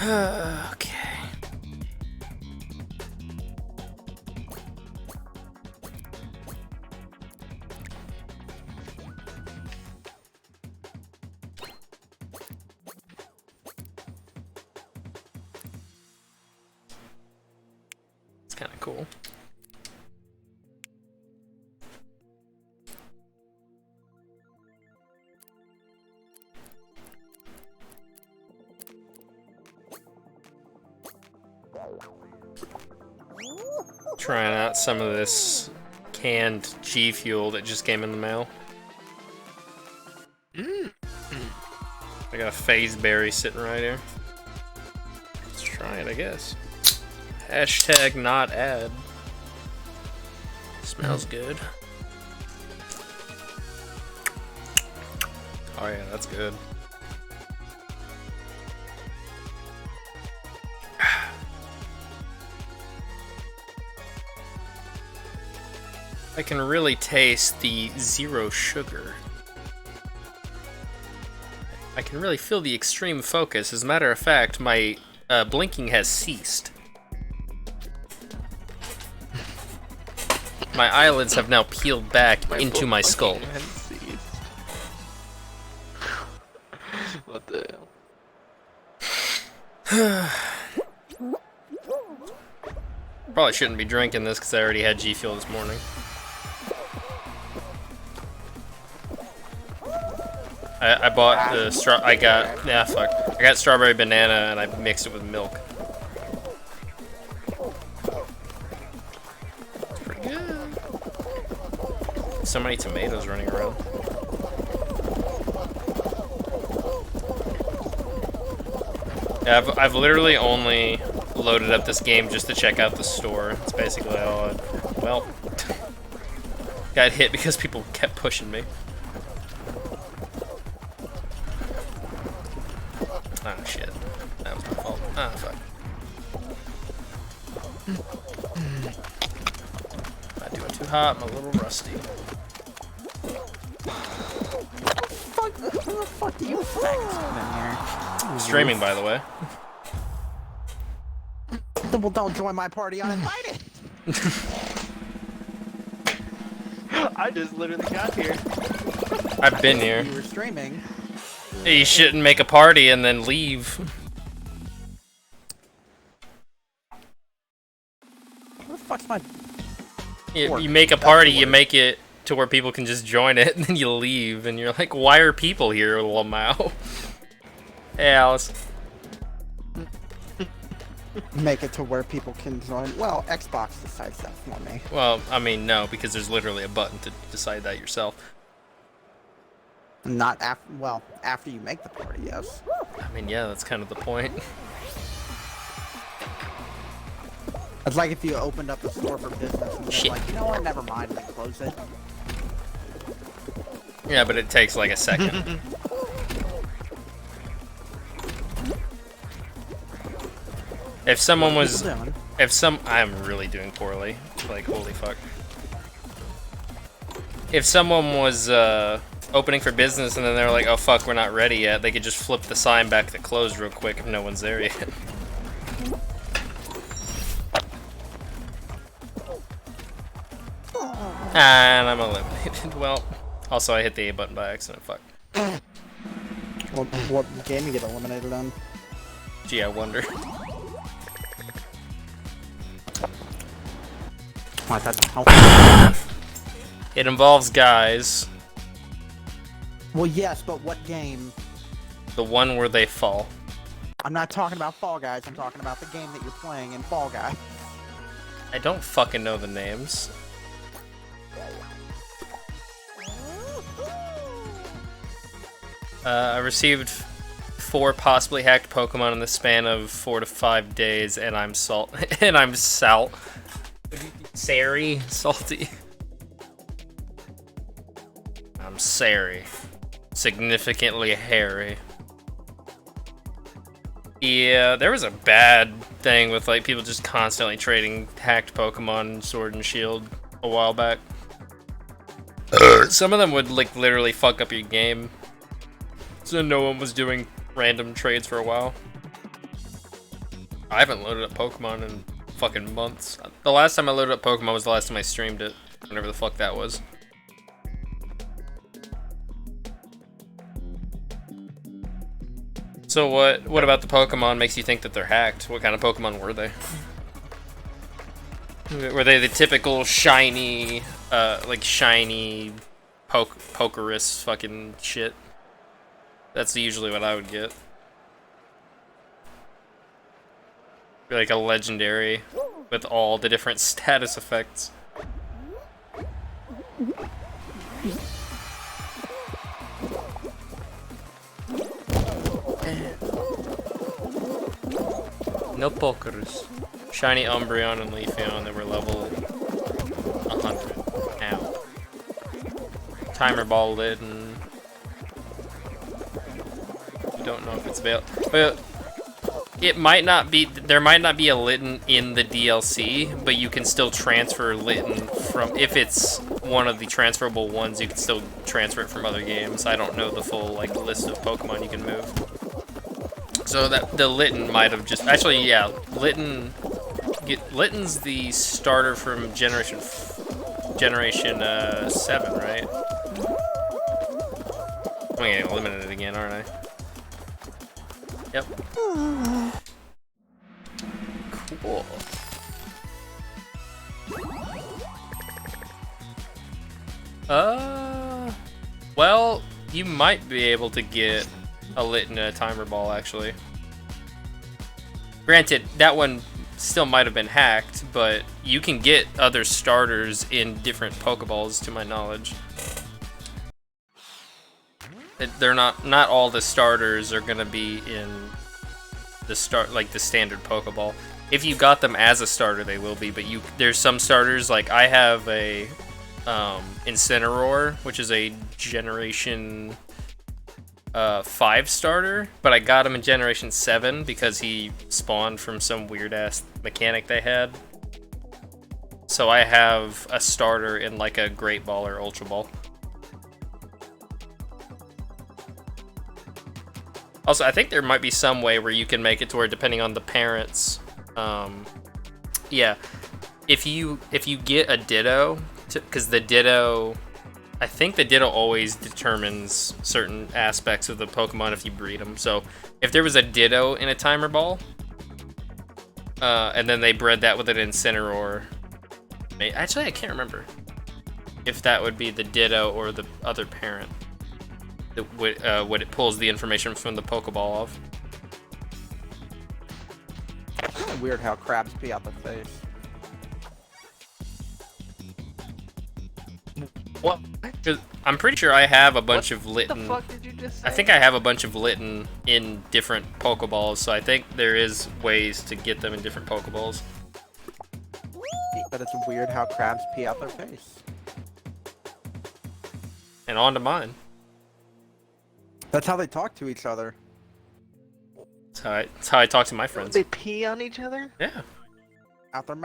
Okay. It's kind of cool. Trying out some of this canned G Fuel that just came in the mail. I got a phase berry sitting right here. Let's try it, I guess. Hashtag not ad. Smells good. Oh yeah, that's good. I can really taste the zero sugar. I can really feel the extreme focus. As a matter of fact, my blinking has ceased. My eyelids have now peeled back into my skull. What the hell? Probably shouldn't be drinking this because I already had G Fuel this morning. I bought the I got strawberry banana and I mixed it with milk. It's pretty good. So many tomatoes running around. Yeah, I've literally only loaded up this game just to check out the store. It's basically all well, got hit because people kept pushing me. Oh shit. That was my fault. Ah, fuck. Not doing too hot, I'm a little rusty. Who the fuck do you expect in here? I'm streaming, by the way. Well, don't join my party uninvited. I just literally got here. I've been here. You were streaming. You shouldn't make a party and then leave. What the fuck's my... You make a party, you make it to where people can just join it, and then you leave, and you're like, why are people here, Lamau? Hey, Alice. Make it to where people can join. Well, Xbox decides that for me. Well, I mean, no, because there's literally a button to decide that yourself. Not after, well, after you make the party, yes. I mean, yeah, that's kind of the point. It's like if you opened up a store for business and Shit. they're like, you know what, never mind, and they close it. Yeah, but it takes like a second. If someone was... I'm really doing poorly. Like, holy fuck. If someone was, opening for business and then they're like, oh fuck, we're not ready yet, they could just flip the sign back to closed real quick if no one's there yet. And I'm eliminated. Well, also I hit the A button by accident, fuck. What game you get eliminated on? Gee, I wonder. What, that's how... It involves guys. Well, yes, but what game? The one where they fall. I'm not talking about Fall Guys, I'm talking about the game that you're playing in Fall Guys. I don't fucking know the names. I received 4 possibly hacked Pokemon in the span of 4 to 5 days, and I'm and I'm salty. I'm sorry. Significantly hairy. Yeah, there was a bad thing with like people just constantly trading hacked Pokemon in Sword and Shield a while back. Some of them would like literally fuck up your game. So no one was doing random trades for a while. I haven't loaded up Pokemon in fucking months. The last time I loaded up Pokemon was the last time I streamed it. Whenever the fuck that was. So what about the Pokemon makes you think that they're hacked? What kind of Pokemon were they? Were they the typical shiny, like shiny Pokerus fucking shit? That's usually what I would get. Like a legendary with all the different status effects. No Pokerus. Shiny Umbreon and Leafeon that were level 100. Ow. Timer Ball Litten. You don't know if it's available. But it might not be. There might not be a Litten in the DLC, but you can still transfer Litten from. If it's one of the transferable ones, you can still transfer it from other games. I don't know the full like list of Pokemon you can move. So that the Litten might have just actually, yeah, Litten's the starter from Generation 7, right? I'm getting eliminated again, aren't I? Yep. Cool. Well, you might be able to get a Litten and a Timer Ball, actually. Granted, that one still might have been hacked, but you can get other starters in different Pokeballs, to my knowledge. They're not all the starters are gonna be in the the standard Pokeball. If you got them as a starter, they will be, but there's some starters, like I have a Incineroar, which is a Generation 5 starter, but I got him in Generation 7 because he spawned from some weird ass mechanic they had. So I have a starter in like a Great Ball or Ultra Ball. Also, I think there might be some way where you can make it to where, depending on the parents, yeah, if you get a Ditto, because the Ditto, I think the Ditto always determines certain aspects of the Pokemon if you breed them. So if there was a Ditto in a Timer Ball, and then they bred that with an Incineroar, actually I can't remember if that would be the Ditto or the other parent. What it pulls the information from the Pokeball off. Weird how crabs pee out the face. What? 'Cause I'm pretty sure I have a bunch of What the Litten. fuck did you just say? I think I have a bunch of Litten in different Pokeballs, so I think there is ways to get them in different Pokeballs. But it's weird how crabs pee out their face. And on to mine. That's how they talk to each other. That's how I talk to my friends. They pee on each other? Yeah. Out their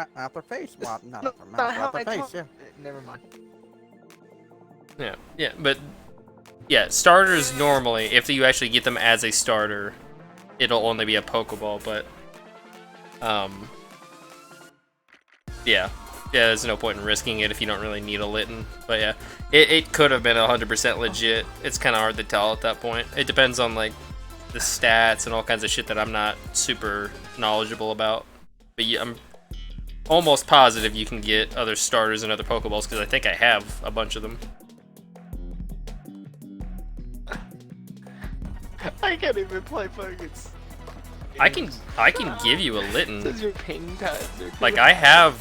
face. Well, not No, out their not mouth, how out their I face, talk. yeah. Never mind. Yeah, but yeah, starters normally, if you actually get them as a starter, it'll only be a Pokeball, but yeah, there's no point in risking it if you don't really need a Litten. But yeah, it could have been 100% legit. It's kind of hard to tell at that point. It depends on like the stats and all kinds of shit that I'm not super knowledgeable about. But yeah, I'm almost positive you can get other starters and other Pokeballs, because I think I have a bunch of them. I can't even play fucking. I can give you a Litten. Says your ping times are Like I have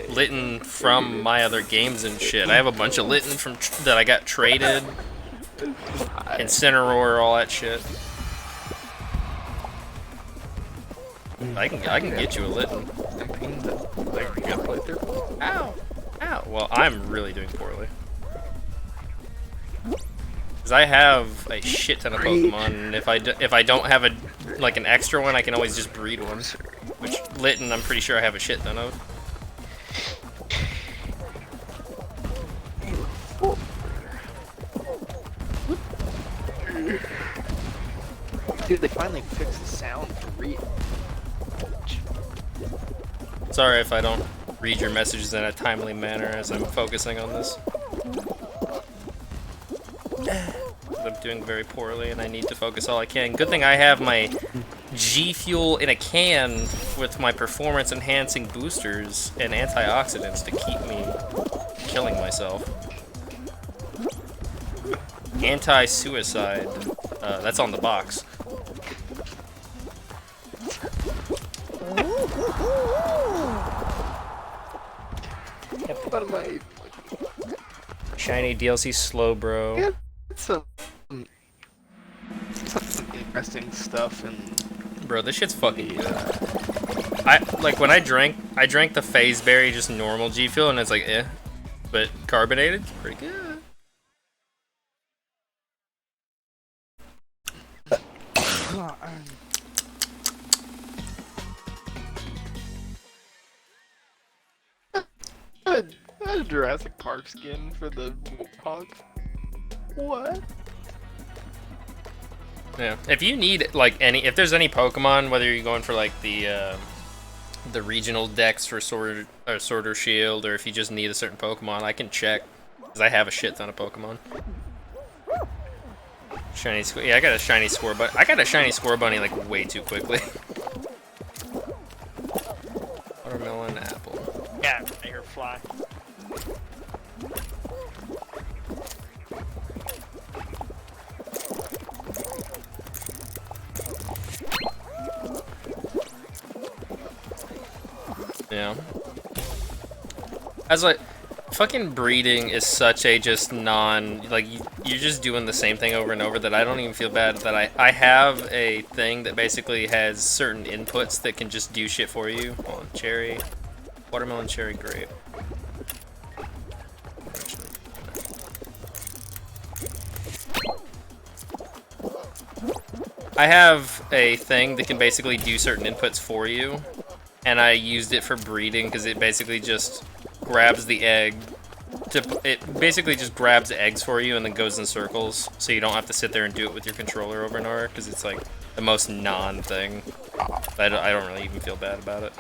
Litten from my other games and shit. I have a bunch of Litten from that I got traded. Incineroar, all that shit. I can get you a Litten. Like, you gotta play through. Ow, ow. Well, I'm really doing poorly. Cause I have a shit ton of Pokemon, and if I don't have an extra one, I can always just breed one. Which Litten, I'm pretty sure I have a shit ton of. Dude, they finally fixed the sound for real. Sorry if I don't read your messages in a timely manner as I'm focusing on this. I'm doing very poorly and I need to focus all I can. Good thing I have my G Fuel in a can with my performance enhancing boosters and antioxidants to keep me killing myself. Anti-suicide. That's on the box. What am I? Shiny DLC slow, bro. Yeah, some interesting stuff and Bro, this shit's fucking good. When I drank the Phase Berry just normal G Fuel and it's like eh, but carbonated, pretty good. a Jurassic Park skin for the Warthog. What? Yeah. If you need if there's any Pokemon, whether you're going for like the regional decks for Sword or Shield, or if you just need a certain Pokemon, I can check because I have a shit ton of Pokemon. Shiny Squirtle. Yeah, I got a shiny Squirtle, but I got a shiny Squirtle bunny like way too quickly. Watermelon, apple. Yeah, I hear fly. Yeah. As like, fucking breeding is such a just you're just doing the same thing over and over that I don't even feel bad that I have a thing that basically has certain inputs that can just do shit for you. Hold on, cherry, watermelon, cherry, grape. I have a thing that can basically do certain inputs for you, and I used it for breeding because it basically just grabs the egg. It basically just grabs eggs for you and then goes in circles, so you don't have to sit there and do it with your controller over and over because it's like the most non-thing. I don't really even feel bad about it.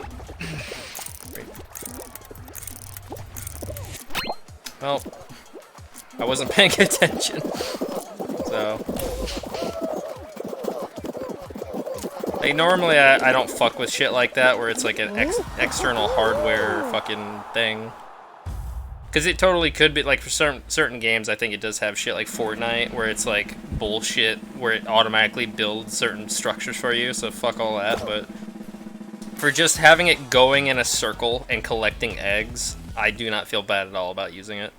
Great. Well, I wasn't paying attention, so. Like, normally I don't fuck with shit like that where it's like an external hardware fucking thing. Because it totally could be, like, for certain games, I think it does have shit like Fortnite, where it's like bullshit, where it automatically builds certain structures for you, so fuck all that, but for just having it going in a circle and collecting eggs, I do not feel bad at all about using it.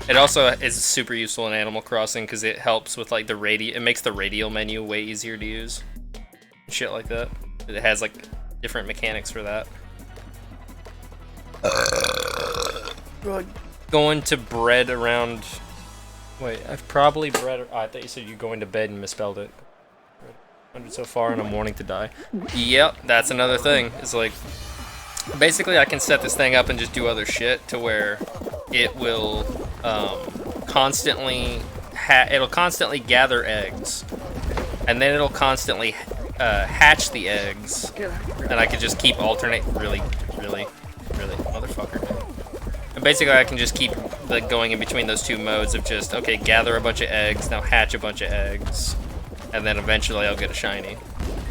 It also is super useful in Animal Crossing because it helps with like it makes the radial menu way easier to use. Shit like that. It has like different mechanics for that. Going to bed around. Wait, I've probably bred. Oh, I thought you said you're going to bed and misspelled it. 100 so far and I'm wanting to die. Yep, that's another thing. It's like basically I can set this thing up and just do other shit to where it will constantly gather eggs, and then it'll constantly hatch the eggs, and I can just keep alternate really motherfucker. And basically I can just keep like going in between those two modes of just okay, gather a bunch of eggs, now hatch a bunch of eggs, and then eventually I'll get a shiny.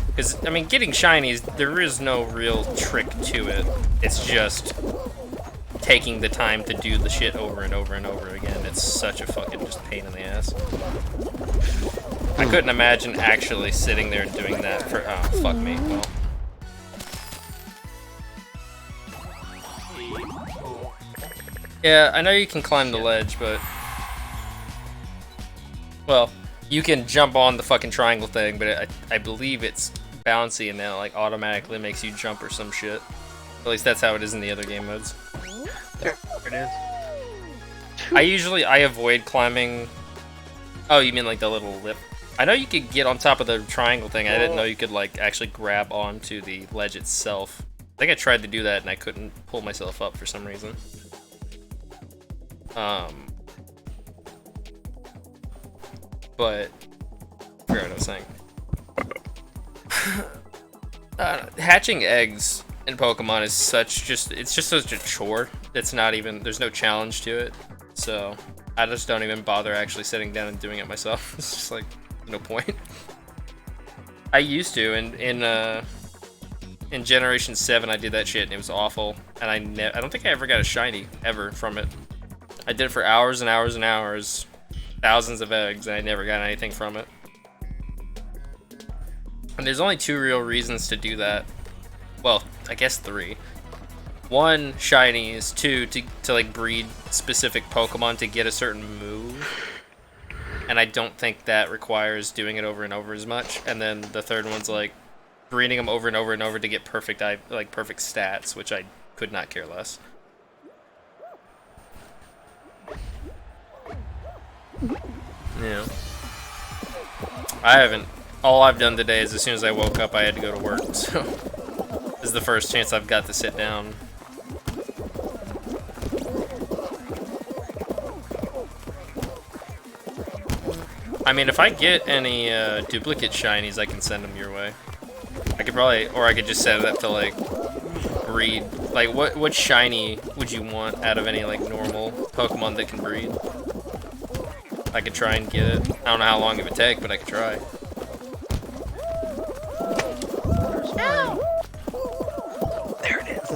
Because I mean, getting shinies, there is no real trick to it. It's just taking the time to do the shit over and over and over again. It's such a fucking just pain in the ass. I couldn't imagine actually sitting there and doing that for fuck me. Well. Yeah, I know you can climb the ledge, but well, you can jump on the fucking triangle thing, but I believe it's bouncy and then it like automatically makes you jump or some shit. At least that's how it is in the other game modes. There it is. I avoid climbing. Oh, you mean like the little lip? I know you could get on top of the triangle thing. I didn't know you could like actually grab onto the ledge itself. I think I tried to do that and I couldn't pull myself up for some reason. But I forgot what I was saying. Hatching eggs in Pokemon is it's just such a chore. It's not even, there's no challenge to it. So I just don't even bother actually sitting down and doing it myself. It's just like, no point. I used to, in Generation 7 I did that shit and it was awful. And I don't think I ever got a shiny, ever, from it. I did it for hours and hours and hours. Thousands of eggs, and I never got anything from it. And there's only 2 real reasons to do that. Well, I guess 3. 1, shinies. 2, to like breed specific Pokemon to get a certain move. And I don't think that requires doing it over and over as much. And then the third one's like breeding them over and over and over to get perfect stats, which I could not care less. Yeah. I haven't. All I've done today is as soon as I woke up, I had to go to work. So this is the first chance I've got to sit down. I mean, if I get any duplicate shinies, I can send them your way. I could probably, or I could just set it up to like breed. Like, what shiny would you want out of any like normal Pokemon that can breed? I could try and get it. I don't know how long it would take, but I could try. There it is.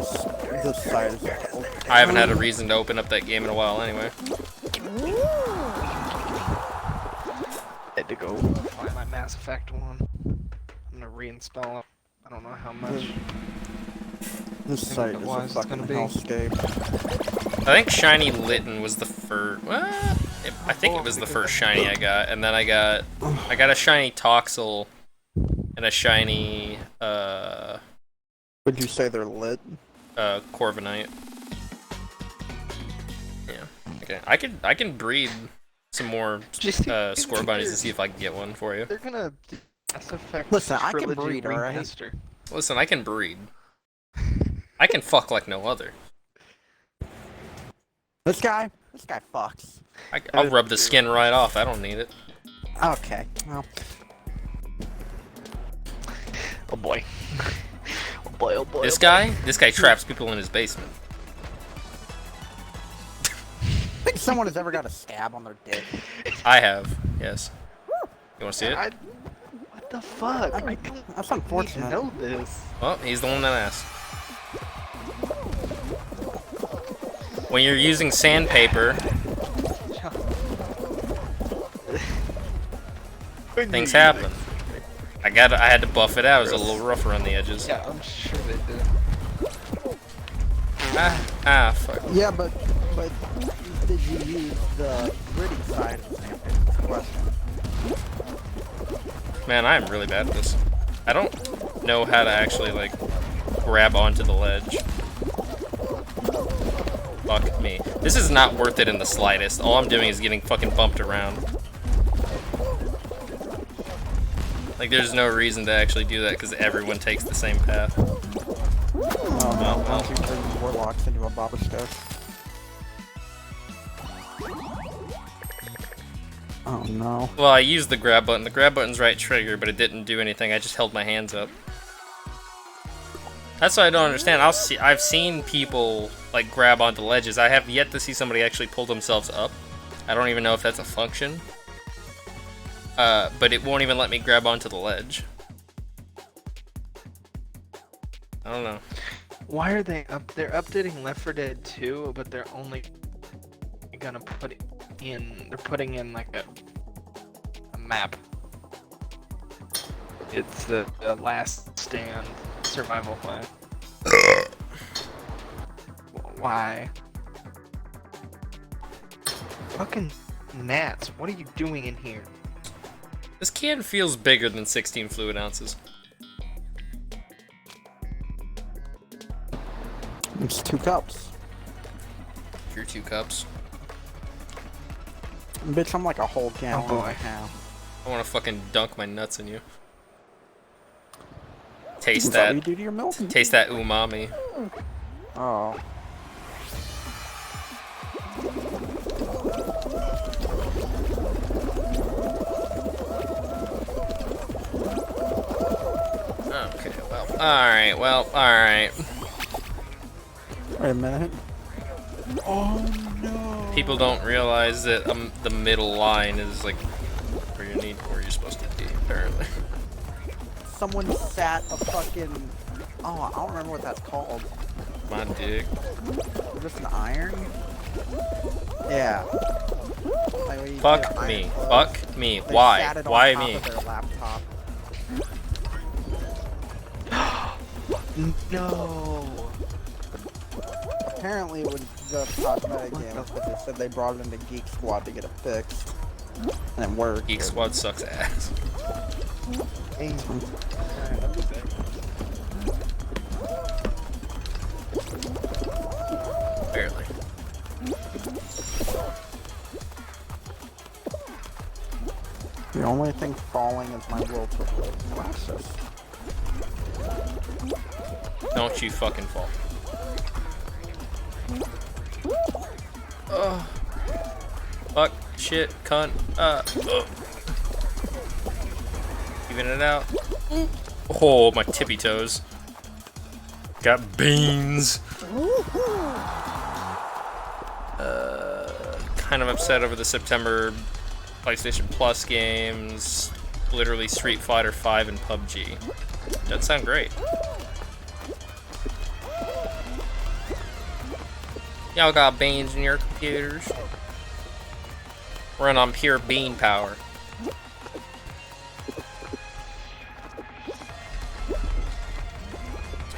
This side is open. I haven't had a reason to open up that game in a while anyway. Had to go find my Mass Effect one. I'm gonna reinstall it. I don't know how much. This site is a fucking hellscape. I think Shiny Litten was the first. I think it was the first shiny I got, and then I got a shiny Toxel and a shiny Would you say they're lit? Corviknight. Yeah. Okay. I can breed some more score bunnies and see if I can get one for you. They're gonna Mass Effect. Listen, I can Trilogy breed, alright? remaster. Listen, I can breed. I can fuck like no other. This guy fucks. I'll rub the skin right off. I don't need it. Okay, well. Oh boy. Oh boy, oh boy. This guy traps people in his basement. Think someone has ever got a stab on their dick? I have, yes. You want to see it? What the fuck? I don't That's need unfortunate. to know this. Well, he's the one that asked. When you're using sandpaper, things happen. I had to buff it out. It was a little rougher on the edges. Yeah, I'm sure they did. Fuck. Yeah, but did you use the gritty side of the sandpaper? That's the question. Man, I am really bad at this. I don't know how to actually, like, grab onto the ledge. Fuck me. This is not worth it in the slightest. All I'm doing is getting fucking bumped around. Like, there's no reason to actually do that because everyone takes the same path. Oh no, well. once you turn warlocks into a Babushka. Oh no. Well, I used the grab button. The grab button's right trigger, but it didn't do anything. I just held my hands up. That's what I don't understand. I've seen people like grab onto ledges. I have yet to see somebody actually pull themselves up. I don't even know if that's a function. But it won't even let me grab onto the ledge. I don't know. Why are they up? They're updating Left 4 Dead 2, but they're only gonna put it in. They're putting in like a map. It's the Last Stand survival plan. Why? Fucking gnats! What are you doing in here? This can feels bigger than 16 fluid ounces. It's 2 cups. Your 2 cups. Bitch, I'm like a whole gallon boy. and a half. I want to fucking dunk my nuts in you. Taste Is that that. what you do to your milk? Taste that umami. Oh. Alright, well, alright. Wait a minute. Oh no. People don't realize that the middle line is like where you're supposed to be, apparently. Someone sat a fucking. Oh, I don't remember what that's called. My dick. Just an iron? Yeah. Like when you Fuck get iron me. clothes, Fuck me. they Why? sat it on Why top me? of their laptop. No. Apparently it was the cosmetic game, but they said they brought it into Geek Squad to get it fixed. And it worked. Geek Squad sucks ass. Barely. The only thing falling is my will to live glasses. Don't you fucking fall. Ugh. Fuck, shit, cunt, ugh. Even it out. Oh, my tippy toes. Got beans. Kind of upset over the September PlayStation Plus games. Literally Street Fighter 5 and PUBG. Doesn't sound great. Y'all got beans in your computers. Run on pure bean power.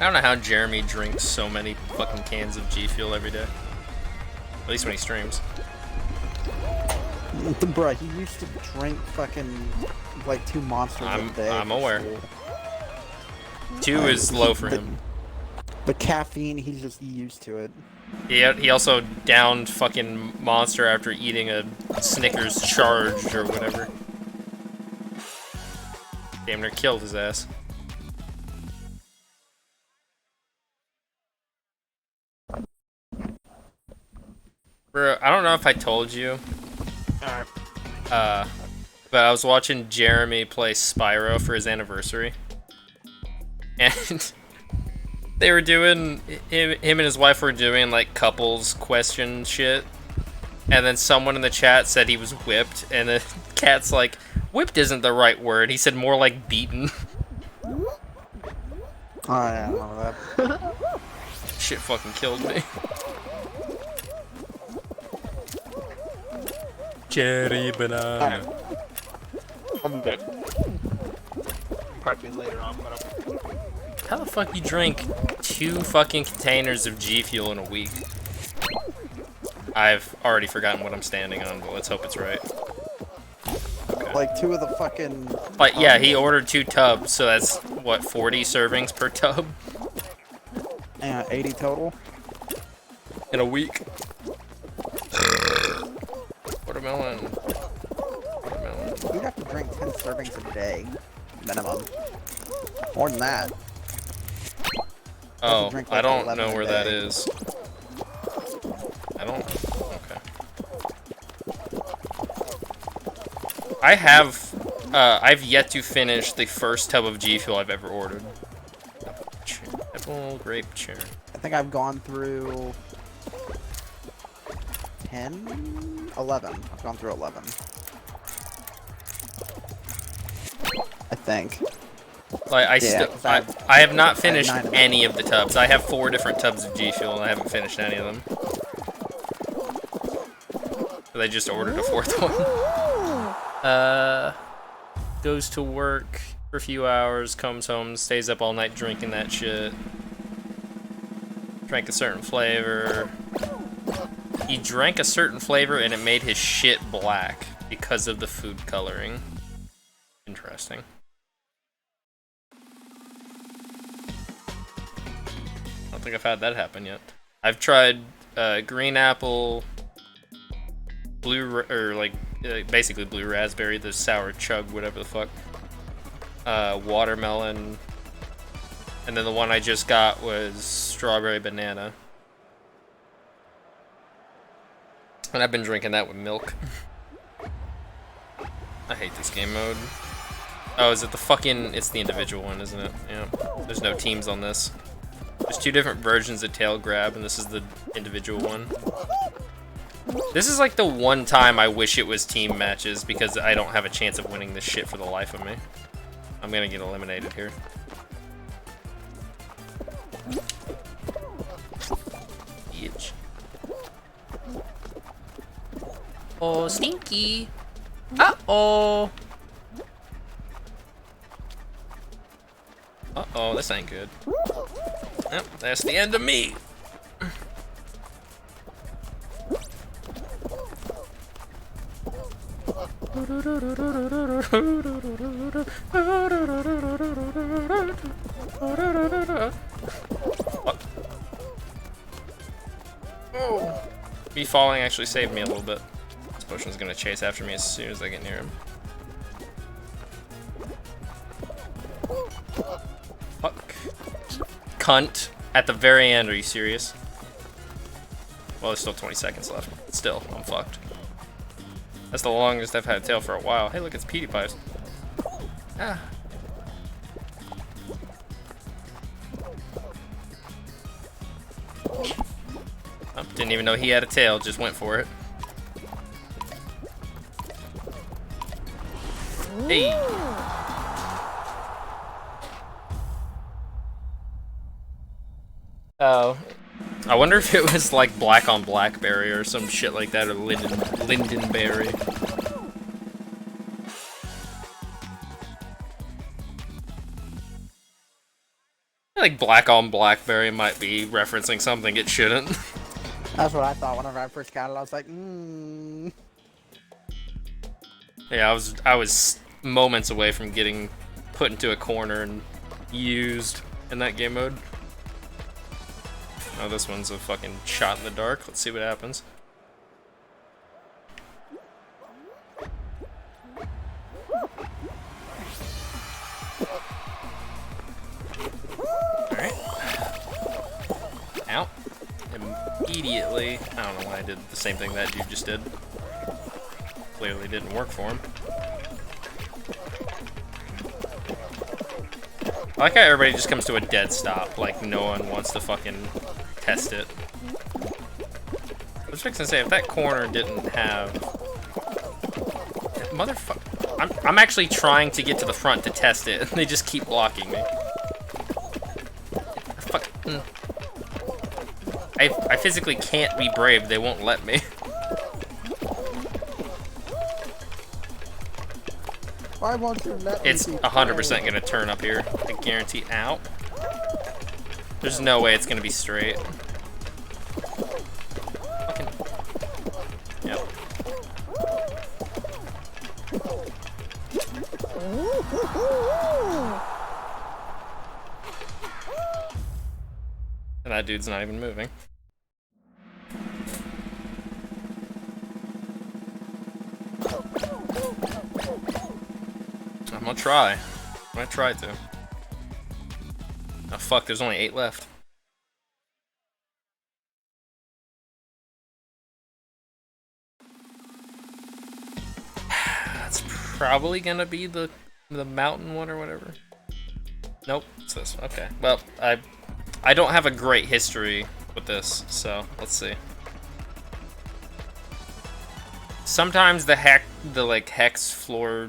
I don't know how Jeremy drinks so many fucking cans of G Fuel every day. At least when he streams. Bruh, he used to drink fucking like 2 monsters a day. I'm for aware. school. 2 is low for him. The caffeine, he's just used to it. He also downed fucking Monster after eating a Snickers charged or whatever. Damn near killed his ass. Bro, I don't know if I told you. Alright. But I was watching Jeremy play Spyro for his anniversary. And they were doing, him and his wife were doing like couples question shit. And then someone in the chat said he was whipped, and the cat's like, whipped isn't the right word. He said more like beaten. Oh yeah, I remember that. Shit fucking killed me. Cherry banana. I'm good. Probably later on, but How the fuck you drink 2 fucking containers of G Fuel in a week? I've already forgotten what I'm standing on, but let's hope it's right. Okay. Like 2 of the fucking. But yeah, he ordered 2 tubs, so that's what, 40 servings per tub 80 total. in a week. Watermelon. Watermelon. You'd have to drink 10 servings a day, minimum. More than that. Oh, drink I like don't 11 know a where that day. is. I don't. Okay. I have. I've yet to finish the first tub of G Fuel I've ever ordered. Apple grape cherry. I think I've gone through 10, 11. I've gone through 11. I think. Like I Yeah, still, 'cause I have not finished 9 of them. any of the tubs. I have 4 different tubs of G Fuel, and I haven't finished any of them. They just ordered a 4th one. Goes to work for a few hours, comes home, stays up all night drinking that shit. Drank a certain flavor. He drank a certain flavor and it made his shit black because of the food coloring. Interesting. I don't think I've had that happen yet. I've tried green apple, blue, or like basically blue raspberry, the sour chug, whatever the fuck. Watermelon, and then the one I just got was strawberry banana. And I've been drinking that with milk. I hate this game mode. Oh, is it the fucking... It's the individual one, isn't it? Yeah. There's no teams on this. There's 2 different versions of tail grab, and this is the individual one. This is like the one time I wish it was team matches, because I don't have a chance of winning this shit for the life of me. I'm gonna get eliminated here. Bitch. Oh, stinky. Uh-oh. Uh-oh, this ain't good. Yep, that's the end of me. Oh. Me falling actually saved me a little bit. This potion's gonna chase after me as soon as I get near him. Fuck. Cunt. At the very end, are you serious? Well, there's still 20 seconds left. Still, I'm fucked. That's the longest I've had a tail for a while. Hey, look, it's PewDiePie. Ah. Oh, didn't even know he had a tail, just went for it. Hey. Oh. I wonder if it was like black on blackberry or some shit like that, or lindenberry. I think black on blackberry might be referencing something it shouldn't. That's what I thought whenever I first got it. I was like, Yeah, I was moments away from getting put into a corner and used in that game mode. Oh, this one's a fucking shot in the dark. Let's see what happens. Alright. Out. Immediately. I don't know why I did the same thing that dude just did. Clearly didn't work for him. I like how everybody just comes to a dead stop, like no one wants to fucking test it. I was fixing to say, if that corner didn't have... Motherfucker. I'm actually trying to get to the front to test it, and they just keep blocking me. Fuck. I physically can't be brave, they won't let me. why won't you let me? It's 100% gonna turn up here. I guarantee. Ow. There's no way it's gonna be straight. Fucking. Yep. And that dude's not even moving. I'm gonna try. I'm gonna try to. Oh fuck, there's only 8 left. That's probably gonna be the mountain one or whatever. Nope, it's this. Okay. Well, I don't have a great history with this, so let's see. Sometimes the hex floor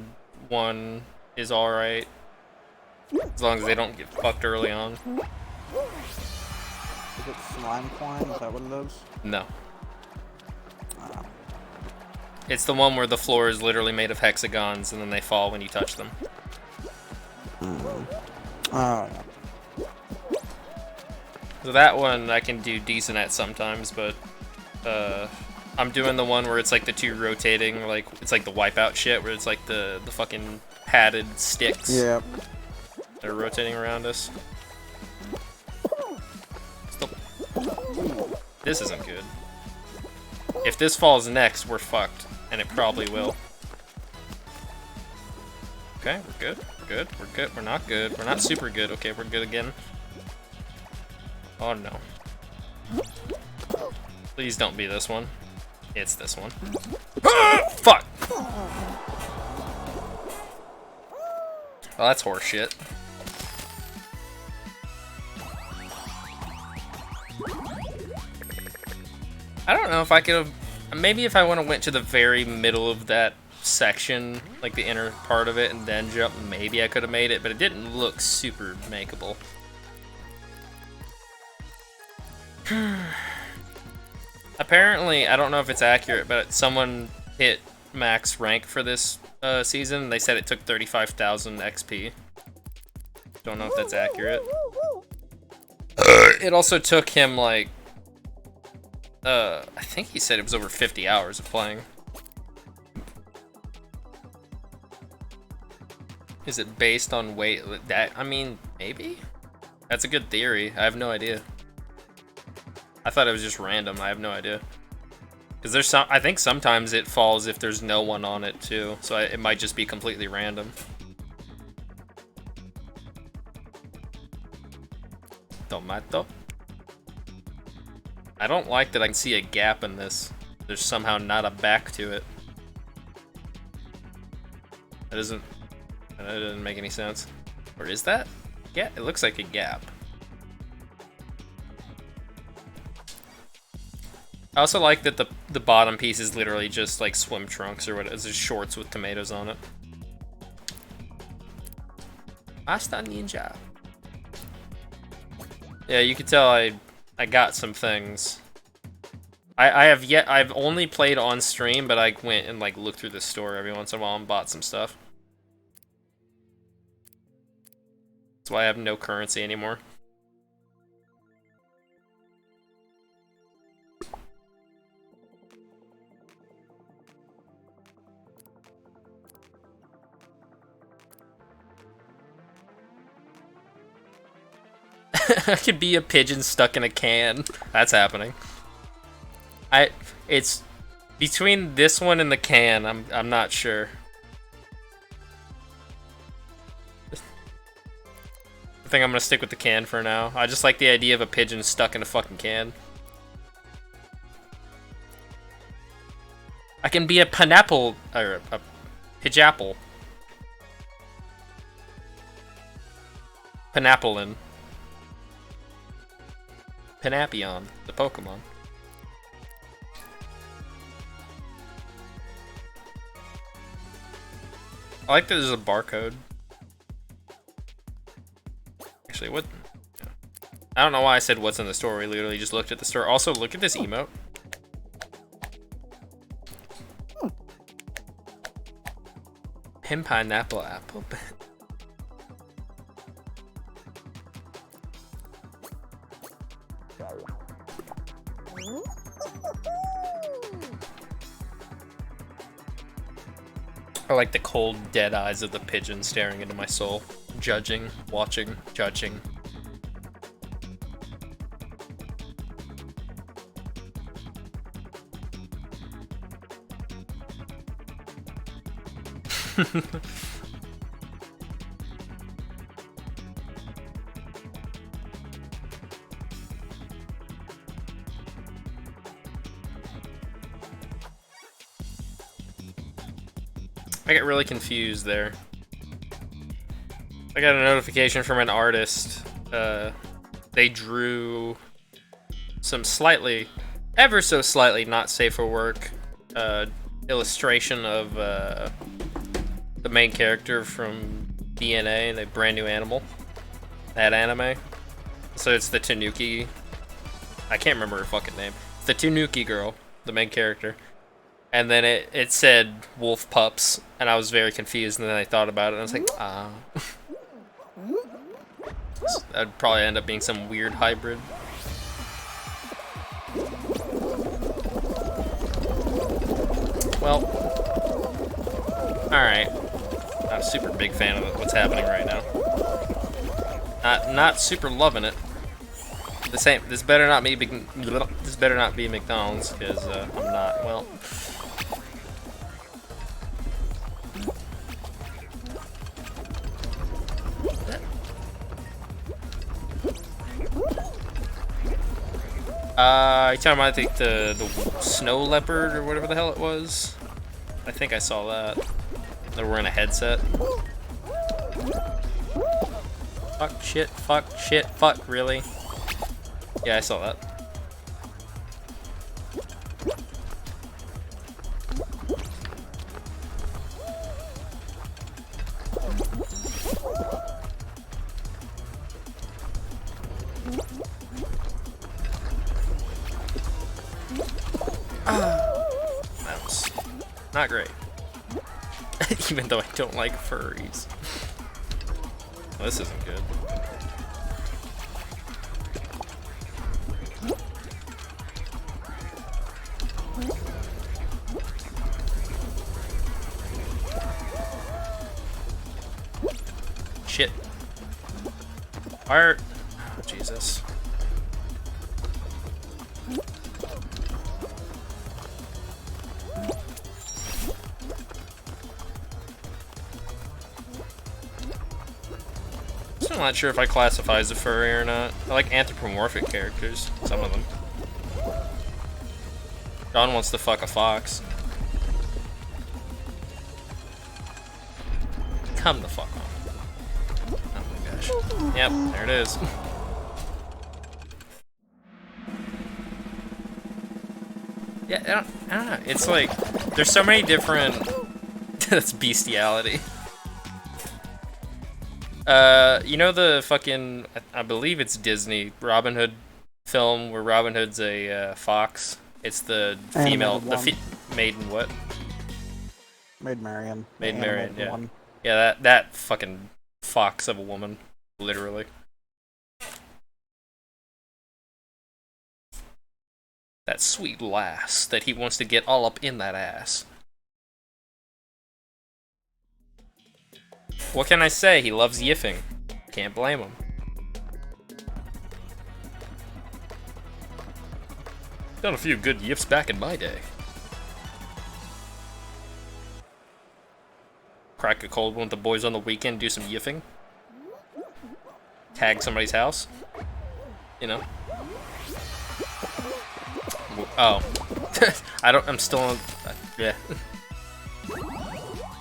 one is alright, as long as they don't get fucked early on. Is it slime climb? Is that what it is? No. It's the one where the floor is literally made of hexagons and then they fall when you touch them. Oh, yeah. So that one I can do decent at sometimes, but I'm doing the one where it's like the 2 rotating, like it's like the wipeout shit, where it's like the fucking padded sticks. Yeah. They're rotating around us. This isn't good. If this falls next, we're fucked, and it probably will. Okay, we're good. We're good. We're good. We're not good. We're not super good. Okay, we're good again. Oh no. Please don't be this one. It's this one. Ah, fuck! Well, that's horseshit. I don't know if I could have... Maybe if I would have went to the very middle of that section, like the inner part of it, and then jump, maybe I could have made it, but it didn't look super makeable. Apparently, I don't know if it's accurate, but someone hit max rank for this season. They said it took 35,000 XP. Don't know if that's accurate. It also took him like... I think he said it was over 50 hours of playing. Is it based on weight? That, I mean, maybe? That's a good theory. I have no idea. I thought it was just random. I have no idea. Because there's some, I think sometimes it falls if there's no one on it too. So it might just be completely random. Tomato. I don't like that I can see a gap in this. There's somehow not a back to it. That doesn't make any sense. Or is that? Yeah, it looks like a gap. I also like that the bottom piece is literally just like swim trunks or what. It's just shorts with tomatoes on it. Pasta ninja. Yeah, you can tell I got some things. I've only played on stream, but I went and like looked through the store every once in a while and bought some stuff. That's why I have no currency anymore. I could be a pigeon stuck in a can. That's happening. It's between this one and the can. I'm not sure. I think I'm gonna stick with the can for now. I just like the idea of a pigeon stuck in a fucking can. I can be a pineapple or a pidgeapple. Pinappelin. Pinapion, the Pokemon. I like that there's a barcode. Actually, what? I don't know why I said what's in the store. We literally just looked at the store. Also, look at this emote. Pin pineapple apple. I like the cold, dead eyes of the pigeon staring into my soul. Judging, watching, judging. I get really confused there. I got a notification from an artist. They drew some slightly, ever so slightly not safe for work illustration of the main character from DNA, the Brand New Animal, that anime. So it's the Tanuki. I can't remember her fucking name. It's the Tanuki girl, the main character. And then it said wolf pups, and I was very confused, and then I thought about it, and I was like, ah. So that'd probably end up being some weird hybrid. Well, alright. Not a super big fan of what's happening right now. Not super loving it. This better not be McDonald's, because I'm not, well. You talking about, I think, the snow leopard or whatever the hell it was? I think I saw that. They're wearing a headset. Fuck, shit, fuck, really? Yeah, I saw that. That was not great. Even though I don't like furries. Well, this isn't good. Shit. Fire. Oh, Jesus. I'm not sure if I classify as a furry or not. I like anthropomorphic characters, some of them. John wants to fuck a fox. Come the fuck on. Oh my gosh. Yep, there it is. Yeah, I don't know. It's like, there's so many different... That's bestiality. You know the fucking, I believe it's Disney, Robin Hood film where Robin Hood's a fox? It's the female, maiden what? Maid Marian. Maid Marian, yeah. One. Yeah, that fucking fox of a woman, literally. That sweet lass that he wants to get all up in that ass. What can I say? He loves yiffing. Can't blame him. Done a few good yiffs back in my day. Crack a cold one with the boys on the weekend, do some yiffing. Tag somebody's house. You know. Oh. I'm still on... yeah.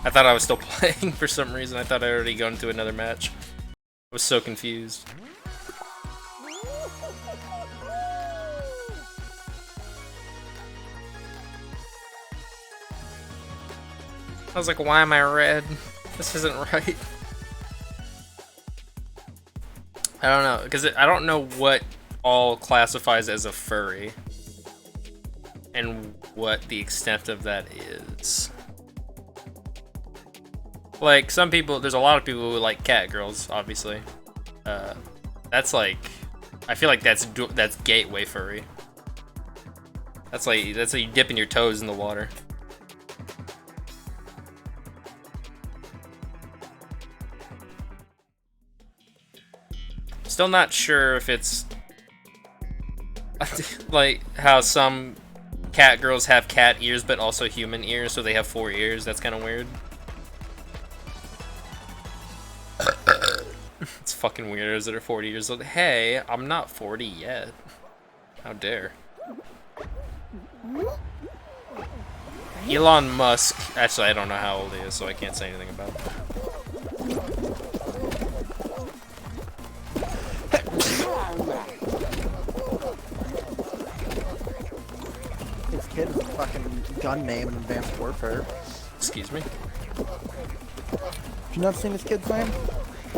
I thought I was still playing for some reason. I thought I already gone into another match. I was so confused. I was like, why am I red? This isn't right. I don't know, because I don't know what all classifies as a furry. And what the extent of that is. Like, some people, there's a lot of people who like cat girls, obviously. That's like, I feel like that's gateway furry. That's like you dipping your toes in the water. Still not sure if it's like how some cat girls have cat ears but also human ears, so they have 4 ears. That's kind of weird. It's fucking weirdos that are 40 years old. Hey, I'm not 40 yet. How dare. Elon Musk. Actually, I don't know how old he is, so I can't say anything about it. His kid is a fucking gun name in Advanced Warfare. Excuse me? Have you not seen his kid's name?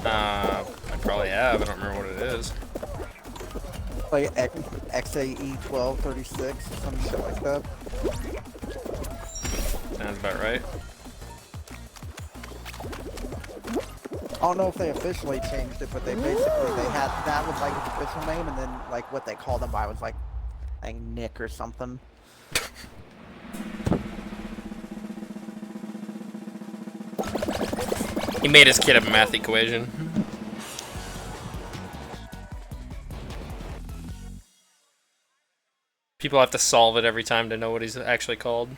I probably have. I don't remember what it is. Like XAE1236 or some shit like that. Sounds about right. I don't know if they officially changed it, but they had that was like his official name, and then like what they called him by was like Nick or something. He made his kid a math equation. People have to solve it every time to know what he's actually called.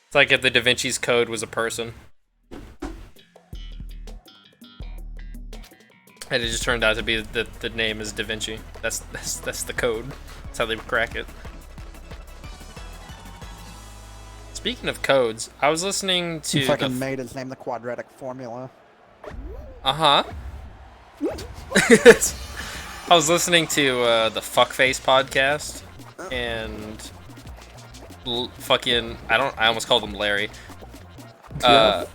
It's like if the Da Vinci's Code was a person. And it just turned out to be the name is Da Vinci. That's the code. That's how they would crack it. Speaking of codes, I was listening to He fucking made his name the quadratic formula. Uh-huh. I was listening to the Fuckface podcast, and fucking I almost called him Larry. Fuck,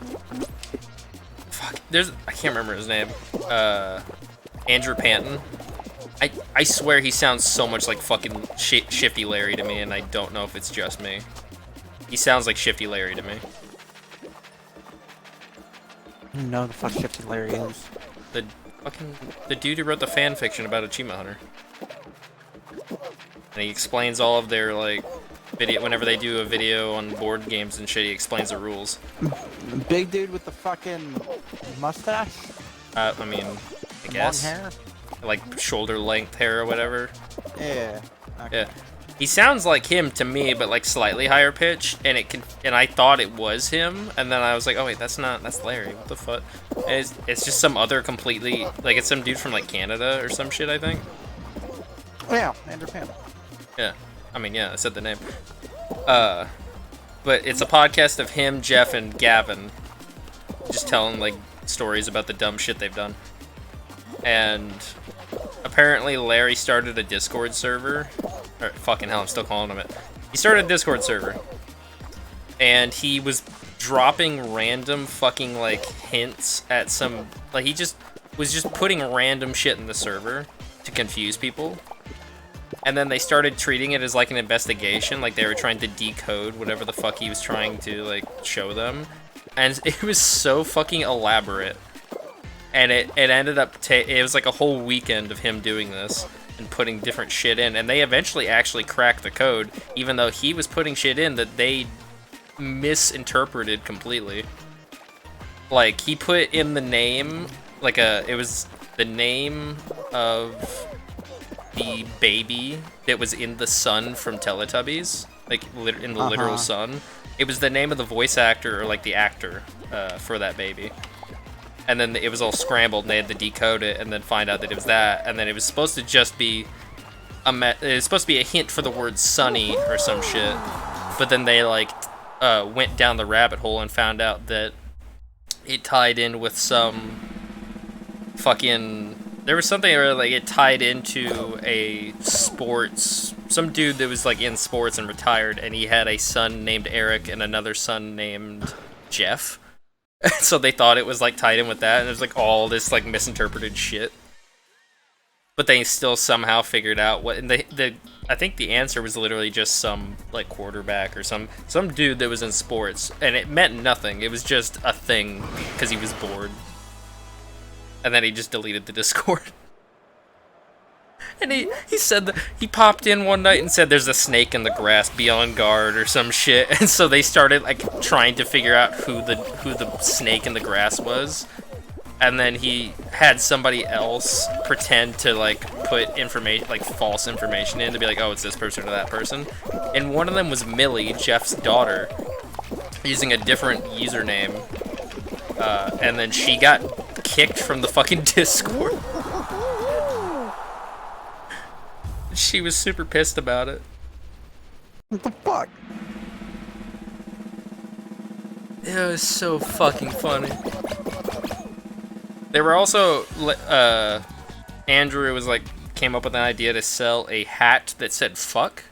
I can't remember his name. Andrew Panton. I swear he sounds so much like fucking Shifty Larry to me, and I don't know if it's just me. He sounds like Shifty Larry to me. No, the fuck Shifty Larry is. The dude who wrote the fan fiction about Achievement Hunter. And he explains all of their, like, video, whenever they do a video on board games and shit, he explains the rules. Big dude with the fucking mustache? I mean, I guess. Long hair? Like, shoulder length hair or whatever. Yeah. Okay. Yeah. He sounds like him to me, but like slightly higher pitch, and I thought it was him, and then I was like, oh wait, that's Larry. What the fuck? And it's just some other completely, like, it's some dude from like Canada or some shit, I think. Oh yeah, Andrew Panda. Yeah. I mean, yeah, I said the name. But it's a podcast of him, Jeff, and Gavin just telling like stories about the dumb shit they've done. And apparently Larry started a Discord server. Or, fucking hell, I'm still calling him it. He started a Discord server. And he was dropping random fucking, like, hints at some... Like, he just was just putting random shit in the server to confuse people. And then they started treating it as, like, an investigation. Like, they were trying to decode whatever the fuck he was trying to, like, show them. And it was so fucking elaborate. And it ended up... it was, like, a whole weekend of him doing this. And putting different shit in, and they eventually actually cracked the code, even though he was putting shit in that they misinterpreted completely. Like, he put in the name, like it was the name of the baby that was in the sun from Teletubbies, like in the literal sun. It was the name of the voice actor, or like the actor, for that baby. And then it was all scrambled, and they had to decode it, and then find out that it was that. And then it was supposed to just be it was supposed to be a hint for the word "sunny" or some shit. But then they like went down the rabbit hole and found out that it tied in with some fucking. There was something where like it tied into a sports. Some dude that was like in sports and retired, and he had a son named Eric and another son named Jeff. So they thought it was like tied in with that, and there's like all this like misinterpreted shit. But they still somehow figured out what. And I think the answer was literally just some like quarterback or some dude that was in sports, and it meant nothing. It was just a thing because he was bored, and then he just deleted the Discord. And he said that he popped in one night and said there's a snake in the grass, be on guard or some shit. And so they started like trying to figure out who the snake in the grass was. And then he had somebody else pretend to like put information, like false information in, to be like, oh, it's this person or that person. And one of them was Millie, Jeff's daughter, using a different username. And then she got kicked from the fucking Discord. She was super pissed about it. What the fuck? It was so fucking funny. They were also, Andrew was like, came up with an idea to sell a hat that said fuck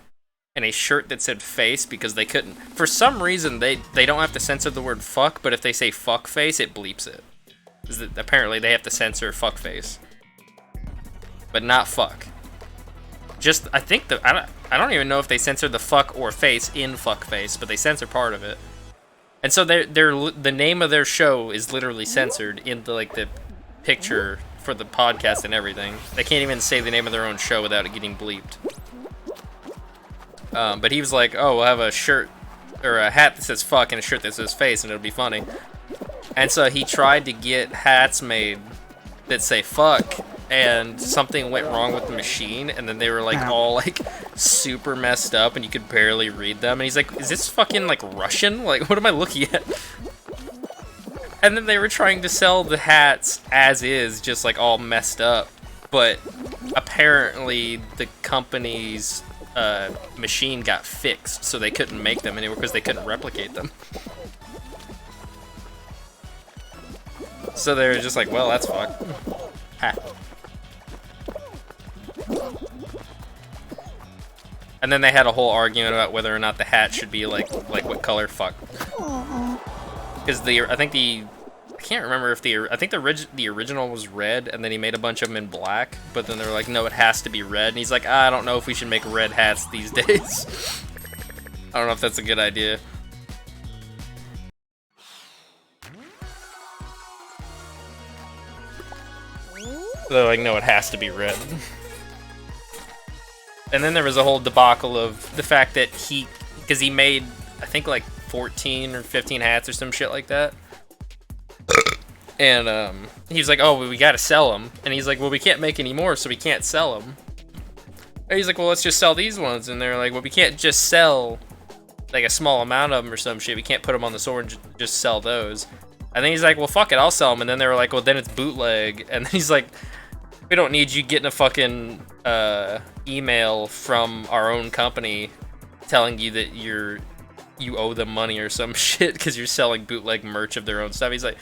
and a shirt that said face, because they couldn't, for some reason, they don't have to censor the word fuck, but if they say fuck face, it bleeps it. Apparently they have to censor fuck face, but not fuck. Just, I think I don't even know if they censor the fuck or face in fuckface, but they censor part of it. And so the name of their show is literally censored in the like the picture for the podcast and everything. They can't even say the name of their own show without it getting bleeped. But he was like, oh, we'll have a shirt or a hat that says fuck and a shirt that says face, and it'll be funny. And so he tried to get hats made that say fuck, and something went wrong with the machine, and then they were like all like super messed up, and you could barely read them. And he's like, is this fucking like Russian? Like, what am I looking at? And then they were trying to sell the hats as is, just like all messed up. But apparently the company's machine got fixed, so they couldn't make them anymore because they couldn't replicate them. So they were just like, well, that's fucked. Ha. And then they had a whole argument about whether or not the hat should be like what color. Fuck. Because I can't remember if I think the original was red, and then he made a bunch of them in black. But then they were like, no, it has to be red. And he's like, I don't know if we should make red hats these days. I don't know if that's a good idea. So like, no, it has to be red. And then there was a whole debacle of the fact that because he made, I think, like 14 or 15 hats or some shit like that. And he was like, oh, well, we gotta sell them. And he's like, well, we can't make any more, so we can't sell them. And he's like, well, let's just sell these ones. And they're like, well, we can't just sell like a small amount of them or some shit. We can't put them on the store and just sell those. And then he's like, well, fuck it, I'll sell them. And then they were like, well, then it's bootleg. And then he's like, we don't need you getting a fucking email from our own company telling you that you owe them money or some shit because you're selling bootleg merch of their own stuff. He's like,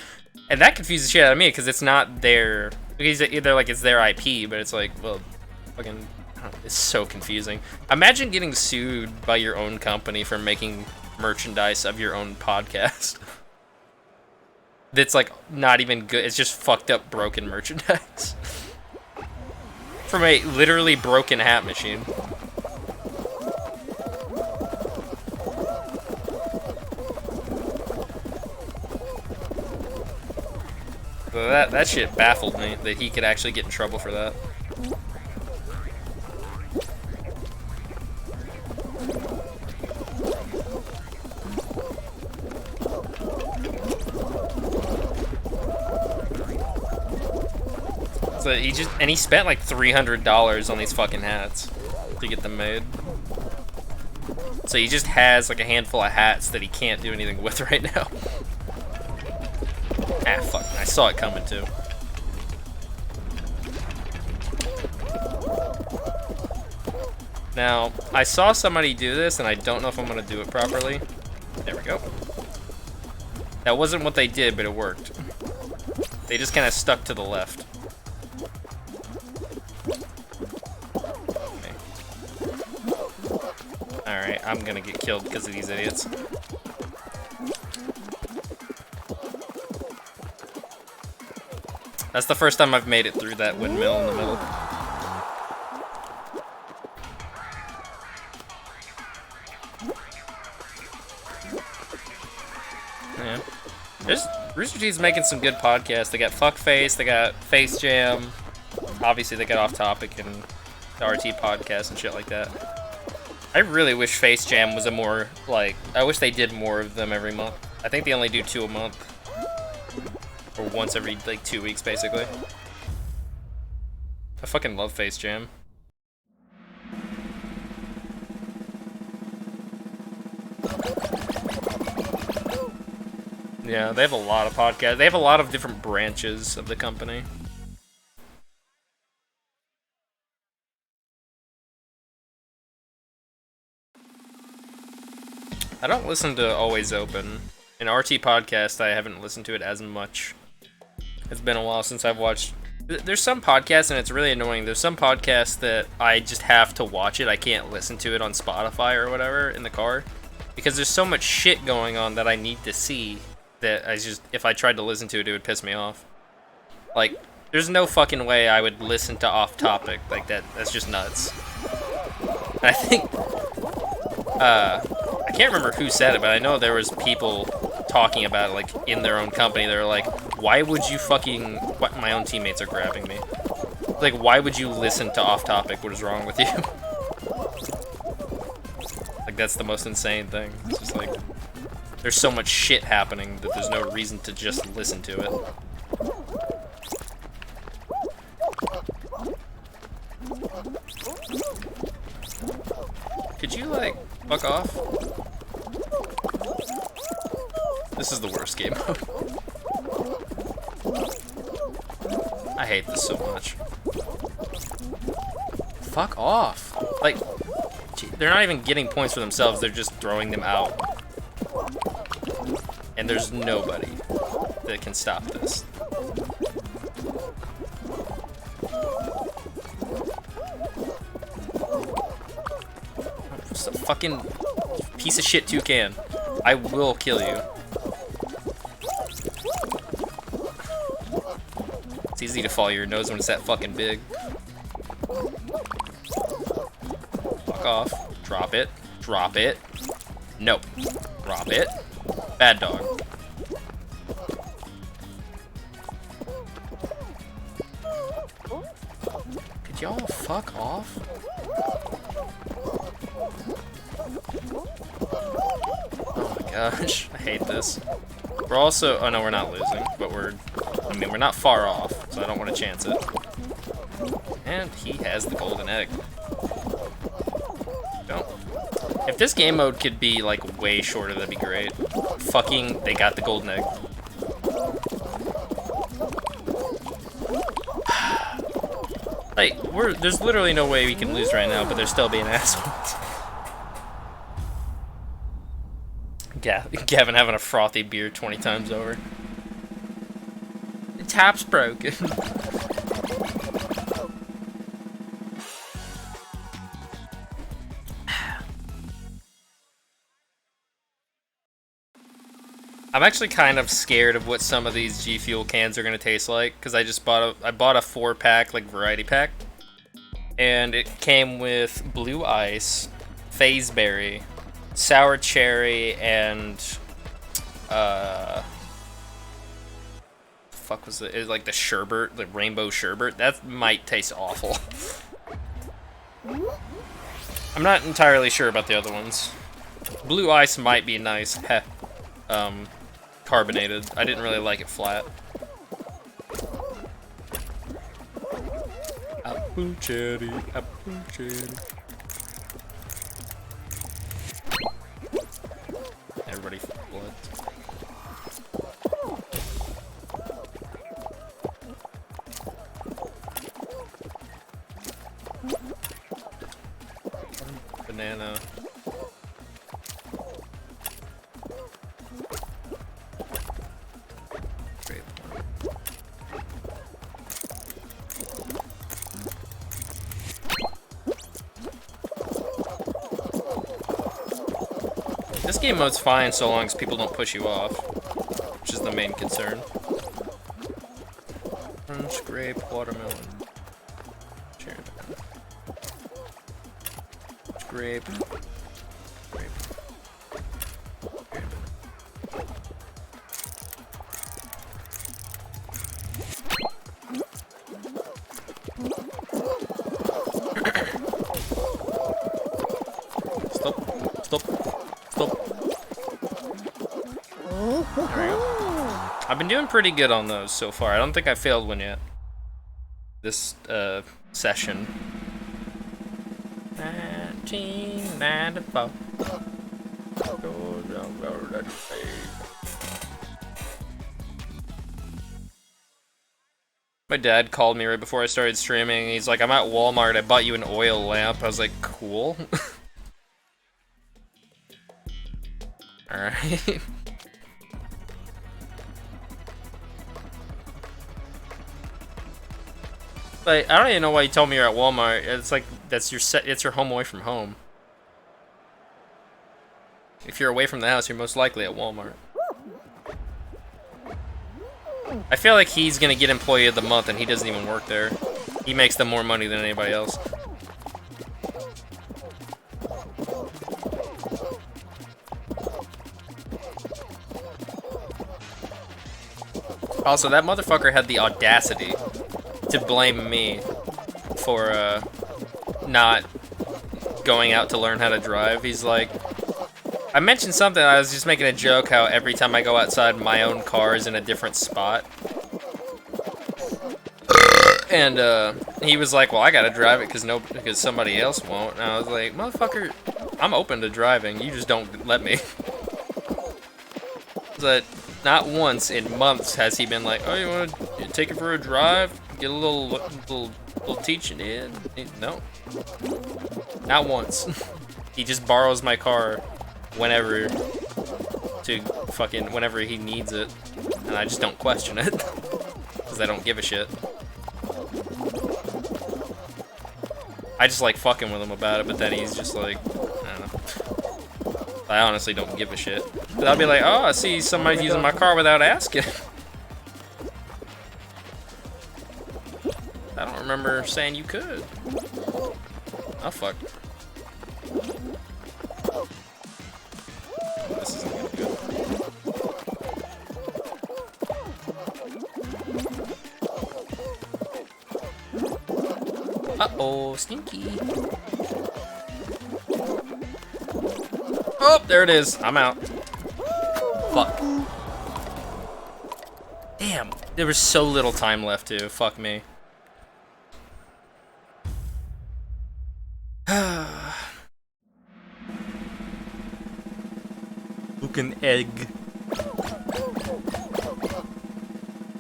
and that confuses the shit out of me because it's not their, they're like, it's their IP, but it's like, well, fucking, it's so confusing. Imagine getting sued by your own company for making merchandise of your own podcast. That's like not even good. It's just fucked up, broken merchandise. From a literally broken hat machine. So that shit baffled me, that he could actually get in trouble for that. So he spent like $300 on these fucking hats to get them made. So he just has like a handful of hats that he can't do anything with right now. Ah, fuck, I saw it coming too. Now, I saw somebody do this and I don't know if I'm gonna do it properly. There we go. That wasn't what they did, but it worked. They just kind of stuck to the left. Alright, I'm gonna get killed because of these idiots. That's the first time I've made it through that windmill in the middle. Yeah. Rooster Teeth's making some good podcasts. They got Fuckface, they got Face Jam. Obviously they got Off Topic and the RT podcast and shit like that. I really wish Face Jam was a more, like, I wish they did more of them every month. I think they only do 2 a month. Or once every, like, 2 weeks, basically. I fucking love Face Jam. Yeah, they have a lot of podcasts. They have a lot of different branches of the company. I don't listen to Always Open. In RT Podcast, I haven't listened to it as much. It's been a while since I've watched... There's some podcasts, and it's really annoying. There's some podcasts that I just have to watch it. I can't listen to it on Spotify or whatever in the car. Because there's so much shit going on that I need to see that if I tried to listen to it, it would piss me off. Like, there's no fucking way I would listen to Off Topic like that. That's just nuts. And I think... I can't remember who said it, but I know there was people talking about it, like, in their own company. They were like, why would you fucking... What? My own teammates are grabbing me. Like, why would you listen to Off Topic? What is wrong with you? Like, that's the most insane thing. It's just like, there's so much shit happening that there's no reason to just listen to it. Could you, like, fuck off? This is the worst game mode. I hate this so much. Fuck off. Like, they're not even getting points for themselves, they're just throwing them out. And there's nobody that can stop this. Just a fucking piece of shit toucan. I will kill you. It's easy to follow your nose when it's that fucking big. Fuck off. Drop it. Drop it. Nope. Drop it. Bad dog. Could y'all fuck off? Oh my gosh. I hate this. We're also... Oh no, we're not losing. But we're... I mean, we're not far off, so I don't want to chance it. And he has the golden egg. Don't. If this game mode could be, like, way shorter, that'd be great. Fucking, they got the golden egg. Like, there's literally no way we can lose right now, but they're still being assholes. Gavin having a frothy beer 20 times over. The tap's broken. I'm actually kind of scared of what some of these G Fuel cans are gonna taste like, because I bought a 4-pack, like, variety pack, and it came with blue ice, phase berry, sour cherry, and fuck was it? It was like the sherbet, the rainbow sherbet. That might taste awful. I'm not entirely sure about the other ones. Blue ice might be nice. Heh. Carbonated. I didn't really like it flat. Apple cherry, apple cherry. Everybody blood. Banana. This game mode's fine so long as people don't push you off, which is the main concern. Orange, grape, watermelon, cherry, grape, grape, grape. Stop, stop. There we go. I've been doing pretty good on those so far. I don't think I failed one yet. This session. 1994. My dad called me right before I started streaming. He's like, I'm at Walmart. I bought you an oil lamp. I was like, cool. Alright. Like, I don't even know why you told me you're at Walmart. It's like, it's your home away from home. If you're away from the house, you're most likely at Walmart. I feel like he's gonna get Employee of the Month and he doesn't even work there. He makes them more money than anybody else. Also, that motherfucker had the audacity to blame me for not going out to learn how to drive. He's like, I mentioned something, I was just making a joke how every time I go outside my own car is in a different spot. And he was like, well, I gotta drive it because somebody else won't. And I was like, motherfucker, I'm open to driving, you just don't let me. But not once in months has he been like, oh, you want to take it for a drive? Get a little teaching in? No. Not once. He just borrows my car whenever whenever he needs it, and I just don't question it because I don't give a shit. I just like fucking with him about it, but then he's just like, I don't know. I honestly don't give a shit. But I'll be like, oh, I see somebody using my car without asking. I don't remember saying you could. Oh fuck. This isn't gonna be good. Uh-oh, stinky. Oh, there it is. I'm out. Fuck. Damn, there was so little time left too. Fuck me. Book an egg.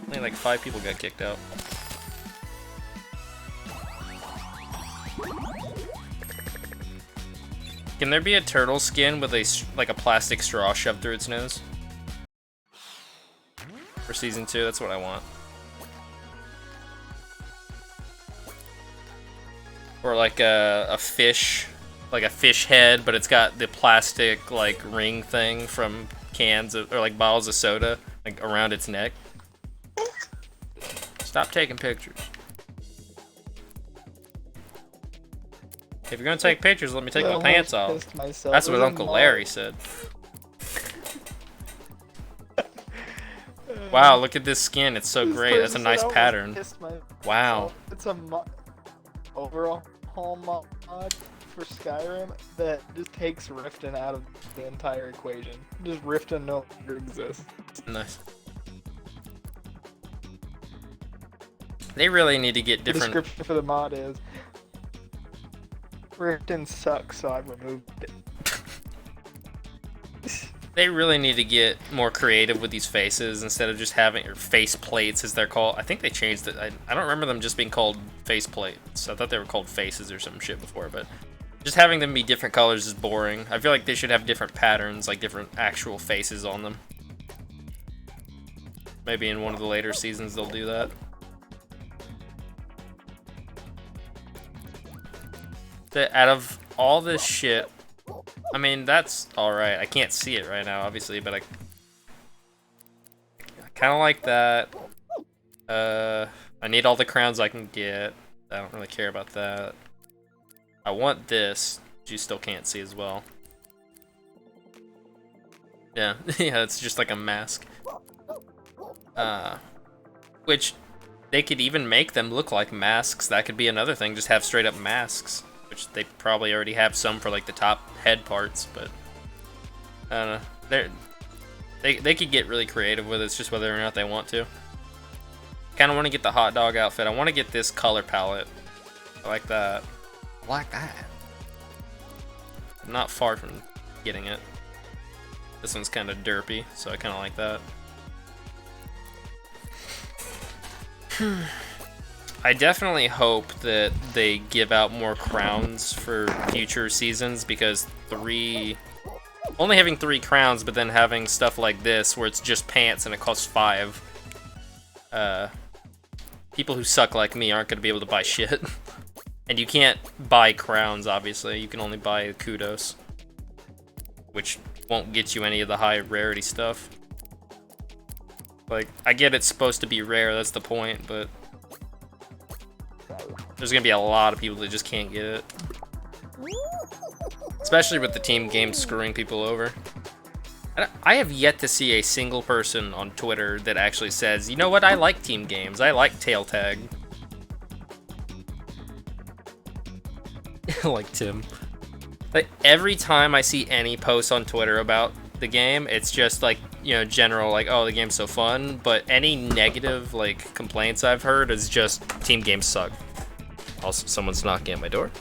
Only like 5 people got kicked out. Can there be a turtle skin with a plastic straw shoved through its nose? For season 2, that's what I want. Or like a fish, like a fish head, but it's got the plastic like ring thing from cans of, or like bottles of soda like around its neck. Stop taking pictures. If you're gonna take pictures, let me take my pants off. That's what Uncle Larry said. Wow, look at this skin. It's so great. That's a nice pattern. Wow. It's a overall mod for Skyrim that just takes Riften out of the entire equation. Just Riften no longer exists. Nice. They really need to get different. The description for the mod is Riften sucks, so I removed it. They really need to get more creative with these faces instead of just having, or face plates as they're called. I think they changed it. I don't remember them just being called face plates. I thought they were called faces or some shit before, but just having them be different colors is boring. I feel like they should have different patterns, like different actual faces on them. Maybe in one of the later seasons they'll do that. Out of all this shit, I mean, that's alright. I can't see it right now, obviously, but I kind of like that. I need all the crowns I can get. I don't really care about that. I want this, which you still can't see as well. Yeah, yeah, it's just like a mask. Which, they could even make them look like masks. That could be another thing, just have straight up masks. Which they probably already have some for like the top head parts, but I don't know. They could get really creative with it. It's just whether or not they want to. Kind of want to get the hot dog outfit. I want to get this color palette. I like that. Like that. I'm not far from getting it. This one's kind of derpy, so I kind of like that. I definitely hope that they give out more crowns for future seasons, because only having 3 crowns, but then having stuff like this where it's just pants and it costs 5. People who suck like me aren't going to be able to buy shit. And you can't buy crowns, obviously. You can only buy kudos, which won't get you any of the high rarity stuff. Like, I get it's supposed to be rare, that's the point, but there's gonna be a lot of people that just can't get it. Especially with the team games screwing people over. I have yet to see a single person on Twitter that actually says, you know what, I like team games, I like tail tag. Like Tim. Like, every time I see any posts on Twitter about the game, it's just like, you know, general, like, oh, the game's so fun, but any negative, like, complaints I've heard is just team games suck. Also, someone's knocking at my door.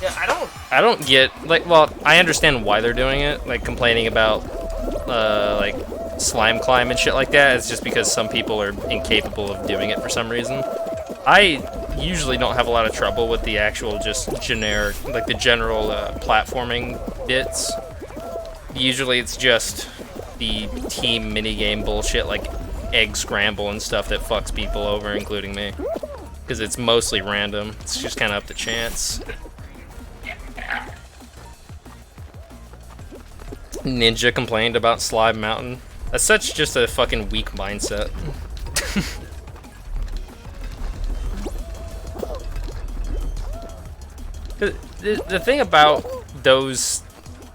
Yeah, I don't get like. Well, I understand why they're doing it. Like complaining about like slime climb and shit like that. It's just because some people are incapable of doing it for some reason. I usually don't have a lot of trouble with the actual just generic, like the general platforming bits. Usually it's just the team minigame bullshit like egg scramble and stuff that fucks people over, including me. Because it's mostly random. It's just kind of up to chance. Ninja complained about Slime Mountain. That's such just a fucking weak mindset. The thing about those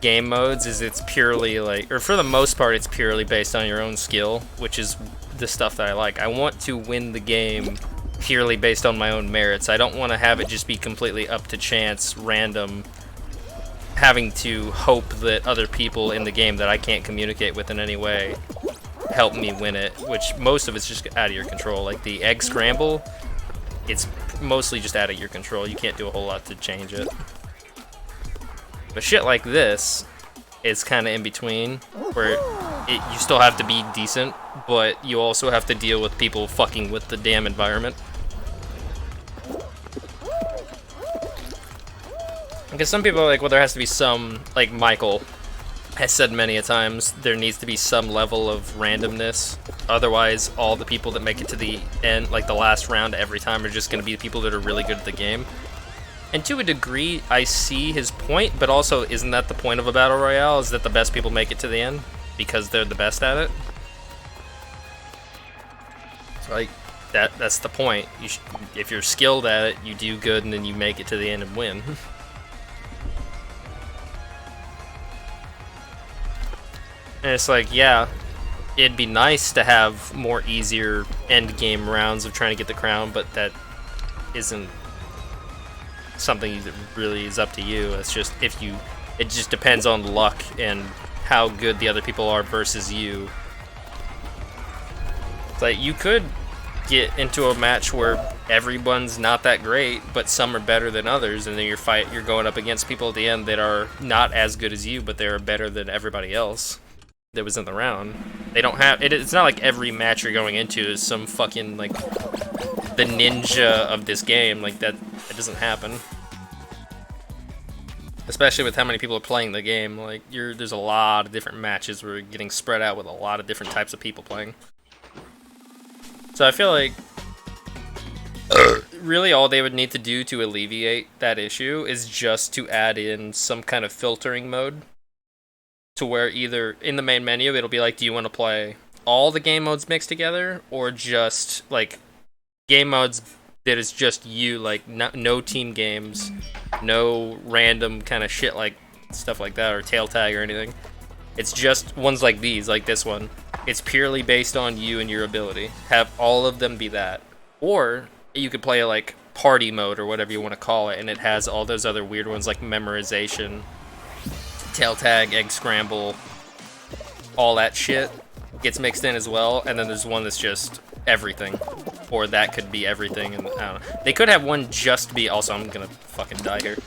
game modes is it's purely like, or for the most part, it's purely based on your own skill, which is the stuff that I like. I want to win the game purely based on my own merits. I don't want to have it just be completely up to chance, random, having to hope that other people in the game that I can't communicate with in any way help me win it, which most of it's just out of your control. Like the egg scramble, it's mostly just out of your control. You can't do a whole lot to change it. But shit like this is kind of in between, where you still have to be decent, but you also have to deal with people fucking with the damn environment. Because some people are like, well, there has to be some, like Michael has said many a times, there needs to be some level of randomness. Otherwise, all the people that make it to the end, like the last round every time, are just going to be the people that are really good at the game. And to a degree, I see his point, but also, isn't that the point of a battle royale? Is that the best people make it to the end because they're the best at it? So like, that's the point. If you're skilled at it, you do good, and then you make it to the end and win. And it's like, yeah, it'd be nice to have more easier end game rounds of trying to get the crown, but that isn't something that really is up to you. It's just it just depends on luck and how good the other people are versus you. It's like you could get into a match where everyone's not that great, but some are better than others, and then you're going up against people at the end that are not as good as you, but they're better than everybody else that was in the round. They don't have it. It's not like every match you're going into is some fucking like the ninja of this game. Like that, it doesn't happen. Especially with how many people are playing the game. Like there's a lot of different matches where you're getting spread out with a lot of different types of people playing. So I feel like really all they would need to do to alleviate that issue is just to add in some kind of filtering mode. To where either in the main menu it'll be like, do you want to play all the game modes mixed together, or just like game modes that is just you, like no team games, no random kind of shit like stuff like that, or tail tag or anything. It's just ones like these, like this one. It's purely based on you and your ability. Have all of them be that. Or you could play like party mode or whatever you want to call it, and it has all those other weird ones like memorization, tail tag, egg scramble, all that shit gets mixed in as well. And then there's one that's just everything, or that could be everything. And I don't know. They could have one just be, also I'm gonna fucking die here.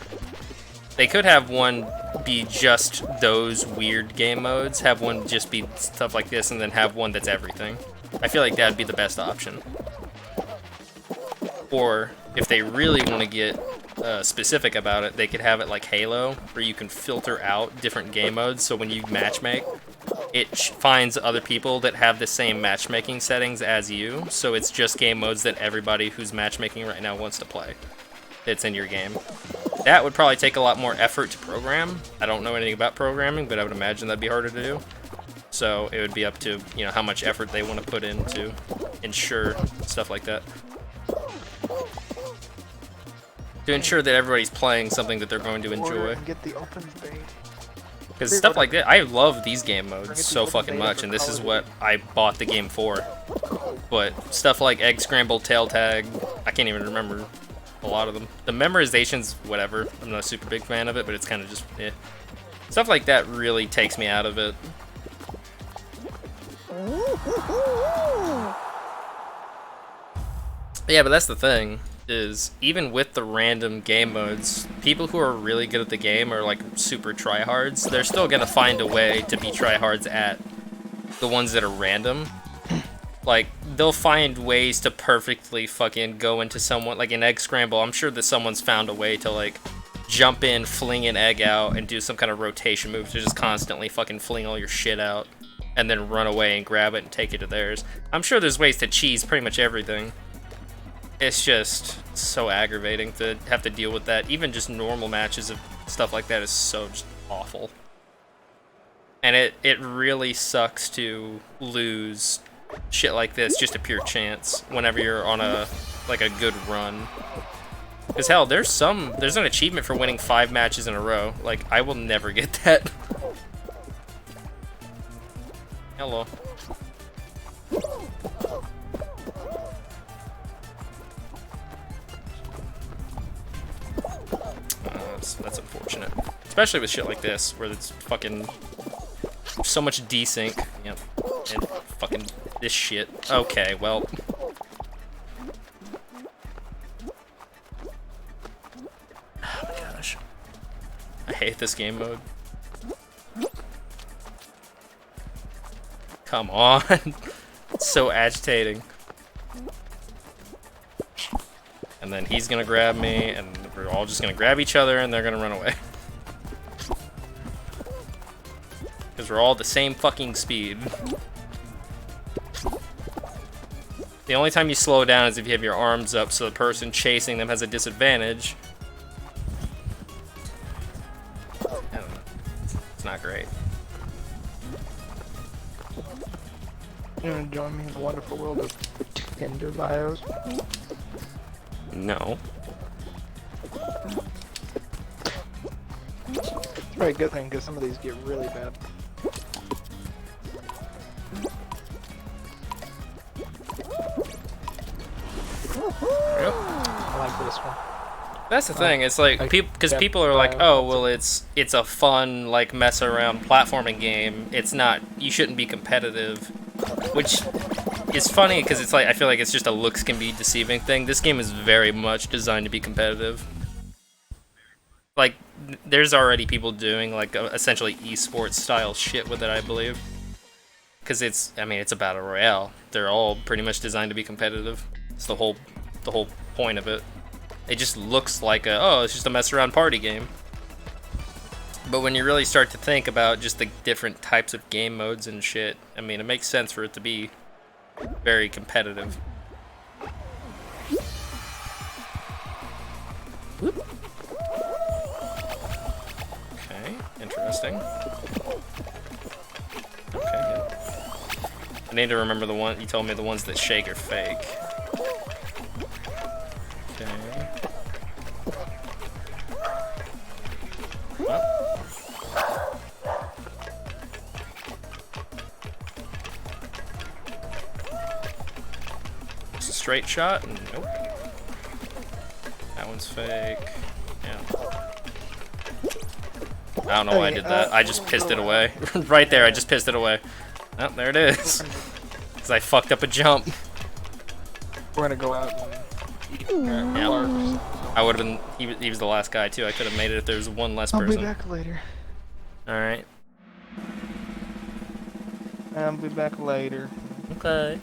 They could have one be just those weird game modes, have one just be stuff like this, and then have one that's everything. I feel like that'd be the best option. Or if they really want to get specific about it, they could have it like Halo, where you can filter out different game modes, so when you matchmake, it finds other people that have the same matchmaking settings as you, so it's just game modes that everybody who's matchmaking right now wants to play. It's in your game. That would probably take a lot more effort to program. I don't know anything about programming, but I would imagine that'd be harder to do. So it would be up to, you know, how much effort they want to put in to ensure stuff like that. To ensure that everybody's playing something that they're going to enjoy. Get the open bait. Because stuff like that, I love these game modes so fucking much, and this is what I bought the game for. But stuff like egg scramble, tail tag, I can't even remember a lot of them. The memorization's whatever. I'm not a super big fan of it, but it's kind of just, eh. Stuff like that really takes me out of it. Yeah, but that's the thing. is even with the random game modes, people who are really good at the game or like super tryhards, they're still gonna find a way to be tryhards at the ones that are random. Like, they'll find ways to perfectly fucking go into someone, like an egg scramble. I'm sure that someone's found a way to, like, jump in, fling an egg out, and do some kind of rotation move to just constantly fucking fling all your shit out, and then run away and grab it and take it to theirs. I'm sure there's ways to cheese pretty much everything. It's just so aggravating to have to deal with that. Even just normal matches of stuff like that is so just awful. And it really sucks to lose shit like this just a pure chance whenever you're on a good run. Because hell, there's an achievement for winning 5 matches in a row. Like, I will never get that. Hello. That's unfortunate. Especially with shit like this, where it's fucking so much desync. Yep. And fucking this shit. Okay, well. Oh my gosh. I hate this game mode. Come on. It's so agitating. And then he's gonna grab me, and we're all just gonna grab each other, and they're gonna run away. Because we're all the same fucking speed. The only time you slow down is if you have your arms up, so the person chasing them has a disadvantage. I don't know. It's not great. You want to join me in the wonderful world of Tinder bios? No. It's probably a good thing because some of these get really bad. Yep. I like this one. That's the thing. It's like because yeah, people are like, "Oh, well, it's a fun like mess around platforming game. It's not. You shouldn't be competitive," which is funny because it's like I feel like it's just a looks can be deceiving thing. This game is very much designed to be competitive. Like, there's already people doing like essentially esports style shit with it, I believe. Because it's a battle royale. They're all pretty much designed to be competitive. It's the whole point of it. It just looks like it's just a mess around party game. But when you really start to think about just the different types of game modes and shit, I mean, it makes sense for it to be very competitive. Whoop. Okay, interesting. Okay, good. I need to remember the one you told me, the ones that shake are fake. Okay. Well. It's a straight shot? Nope. That one's fake. Yeah. I don't know why I did that. I just pissed it away. Right there, I just pissed it away. Oh, there it is. Because I fucked up a jump. We're gonna go out and eat. Yeah. I would have been. He was the last guy too. I could have made it if there was one less person. I'll be back later. All right. I'll be back later. Okay.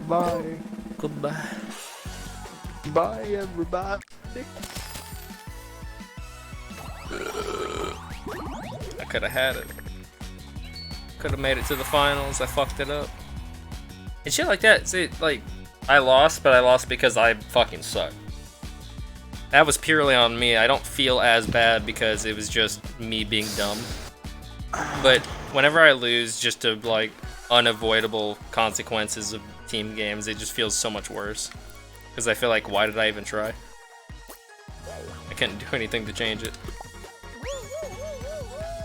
Bye. Goodbye. Bye, everybody. I could have had it. Could have made it to the finals. I fucked it up. And shit like that. See, like, I lost, but I lost because I fucking suck. That was purely on me. I don't feel as bad because it was just me being dumb. But whenever I lose just to, like, unavoidable consequences of team games, it just feels so much worse. Because I feel like, why did I even try? I couldn't do anything to change it.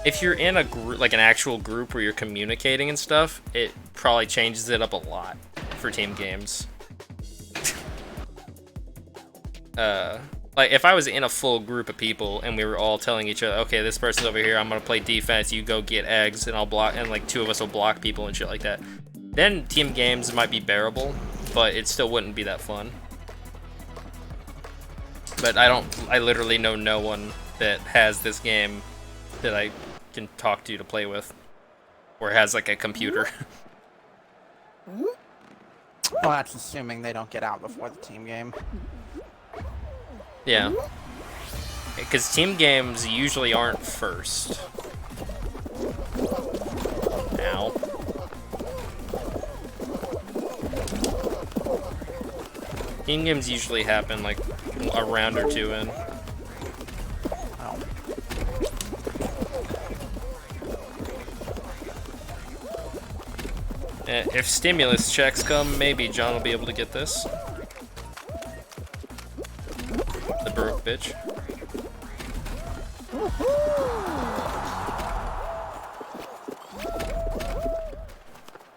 If you're in a group, like an actual group where you're communicating and stuff, it probably changes it up a lot for team games. Like if I was in a full group of people and we were all telling each other, okay, this person's over here, I'm gonna play defense, you go get eggs, and I'll block, and like 2 of us will block people and shit like that. Then team games might be bearable, but it still wouldn't be that fun. But I literally know no one that has this game that I can talk to play with, or has like a computer. Well, that's assuming they don't get out before the team game. Yeah. Because team games usually aren't first. Ow. Team games usually happen like a round or two in. Oh. If stimulus checks come, maybe John will be able to get this. The broke bitch.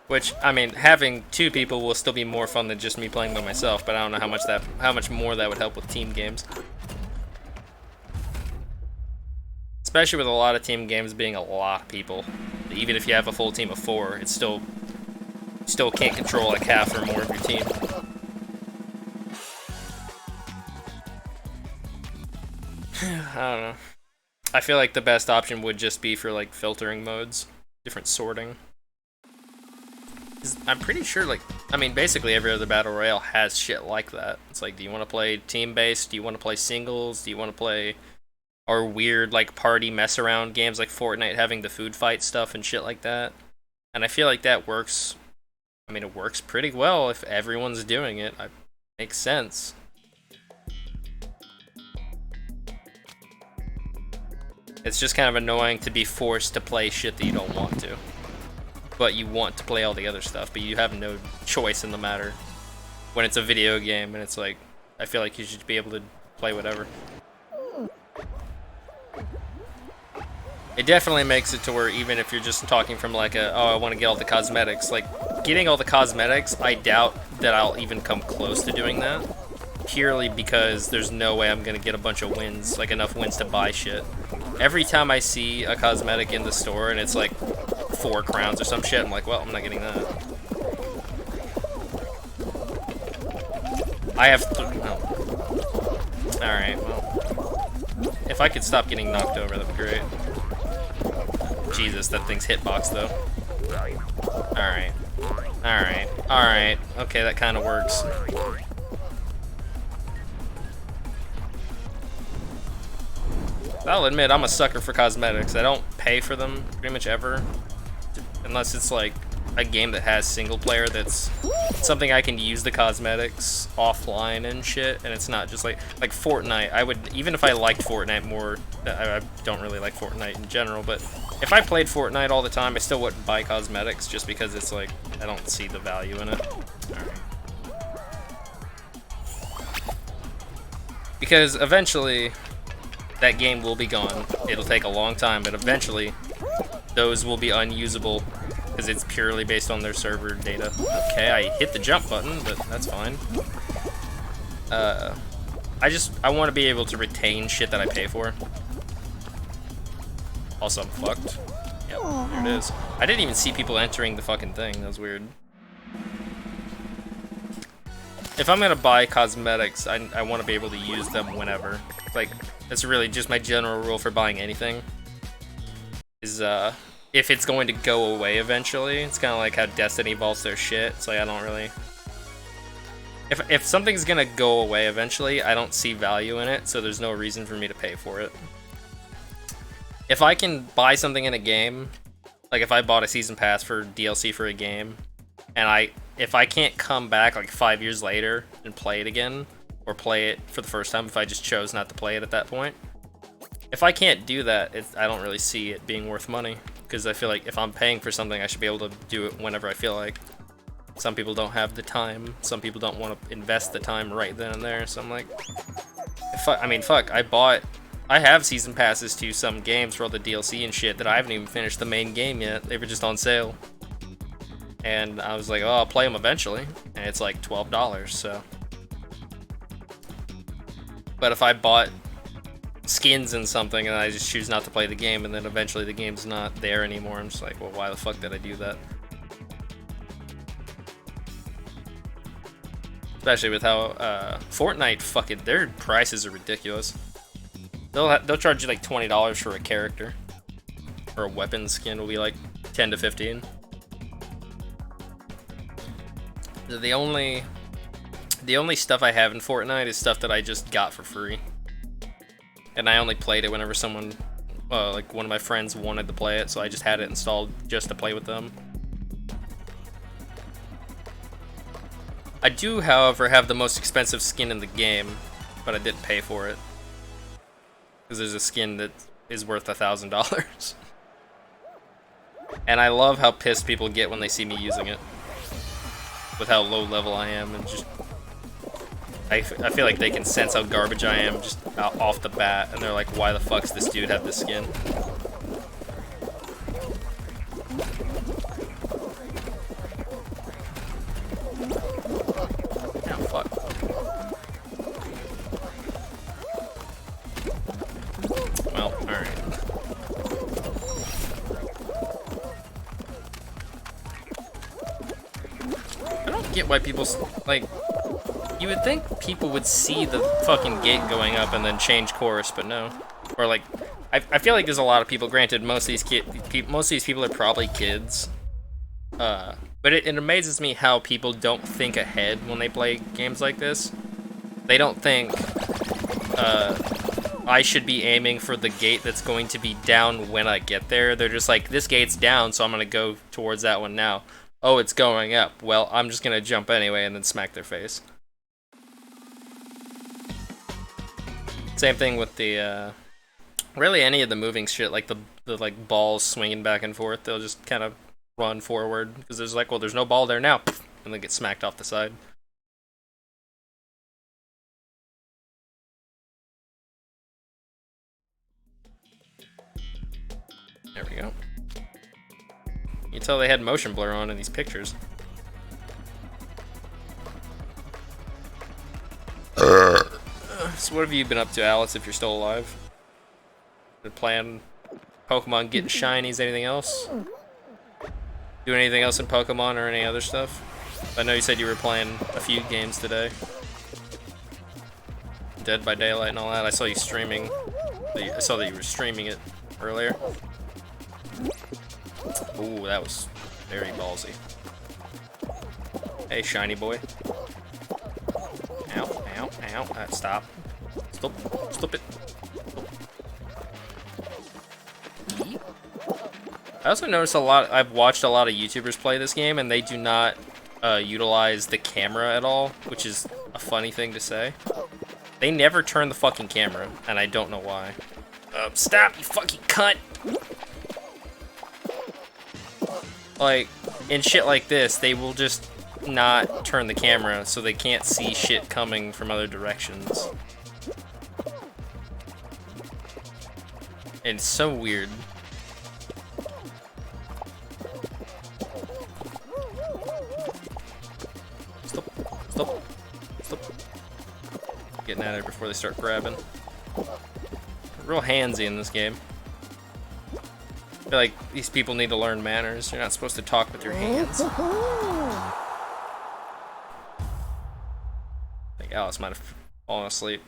Which, I mean, having two people will still be more fun than just me playing by myself, but I don't know how much more that would help with team games. Especially with a lot of team games being a lot of people. Even if you have a full team of 4, it's still can't control like half or more of your team. I don't know. I feel like the best option would just be for like filtering modes, different sorting. I'm pretty sure, like, I mean, basically every other battle royale has shit like that. It's like, do you want to play team-based? Do you want to play singles? Do you want to play our weird, like, party mess-around games like Fortnite having the food fight stuff and shit like that? And I feel like that works. I mean, it works pretty well if everyone's doing it. It makes sense. It's just kind of annoying to be forced to play shit that you don't want to. But you want to play all the other stuff, but you have no choice in the matter. When it's a video game, and it's like, I feel like you should be able to play whatever. It definitely makes it to where even if you're just talking from like a, oh, I want to get all the cosmetics, like, getting all the cosmetics, I doubt that I'll even come close to doing that. Purely because there's no way I'm gonna get a bunch of wins, like enough wins to buy shit. Every time I see a cosmetic in the store and it's like 4 crowns or some shit, I'm like, well, I'm not getting that. I have oh. Alright, well. If I could stop getting knocked over, that'd be great. Jesus, that thing's hitbox though. Alright. Alright. Alright. Okay, that kinda works. I'll admit, I'm a sucker for cosmetics. I don't pay for them pretty much ever. Unless it's like a game that has single player that's something I can use the cosmetics offline and shit, and it's not just like Fortnite. I would, even if I liked Fortnite more, I don't really like Fortnite in general, but if I played Fortnite all the time, I still wouldn't buy cosmetics just because it's like, I don't see the value in it. Alright. Because eventually, that game will be gone. It'll take a long time, but eventually, those will be unusable because it's purely based on their server data. Okay, I hit the jump button, but that's fine. I want to be able to retain shit that I pay for. Also, I'm fucked. Yep, there it is. I didn't even see people entering the fucking thing. That was weird. If I'm gonna buy cosmetics, I want to be able to use them whenever. Like, that's really just my general rule for buying anything. Is, if it's going to go away eventually, it's kind of like how Destiny vaults their shit. It's like, I don't really... If something's gonna go away eventually, I don't see value in it, so there's no reason for me to pay for it. If I can buy something in a game, like if I bought a season pass for DLC for a game, and if I can't come back like 5 years later and play it again, or play it for the first time if I just chose not to play it at that point, if I can't do that, I don't really see it being worth money, because I feel like if I'm paying for something, I should be able to do it whenever I feel like. Some people don't have the time, some people don't want to invest the time right then and there, so I'm like, I mean, fuck, I have season passes to some games for all the DLC and shit that I haven't even finished the main game yet. They were just on sale. And I was like, oh, I'll play them eventually. And it's like $12, so. But if I bought skins in something and I just choose not to play the game, and then eventually the game's not there anymore, I'm just like, well, why the fuck did I do that? Especially with how Fortnite fucking their prices are ridiculous. They'll charge you like $20 for a character, or a weapon skin will be like 10 to 15. The only stuff I have in Fortnite is stuff that I just got for free, and I only played it whenever someone, like one of my friends wanted to play it, so I just had it installed just to play with them. I do, however, have the most expensive skin in the game, but I didn't pay for it. Because there's a skin that is worth $1,000. And I love how pissed people get when they see me using it. With how low level I am, and just... I feel like they can sense how garbage I am just off the bat, and they're like, why the fuck's this dude have this skin? Well, alright. I don't get why people, like, you would think people would see the fucking gate going up and then change course, but no. Or like, I feel like there's a lot of people, granted, most of these people are probably kids. But it amazes me how people don't think ahead when they play games like this. They don't think, I should be aiming for the gate that's going to be down when I get there. They're just like, this gate's down, so I'm gonna go towards that one now. Oh, it's going up. Well, I'm just gonna jump anyway and then smack their face. Same thing with the, really any of the moving shit, like the like balls swinging back and forth. They'll just kind of run forward because there's like, well, there's no ball there now, and they get smacked off the side. There we go. You can tell they had motion blur on in these pictures. So what have you been up to, Alice, if you're still alive? Been playing Pokemon, getting shinies, anything else? Doing anything else in Pokemon or any other stuff? I know you said you were playing a few games today. Dead by Daylight and all that. I saw you streaming. I saw that you were streaming it earlier. Ooh, that was very ballsy. Hey, shiny boy. Ow, ow, ow. Stop. Stop it. I also noticed I've watched a lot of YouTubers play this game, and they do not utilize the camera at all, which is a funny thing to say. They never turn the fucking camera, and I don't know why. Stop, you fucking cunt! Like, in shit like this, they will just not turn the camera, so they can't see shit coming from other directions. And it's so weird. Stop. Getting at it before they start grabbing. Real handsy in this game. I feel like these people need to learn manners. You're not supposed to talk with your hands. I think Alice might have fallen asleep.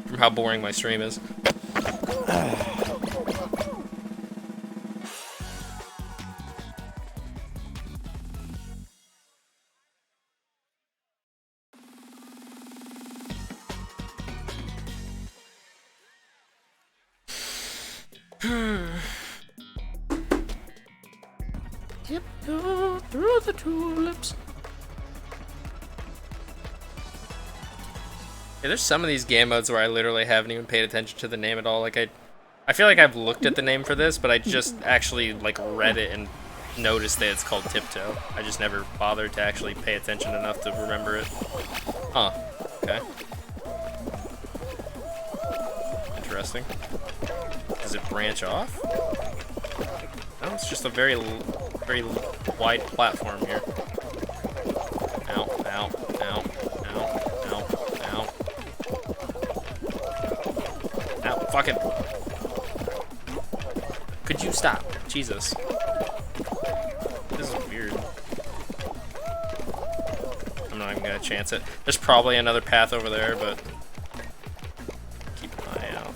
From how boring my stream is. Tiptoe through the tulips. Yeah, there's some of these game modes where I literally haven't even paid attention to the name at all. Like I feel like I've looked at the name for this, but I just actually like read it and noticed that it's called Tiptoe. I just never bothered to actually pay attention enough to remember it. Huh. Okay. Interesting. Does it branch off? No, it's just a very wide platform here. Ow, ow, ow, ow, ow, ow. Ow, fuck it. Could you stop? Jesus. This is weird. not even gonna chance it. There's probably another path over there, but keep an eye out.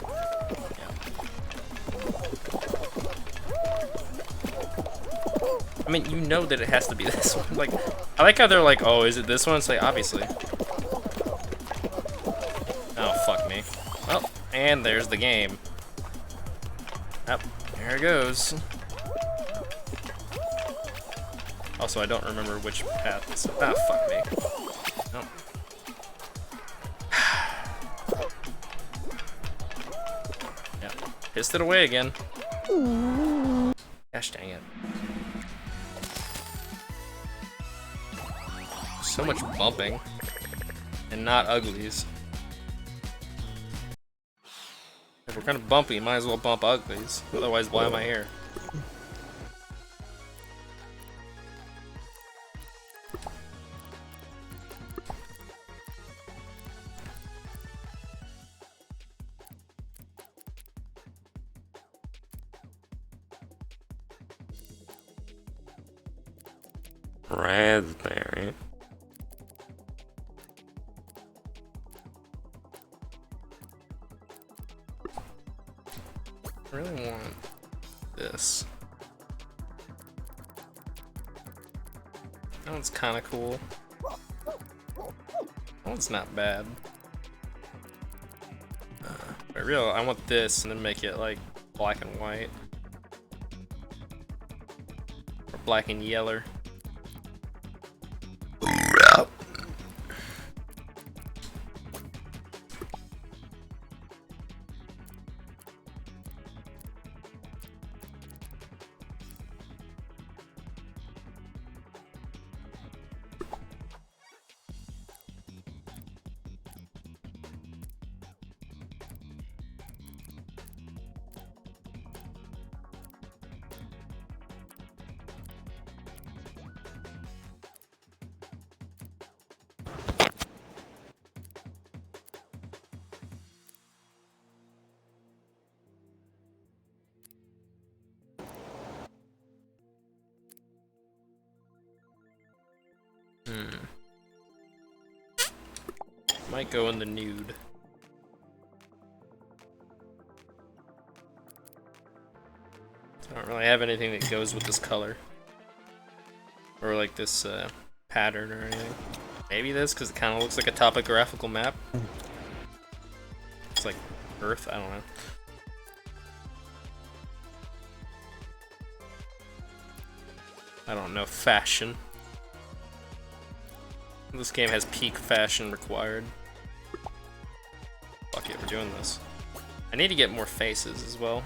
Yeah. I mean, you know that it has to be this one. Like, I like how they're like, oh, is it this one? It's like, obviously. Oh, fuck me. Well, and there's the game. Yep, there it goes. Also, I don't remember which path this is. Ah, fuck me. Nope. Yep, pissed it away again. Gosh dang it. So much bumping. And not uglies. If we're kind of bumpy, might as well bump uglies. Otherwise, why am I here? Raspberry. I really want this. That one's kind of cool. That one's not bad. But I want this and then make it like black and white. Or black and yellow. Might go in the nude. I don't really have anything that goes with this color. Or like this pattern or anything. Maybe this, because it kind of looks like a topographical map. It's like Earth, I don't know. I don't know fashion. This game has peak fashion required. Fuck it, we're doing this. I need to get more faces as well.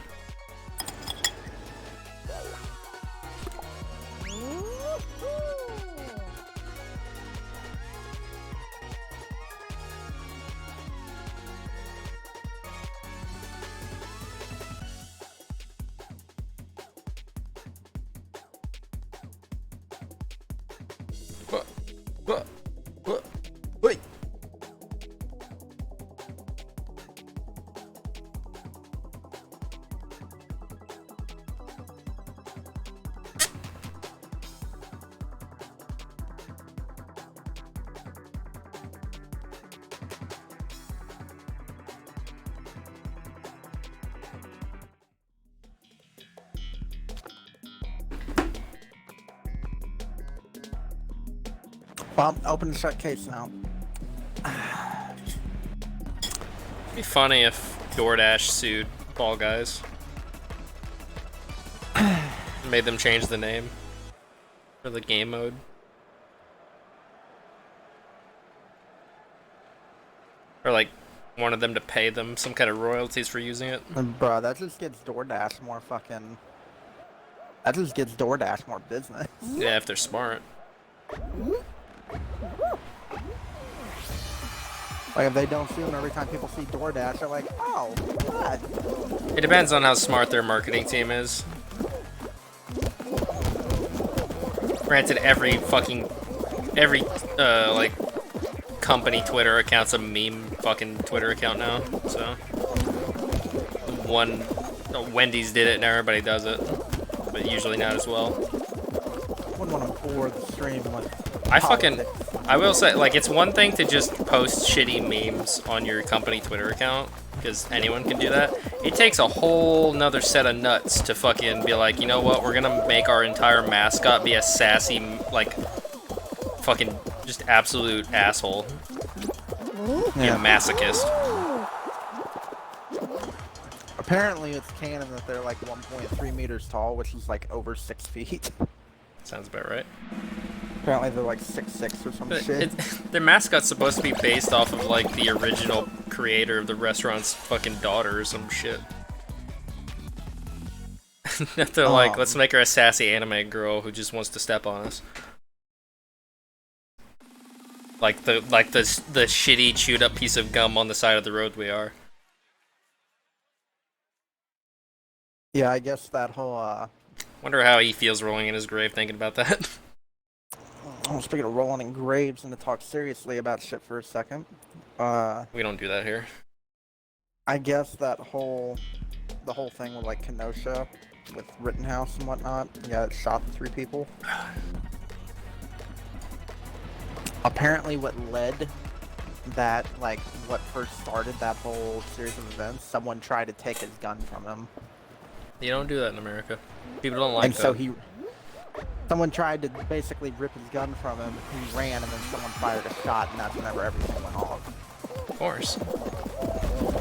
Wait. Well, open the shut case now. It'd be funny if DoorDash sued Fall Guys. Made them change the name for the game mode. Or like wanted them to pay them some kind of royalties for using it. And bro, that just gives DoorDash more fucking... That just gives DoorDash more business. Yeah, if they're smart. Like, if they don't sue them every time people see DoorDash, they're like, oh, God. It depends on how smart their marketing team is. Granted, every like company Twitter account's a meme fucking Twitter account now, so Wendy's did it and everybody does it, but usually not as well. I wouldn't want to bore the stream with I will say, like, it's one thing to just post shitty memes on your company Twitter account, because anyone can do that. It takes a whole nother set of nuts to fucking be like, you know what, we're gonna make our entire mascot be a sassy, like, fucking just absolute asshole. Yeah. Masochist. Apparently, it's canon that they're like 1.3 meters tall, which is like over 6 feet. Sounds about right. Apparently, they're like 6'6" or some But shit. their mascot's supposed to be based off of, like, the original creator of the restaurant's fucking daughter or some shit. They're like, let's make her a sassy anime girl who just wants to step on us. Like the shitty chewed up piece of gum on the side of the road we are. Yeah, I guess that whole, Wonder how he feels rolling in his grave thinking about that. Oh, speaking of rolling in graves and to talk seriously about shit for a second, We don't do that here. I guess the whole thing with like Kenosha, with Rittenhouse and whatnot, yeah, it shot the 3 people. Apparently what led that, like, what first started that whole series of events, someone tried to take his gun from him. You don't do that in America. People don't like And that. so someone tried to basically rip his gun from him, he ran, and then someone fired a shot, and that's whenever everything went off. Of course.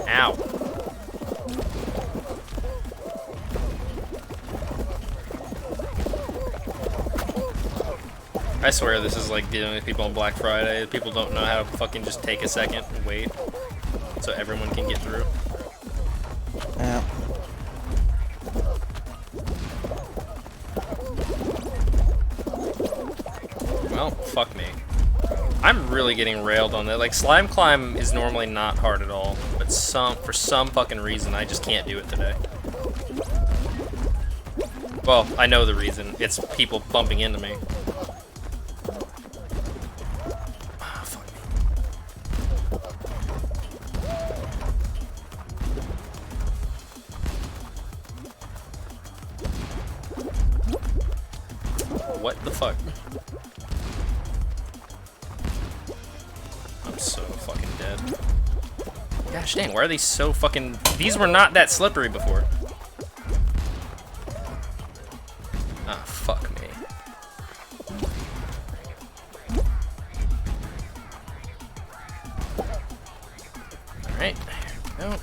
Ow. I swear this is like dealing with people on Black Friday. People don't know how to fucking just take a second and wait so everyone can get through. Yeah. Well, fuck me. I'm really getting railed on that. Like, Slime Climb is normally not hard at all, but for some fucking reason, I just can't do it today. Well, I know the reason. It's people bumping into me. Ah, fuck me. What the fuck? I'm so fucking dead. Gosh dang, why are they so fucking... These were not that slippery before. Ah, fuck me. Alright, there we go.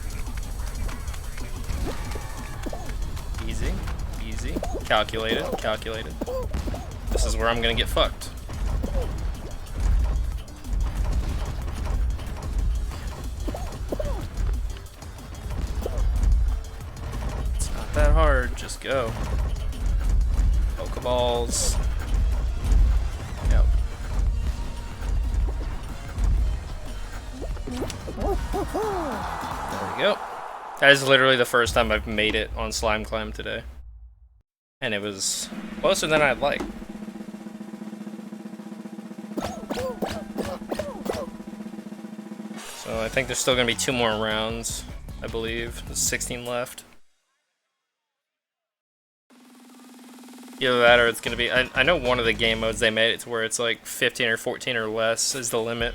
Easy, easy. Calculated, calculated. This is where I'm gonna get fucked. It's not that hard, just go. Pokeballs. Yep. There we go. That is literally the first time I've made it on Slime Climb today. And it was closer than I'd like. So I think there's still gonna be 2 more rounds, I believe. There's 16 left. Either that or it's gonna be... I know one of the game modes they made it to where it's like 15 or 14 or less is the limit.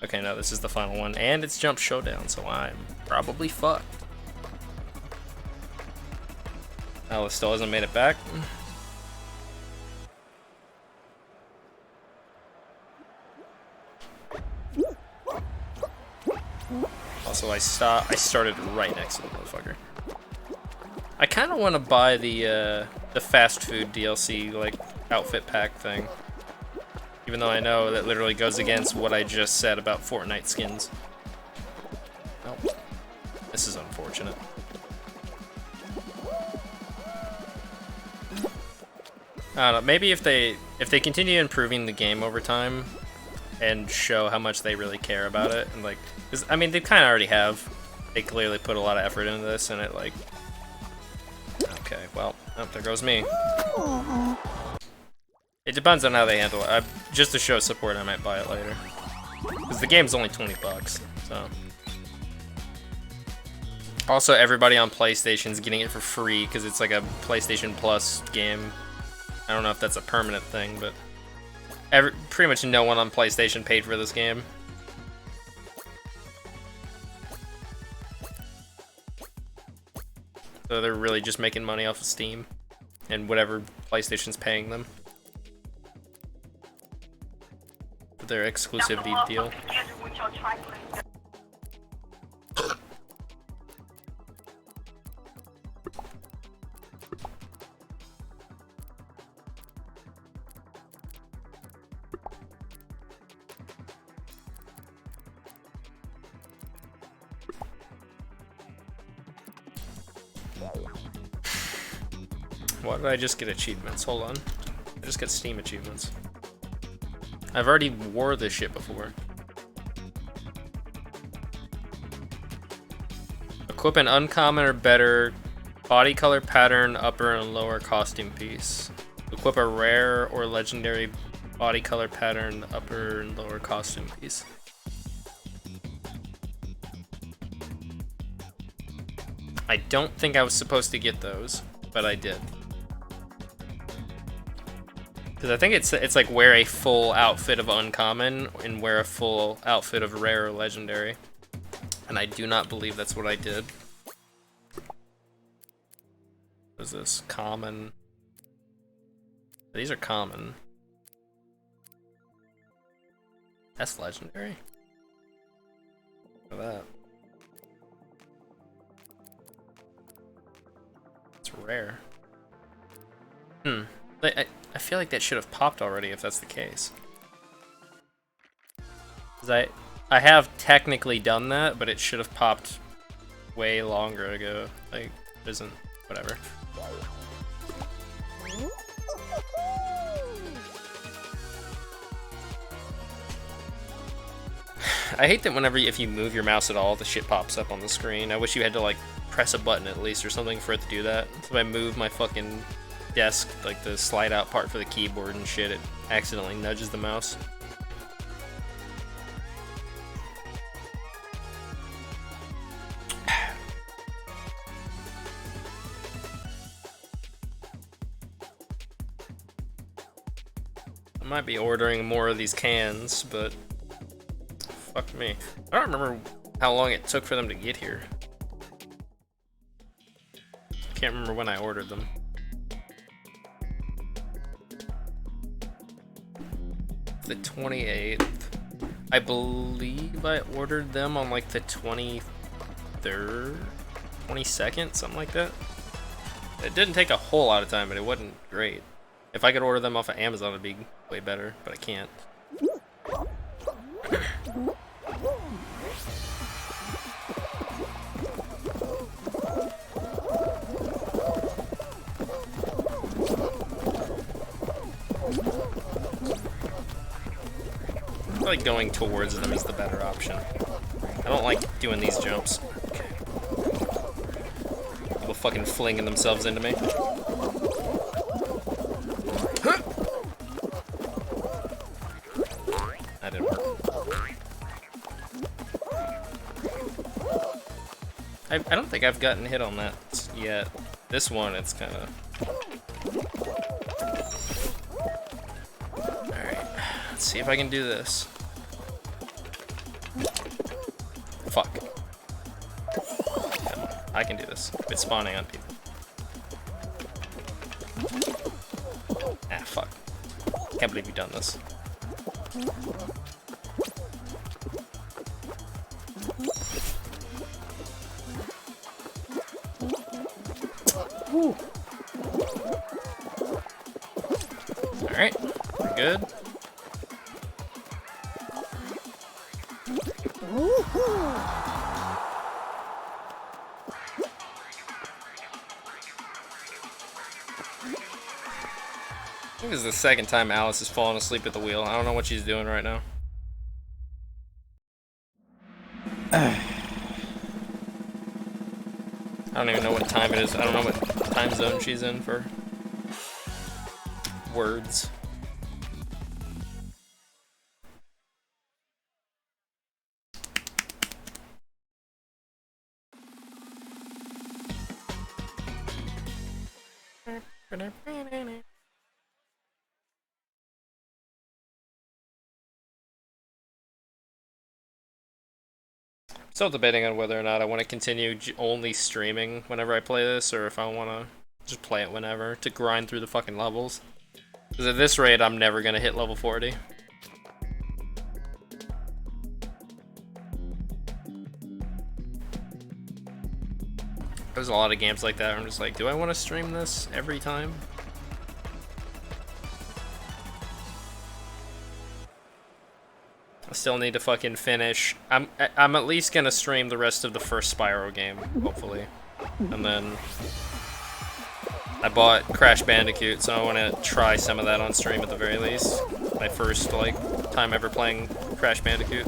Okay, no, this is the final one. And it's Jump Showdown, so I'm probably fucked. Alice still hasn't made it back. Also, I started right next to the motherfucker. I kind of want to buy the fast food DLC, like, outfit pack thing. Even though I know that literally goes against what I just said about Fortnite skins. Oh, this is unfortunate. I don't know, maybe if they continue improving the game over time and show how much they really care about it, and like, 'cause, I mean, they kind of already have. They clearly put a lot of effort into this, and it like, okay, well, oh, there goes me. It depends on how they handle it. Just to show support, I might buy it later, because the game's only $20, so. Also, everybody on PlayStation's getting it for free because it's like a PlayStation Plus game. I don't know if that's a permanent thing, but pretty much no one on PlayStation paid for this game. So they're really just making money off of Steam and whatever PlayStation's paying them for their exclusivity deal. Why did I just get achievements? Hold on. I just get Steam achievements. I've already wore this shit before. Equip an uncommon or better body color pattern, upper and lower costume piece. Equip a rare or legendary body color pattern, upper and lower costume piece. I don't think I was supposed to get those, but I did. Because I think it's like wear a full outfit of uncommon and wear a full outfit of rare or legendary. And I do not believe that's what I did. What is this? Common. These are common. That's legendary. Look at that. It's rare. I feel like that should have popped already if that's the case. 'Cause I have technically done that, but it should have popped way longer ago. Like, it isn't, whatever. I hate that whenever, if you move your mouse at all, the shit pops up on the screen. I wish you had to, like, press a button at least or something for it to do that. So if I move my fucking desk, like the slide out part for the keyboard and shit, it accidentally nudges the mouse. I might be ordering more of these cans, but fuck me. I don't remember how long it took for them to get here. Can't remember when I ordered them. The 28th. I believe I ordered them on like the 23rd, 22nd, something like that. It didn't take a whole lot of time, but it wasn't great. If I could order them off of Amazon, it'd be way better, but I can't. I feel like going towards them is the better option. I don't like doing these jumps. Okay. People fucking flinging themselves into me. That didn't work. I don't think I've gotten hit on that yet. This one, it's kind of... Alright, let's see if I can do this. Fuck. Come on, I can do this. It's spawning on people. Ah, fuck. Can't believe you've done this. Alright, we're good. I think this is the second time Alice has fallen asleep at the wheel. I don't know what she's doing right now. I don't even know what time it is. I don't know what time zone she's in for words. Still debating on whether or not I want to continue only streaming whenever I play this, or if I want to just play it whenever to grind through the fucking levels. Because at this rate, I'm never gonna hit level 40. There's a lot of games like that where I'm just like, do I want to stream this every time? I still need to fucking finish. I'm at least gonna stream the rest of the first Spyro game, hopefully. And then I bought Crash Bandicoot, so I want to try some of that on stream at the very least. My first like time ever playing Crash Bandicoot.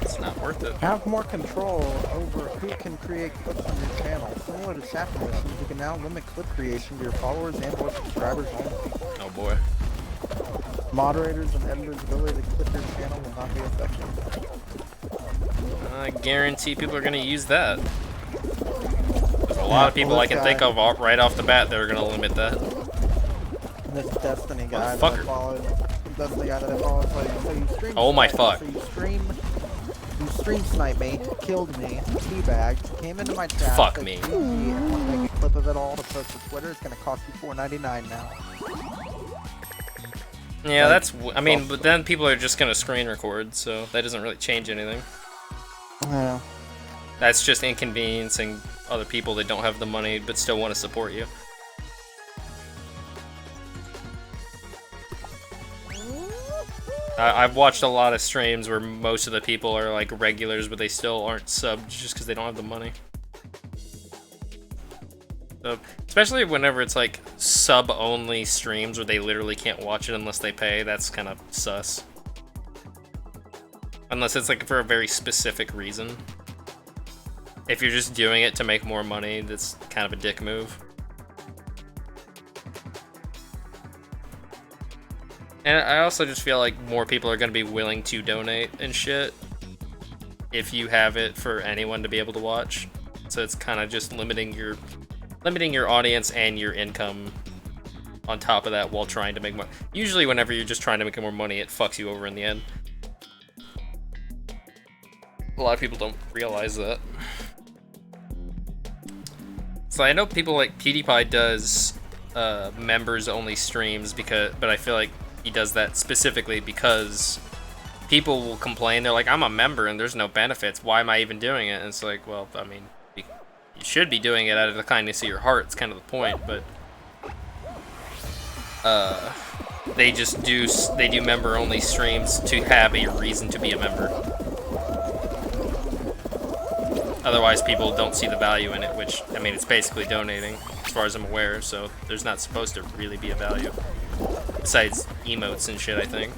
It's not worth it. Have more control over who can create clips on your channel. Similar to Sapphirism, you can now limit clip creation to your followers and/or subscribers only. Oh boy. Moderators and editors' ability to clip your channel will not be affected. I guarantee people are gonna use that. There's a lot of people I can think of right off the bat that are gonna limit that. This Destiny guy that I Motherfucker. followed. Destiny guy that I followed. So you stream. Oh my snipe- fuck. So you stream snipe me, killed me, teabagged, came into my chat. Fuck said, me. "GG," and want to make a clip of it all to post to Twitter. It's gonna cost you $4.99 now. Yeah, Like, I mean, but then people are just gonna screen record, so that doesn't really change anything. Yeah. That's just inconveniencing other people that don't have the money but still want to support you. I've watched a lot of streams where most of the people are like regulars, but they still aren't subbed just because they don't have the money. So, especially whenever it's like sub-only streams where they literally can't watch it unless they pay, that's kind of sus. Unless it's like for a very specific reason. If you're just doing it to make more money, that's kind of a dick move. And I also just feel like more people are going to be willing to donate and shit if you have it for anyone to be able to watch. So it's kind of just limiting your audience and your income on top of that while trying to make money. Usually whenever you're just trying to make more money, it fucks you over in the end. A lot of people don't realize that. So I know people like PewDiePie does members only streams but I feel like he does that specifically because people will complain. They're like, I'm a member and there's no benefits. Why am I even doing it? And it's like, well, I mean, you should be doing it out of the kindness of your heart. It's kind of the point, but they do member only streams to have a reason to be a member. Otherwise, people don't see the value in it, which, I mean, it's basically donating, as far as I'm aware, so there's not supposed to really be a value. Besides emotes and shit, I think.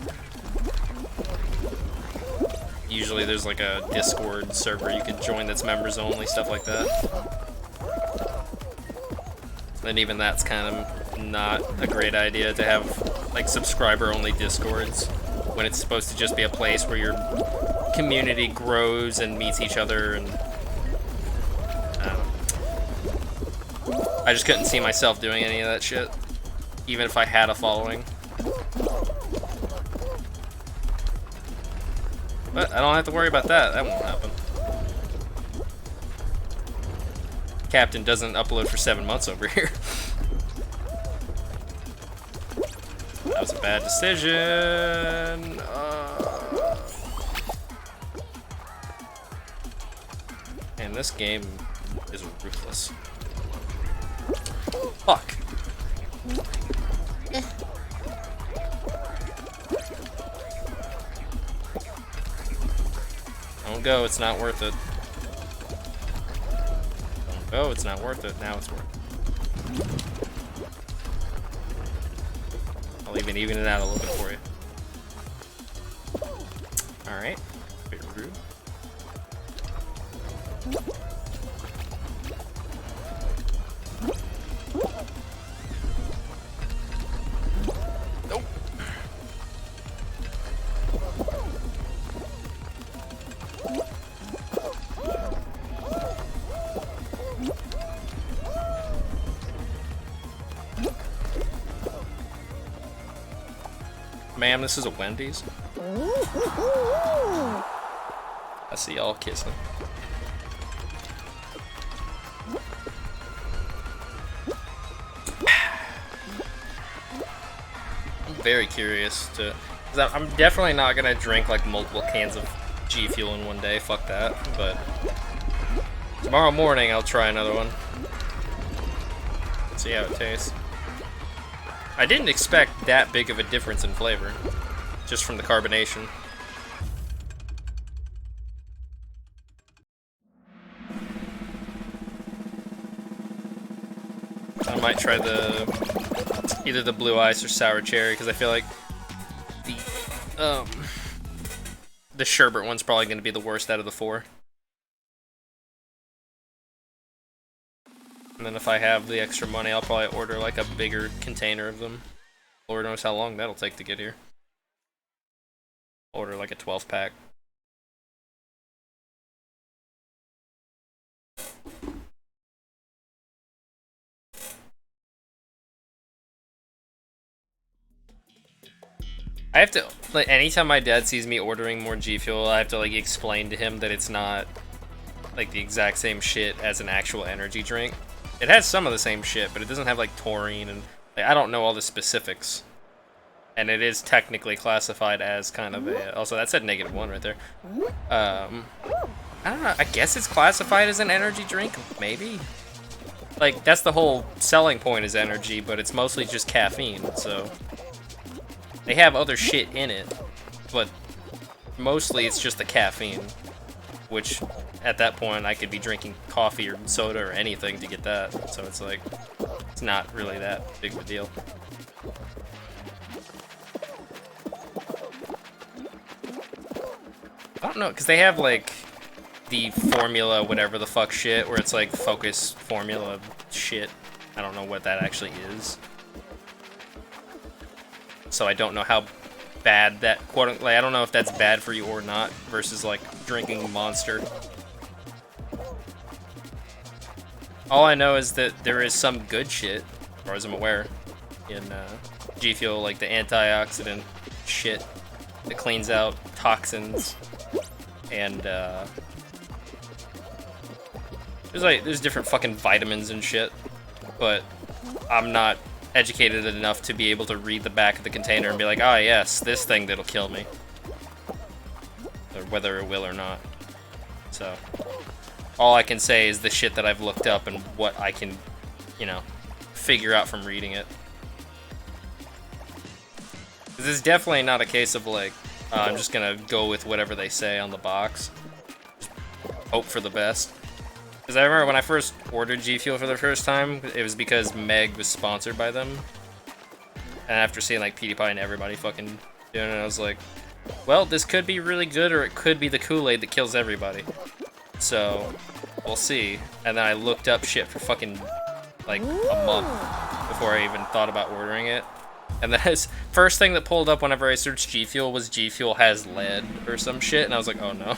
Usually there's like a Discord server you can join that's members only, stuff like that. And even that's kind of not a great idea to have like subscriber only Discords when it's supposed to just be a place where your community grows and meets each other. And I just couldn't see myself doing any of that shit, even if I had a following. But I don't have to worry about that. That won't happen. Captain doesn't upload for 7 months over here. That was a bad decision. Man, this game is ruthless. Fuck. Don't go, it's not worth it. Don't go, it's not worth it. Now it's worth it. I'll even it out a little bit for you. Alright. Bit rude. Nope. Ma'am, this is a Wendy's. I see y'all kissing. I'm very curious to. Cause I'm definitely not gonna drink like multiple cans of G Fuel in one day. Fuck that. But tomorrow morning I'll try another one. See how it tastes. I didn't expect that big of a difference in flavor, just from the carbonation. I might try either the blue ice or sour cherry, because I feel like the sherbet one's probably going to be the worst out of the four. And then if I have the extra money, I'll probably order like a bigger container of them. Lord knows how long that'll take to get here. Order like a 12-pack. I have to, like, anytime my dad sees me ordering more G Fuel, I have to like explain to him that it's not like the exact same shit as an actual energy drink. It has some of the same shit, but it doesn't have like taurine and like, I don't know all the specifics. And it is technically classified as kind of a. Also, that said -1 right there. I don't know. I guess it's classified as an energy drink, maybe. Like that's the whole selling point is energy, but it's mostly just caffeine. So they have other shit in it, but mostly it's just the caffeine. Which, at that point, I could be drinking coffee or soda or anything to get that. So it's like, it's not really that big of a deal. I don't know, because they have like the formula, whatever the fuck shit, where it's like focus formula shit. I don't know what that actually is. So I don't know how bad that quote, like I don't know if that's bad for you or not versus like drinking Monster. All I know is that there is some good shit, as far as I'm aware, in G Fuel, like the antioxidant shit that cleans out toxins, and there's different fucking vitamins and shit, but I'm not educated enough to be able to read the back of the container and be like, ah, yes, this thing that'll kill me, or whether it will or not. So all I can say is the shit that I've looked up and what I can, you know, figure out from reading it. This is definitely not a case of like, I'm just gonna go with whatever they say on the box. Just hope for the best. Because I remember when I first ordered G Fuel for the first time, it was because Meg was sponsored by them. And after seeing like PewDiePie and everybody fucking doing it, I was like, well, this could be really good or it could be the Kool-Aid that kills everybody. So, we'll see. And then I looked up shit for fucking like a month before I even thought about ordering it. And the first thing that pulled up whenever I searched G Fuel was G Fuel has lead or some shit, and I was like, oh no.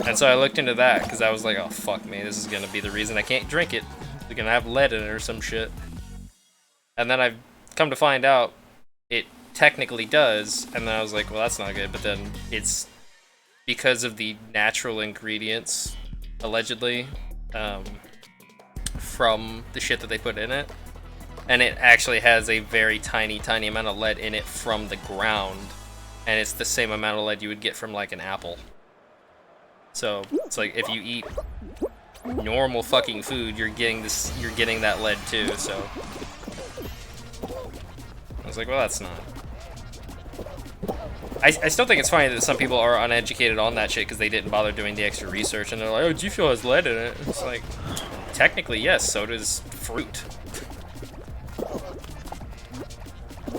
And so I looked into that because I was like, oh fuck me, this is gonna be the reason I can't drink it. They're gonna have lead in it or some shit. And then I've come to find out it technically does, and then I was like, well, that's not good. But then it's because of the natural ingredients, allegedly, from the shit that they put in it. And it actually has a very tiny, tiny amount of lead in it from the ground. And it's the same amount of lead you would get from like an apple. So it's like if you eat normal fucking food, you're getting that lead too, so I was like, well, that's not. I still think it's funny that some people are uneducated on that shit because they didn't bother doing the extra research, and they're like, oh, G Fuel has lead in it. It's like, technically, yes, so does fruit.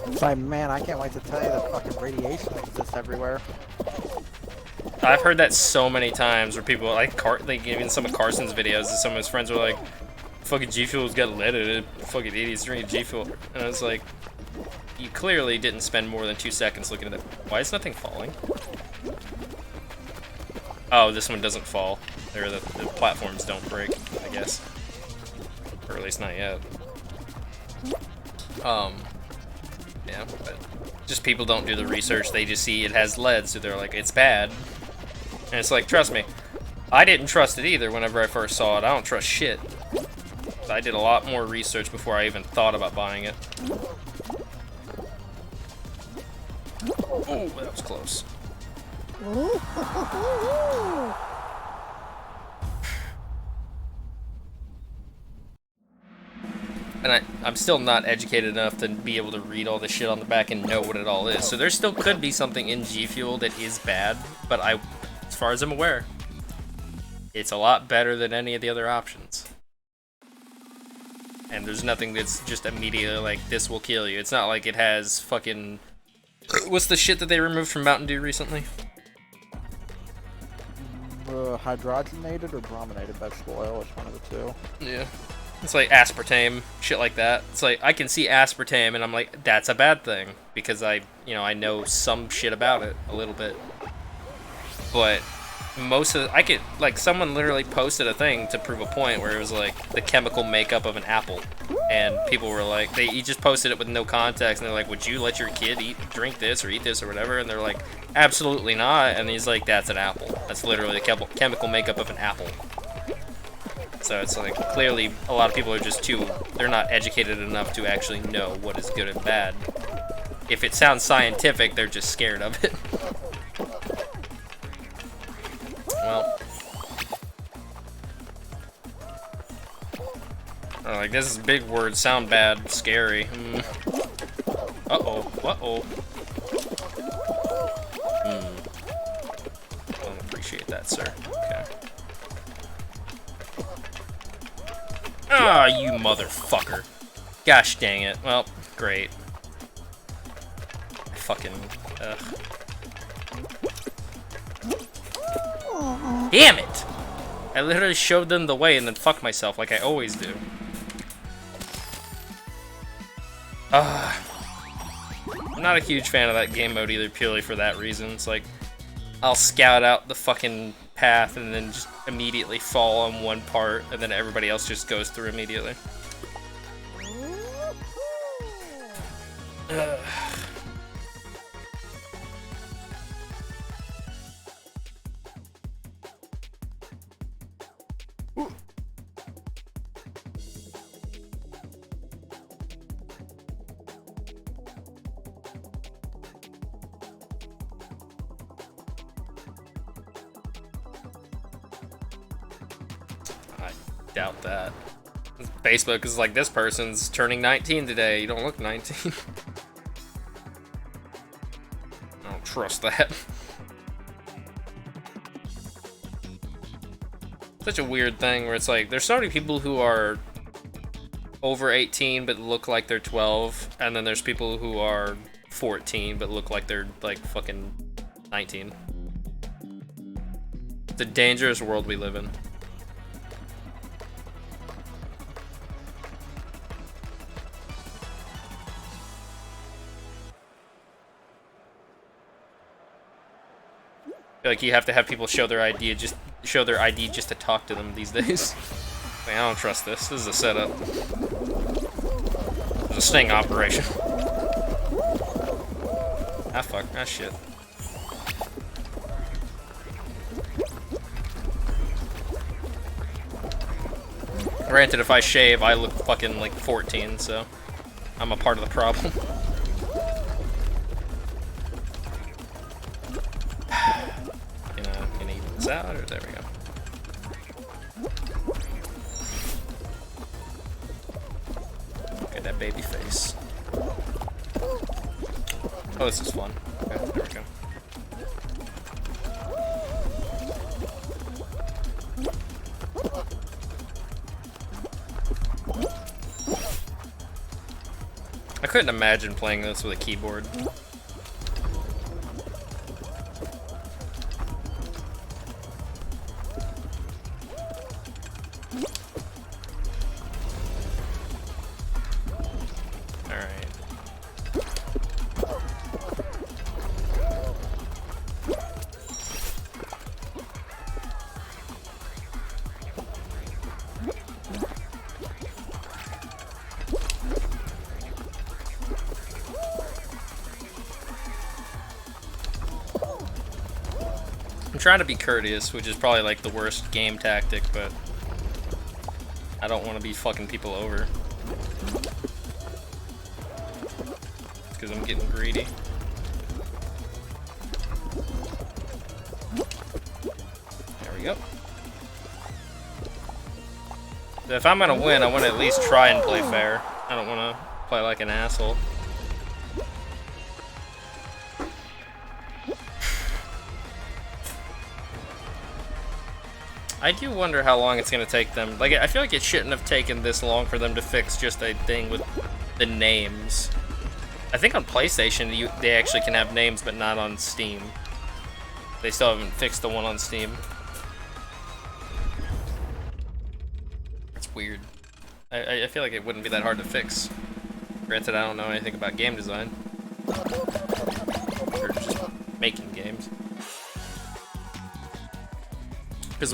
It's like, man, I can't wait to tell you the fucking radiation exists everywhere. I've heard that so many times where people, like even some of Carson's videos, and some of his friends were like, fucking G Fuel's got lead in it, fucking idiots drinking G Fuel. And I was like, you clearly didn't spend more than 2 seconds looking at it. Why is nothing falling? Oh, this one doesn't fall. The platforms don't break, I guess. Or at least not yet. Yeah. Yeah, but just people don't do the research. They just see it has lead, so they're like, it's bad. And it's like, trust me, I didn't trust it either whenever I first saw it. I don't trust shit. So I did a lot more research before I even thought about buying it. Oh, that was close. And I'm still not educated enough to be able to read all the shit on the back and know what it all is. So there still could be something in G Fuel that is bad, but as far as I'm aware, it's a lot better than any of the other options. And there's nothing that's just immediately like, this will kill you. It's not like it has fucking... What's the shit that they removed from Mountain Dew recently? Hydrogenated or brominated vegetable oil, it's one of the two. Yeah. It's like aspartame, shit like that. It's like, I can see aspartame and I'm like, that's a bad thing. Because I know some shit about it, a little bit. But most of I could, like, someone literally posted a thing to prove a point where it was like, the chemical makeup of an apple. And people were like, he just posted it with no context, and they're like, would you let your kid drink this or eat this or whatever? And they're like, absolutely not. And he's like, that's an apple. That's literally the chemical makeup of an apple. So it's like, clearly, a lot of people are just they're not educated enough to actually know what is good and bad. If it sounds scientific, they're just scared of it. Well. Like, this is big words, sound bad, scary. Uh-oh, uh-oh. I don't appreciate that, sir. Okay. Ah, you motherfucker. Gosh dang it. Well, great. Fucking, Damn it! I literally showed them the way and then fucked myself like I always do. I'm not a huge fan of that game mode either, purely for that reason. It's like, I'll scout out the fucking path and then just immediately fall on one part, and then everybody else just goes through immediately. Doubt that. Facebook is like, this person's turning 19 today. You don't look 19. I don't trust that. Such a weird thing where it's like, there's so many people who are over 18 but look like they're 12, and then there's people who are 14 but look like they're like fucking 19. It's a dangerous world we live in. Like, you have to have people show their ID just to talk to them these days. Like, I don't trust this. This is a setup. It's a sting operation. Ah fuck. Ah shit. Granted, if I shave, I look fucking like 14, so I'm a part of the problem. Out, or there we go. Look at that baby face. Oh, this is fun. Okay, there we go. I couldn't imagine playing this with a keyboard. I'm trying to be courteous, which is probably like the worst game tactic, but I don't want to be fucking people over. Because I'm getting greedy. There we go. If I'm gonna win, I want to at least try and play fair. I don't want to play like an asshole. I do wonder how long it's gonna take them. Like, I feel like it shouldn't have taken this long for them to fix just a thing with the names. I think on PlayStation, they actually can have names, but not on Steam. They still haven't fixed the one on Steam. That's weird. I feel like it wouldn't be that hard to fix. Granted, I don't know anything about game design. Or just making games. Because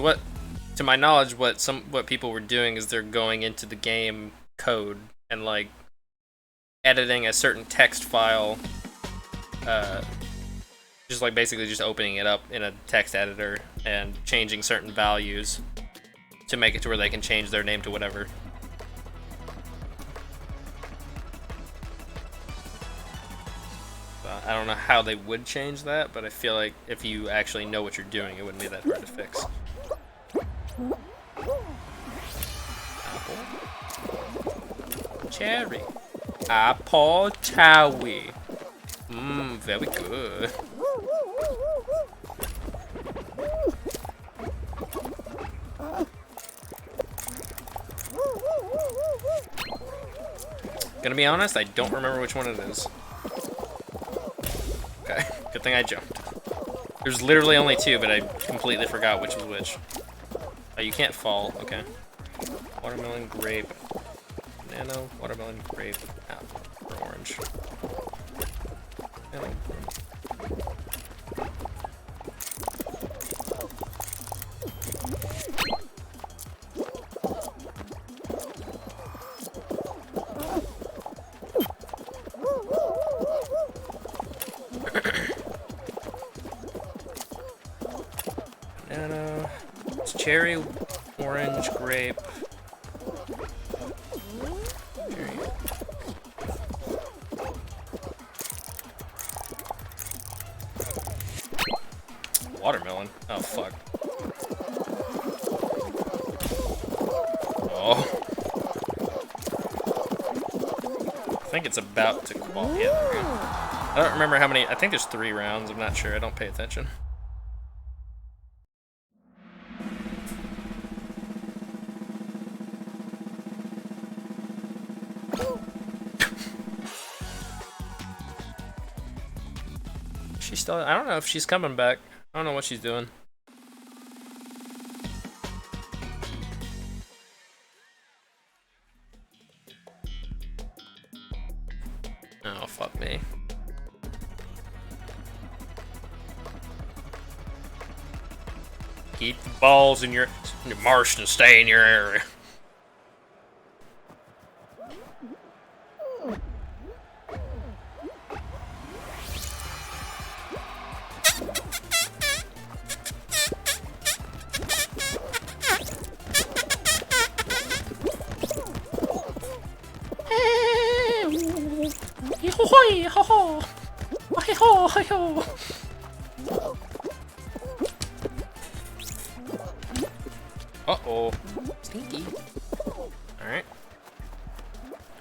to my knowledge, what people were doing is they're going into the game code and like editing a certain text file, just like basically just opening it up in a text editor and changing certain values to make it to where they can change their name to whatever. I don't know how they would change that, but I feel like if you actually know what you're doing, it wouldn't be that hard to fix. Apple. Cherry. Apple cherry. Mmm, very good. Gonna be honest, I don't remember which one it is. Okay, good thing I jumped. There's literally only two, but I completely forgot which was which. Oh, you can't fall. Okay. Watermelon, grape, banana, watermelon, grape, apple, or orange. Banana. Banana. It's cherry, orange, grape. Cherry. Watermelon. Oh fuck. Oh. I think it's about to qualify. Yeah, there we go. I don't remember how many. I think there's 3 rounds. I'm not sure. I don't pay attention. She's still. I don't know if she's coming back. I don't know what she's doing. Oh, fuck me. Keep the balls in your marsh and stay in your area. Uh-oh. Stinky. Alright.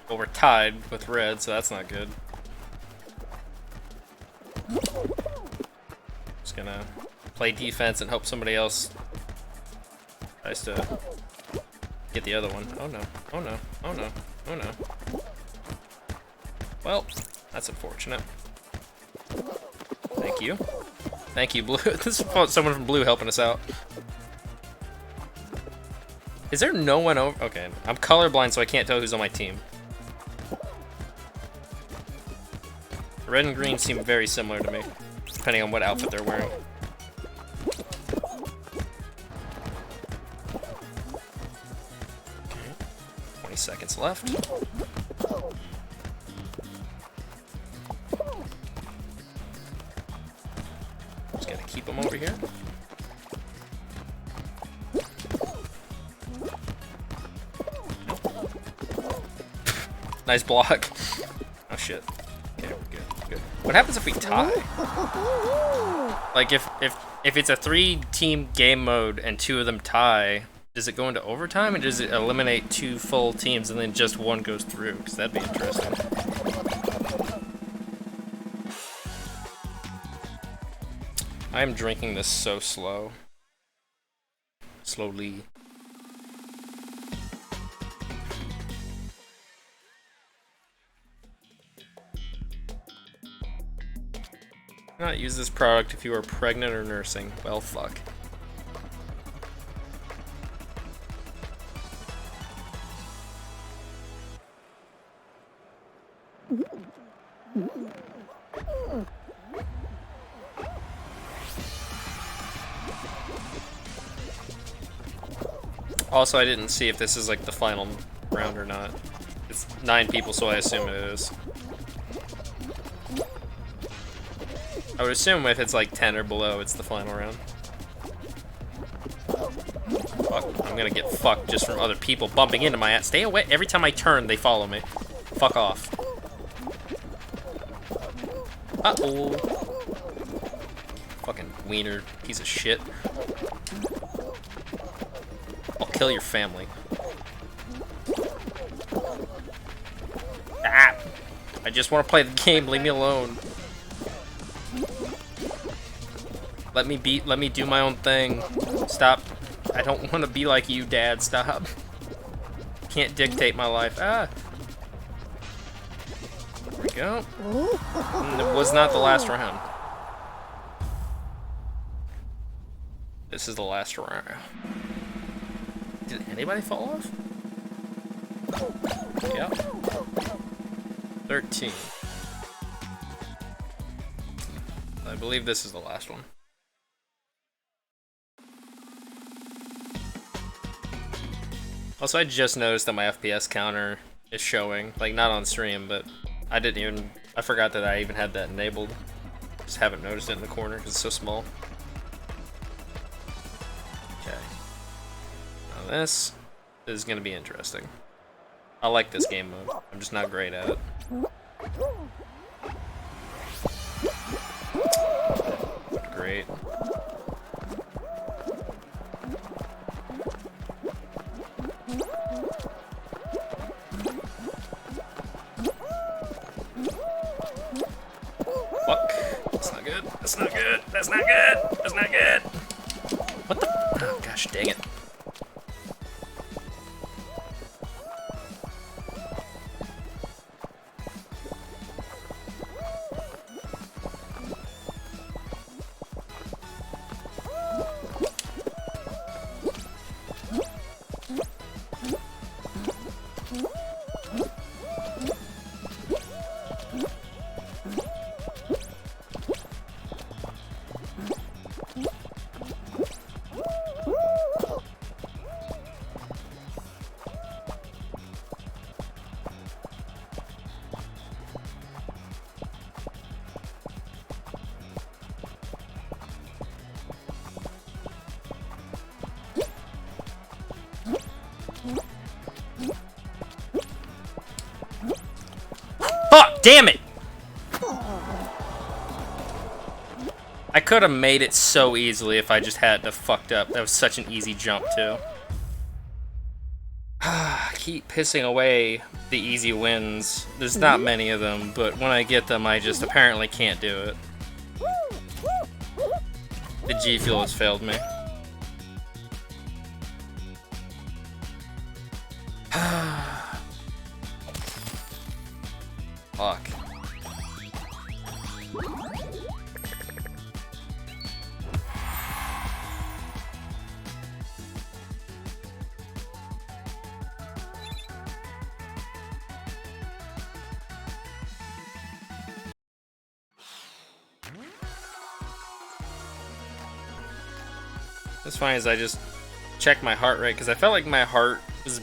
Well, we're tied with red, so that's not good. Just gonna play defense and hope somebody else tries to get the other one. Oh no. Oh no. Oh no. Oh no. Well, that's unfortunate. Thank you. Thank you, Blue. This is someone from Blue helping us out. Is there no one over? Okay, I'm colorblind, so I can't tell who's on my team. Red and green seem very similar to me, depending on what outfit they're wearing. Okay, 20 seconds left. Just gonna keep them over here. Nice block. Oh shit. Okay, we're good. Good. What happens if we tie? Like if it's a 3-team game mode and 2 of them tie, does it go into overtime, or does it eliminate 2 full teams and then just 1 goes through? Because that'd be interesting. I'm drinking this so slow. Slowly. Do not use this product if you are pregnant or nursing. Well, fuck. Also, I didn't see if this is like the final round or not. It's 9 people, so I assume it is. I would assume if it's like 10 or below, it's the final round. Fuck, I'm gonna get fucked just from other people bumping into my ass. Stay away. Every time I turn, they follow me. Fuck off. Uh-oh. Fucking wiener piece of shit. I'll kill your family. Ah! I just want to play the game, leave me alone. Let me do my own thing. Stop. I don't want to be like you, Dad. Stop. Can't dictate my life. Ah! There we go. It was not the last round. This is the last round. Did anybody fall off? Yep. 13. I believe this is the last one. Also, I just noticed that my FPS counter is showing, like not on stream, but I forgot that I even had that enabled. Just haven't noticed it in the corner because it's so small. Okay. Now this is gonna be interesting. I like this game mode. I'm just not great at it. Great. Fuck. That's not good. That's not good. That's not good. That's not good. What the? Oh gosh, dang it. Fuck! Damn it! I could have made it so easily if I just hadn't have fucked up. That was such an easy jump, too. I keep pissing away the easy wins. There's not many of them, but when I get them, I just apparently can't do it. The G Fuel has failed me. Fuck. What's funny is I just checked my heart rate because I felt like my heart was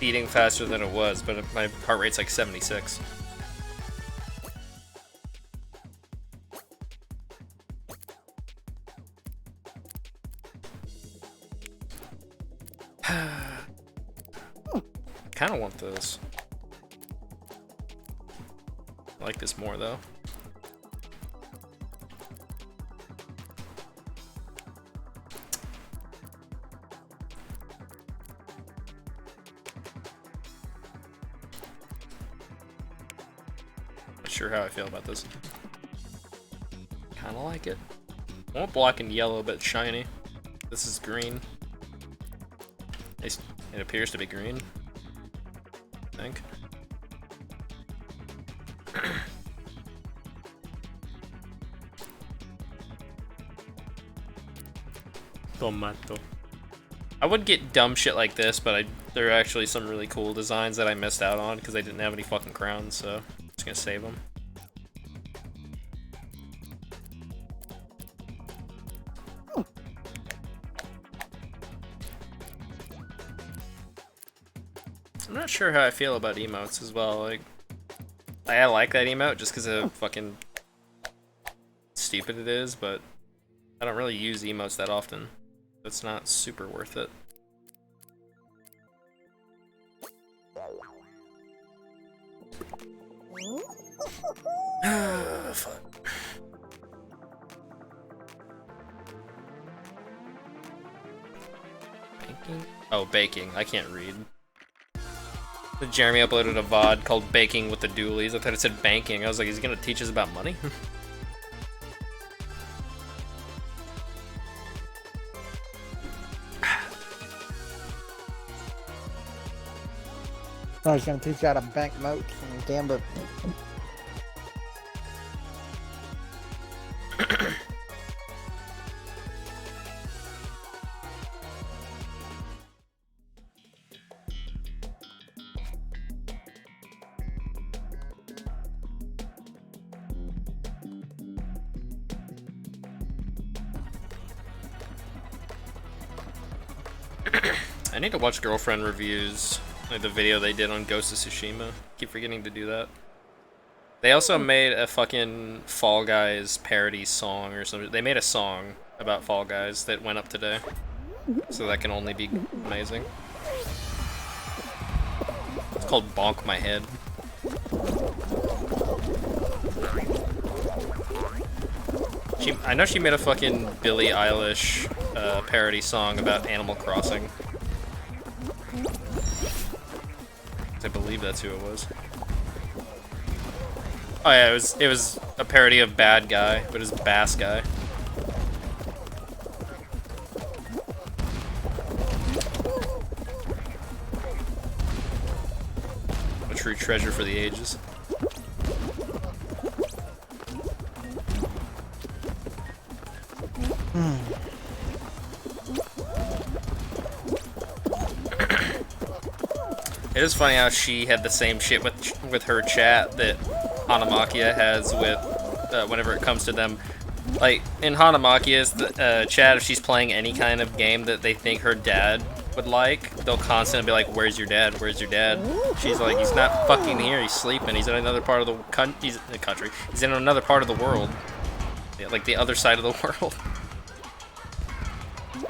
beating faster than it was, but my heart rate's like 76. Kind of want this. I like this more though. Not sure how I feel about this. Kinda like it. I want black and yellow, but shiny. This is green. It appears to be green, I think. Tomato. I would get dumb shit like this, but there are actually some really cool designs that I missed out on because I didn't have any fucking crowns, so I'm just gonna save them. I'm not sure how I feel about emotes as well. Like, I like that emote just because of fucking stupid it is, but I don't really use emotes that often. It's not super worth it. Fuck. Baking? Oh, baking. I can't read. Jeremy uploaded a VOD called Baking with the Doolies. I thought it said banking. I was like, is he gonna teach us about money? I was gonna teach you how to bank notes and gamble. I need to watch Girlfriend reviews, like the video they did on Ghost of Tsushima. Keep forgetting to do that. They also made a fucking Fall Guys parody song or something. They made a song about Fall Guys that went up today. So that can only be amazing. It's called Bonk My Head. I know she made a fucking Billie Eilish parody song about Animal Crossing. I believe that's who it was. Oh yeah, it was a parody of Bad Guy, but it was Bass Guy. A true treasure for the ages. It is funny how she had the same shit with her chat that Hanamakia has with whenever it comes to them. Like, in Hanamakia's chat, if she's playing any kind of game that they think her dad would like, they'll constantly be like, where's your dad? Where's your dad? She's like, he's not fucking here, he's sleeping, he's in another part of the country. He's in another part of the world. Yeah, like the other side of the world.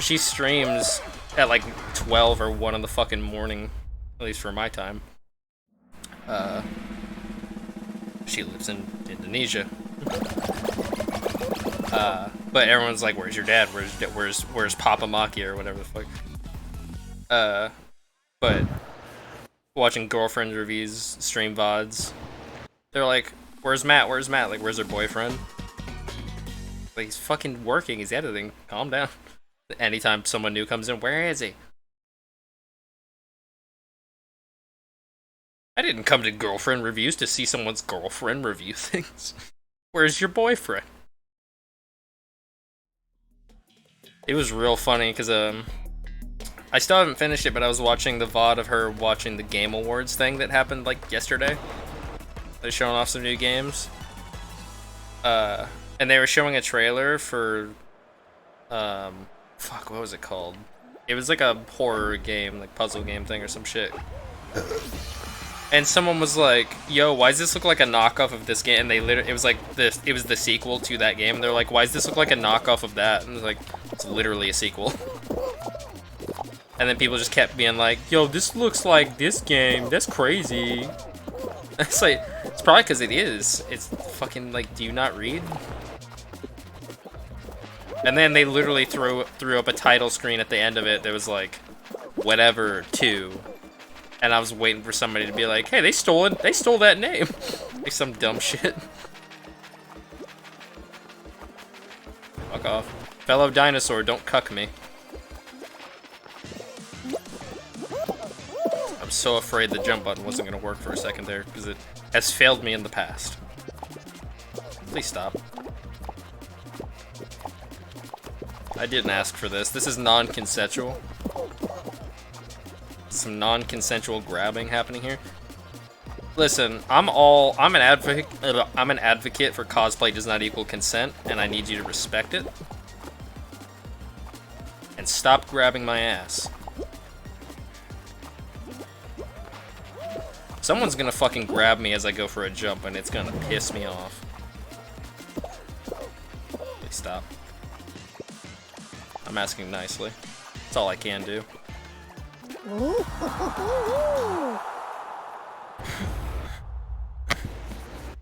She streams at like 12 or 1 in the fucking morning. At least for my time. She lives in Indonesia. But everyone's like, "Where's your dad? Where's Papa Maki or whatever the fuck?" But watching girlfriend reviews, stream VODs, they're like, "Where's Matt? Where's Matt? Like, where's her boyfriend?" Like, he's fucking working. He's editing. Calm down. Anytime someone new comes in, where is he? I didn't come to girlfriend reviews to see someone's girlfriend review things. Where's your boyfriend? It was real funny because I still haven't finished it, but I was watching the VOD of her watching the Game Awards thing that happened like yesterday. They're showing off some new games. And they were showing a trailer for fuck, what was it called? It was like a horror game, like puzzle game thing or some shit. And someone was like, "Yo, why does this look like a knockoff of this game?" And they literally, it was the sequel to that game. And they're like, "Why does this look like a knockoff of that?" And it was like, it's literally a sequel. And then people just kept being like, "Yo, this looks like this game. That's crazy." It's like, It's probably because it is. It's fucking like, do you not read? And then they literally threw up a title screen at the end of it that was like, whatever 2. And I was waiting for somebody to be like, hey, they stole it. They stole that name. Like some dumb shit. Fuck off. Fellow dinosaur, don't cuck me. I'm so afraid the jump button wasn't gonna work for a second there, because it has failed me in the past. Please stop. I didn't ask for this. This is non-consensual. Some non-consensual grabbing happening here. Listen, I'm an advocate for cosplay does not equal consent, and I need you to respect it. And stop grabbing my ass. Someone's gonna fucking grab me as I go for a jump, and it's gonna piss me off. Please stop. I'm asking nicely. That's all I can do.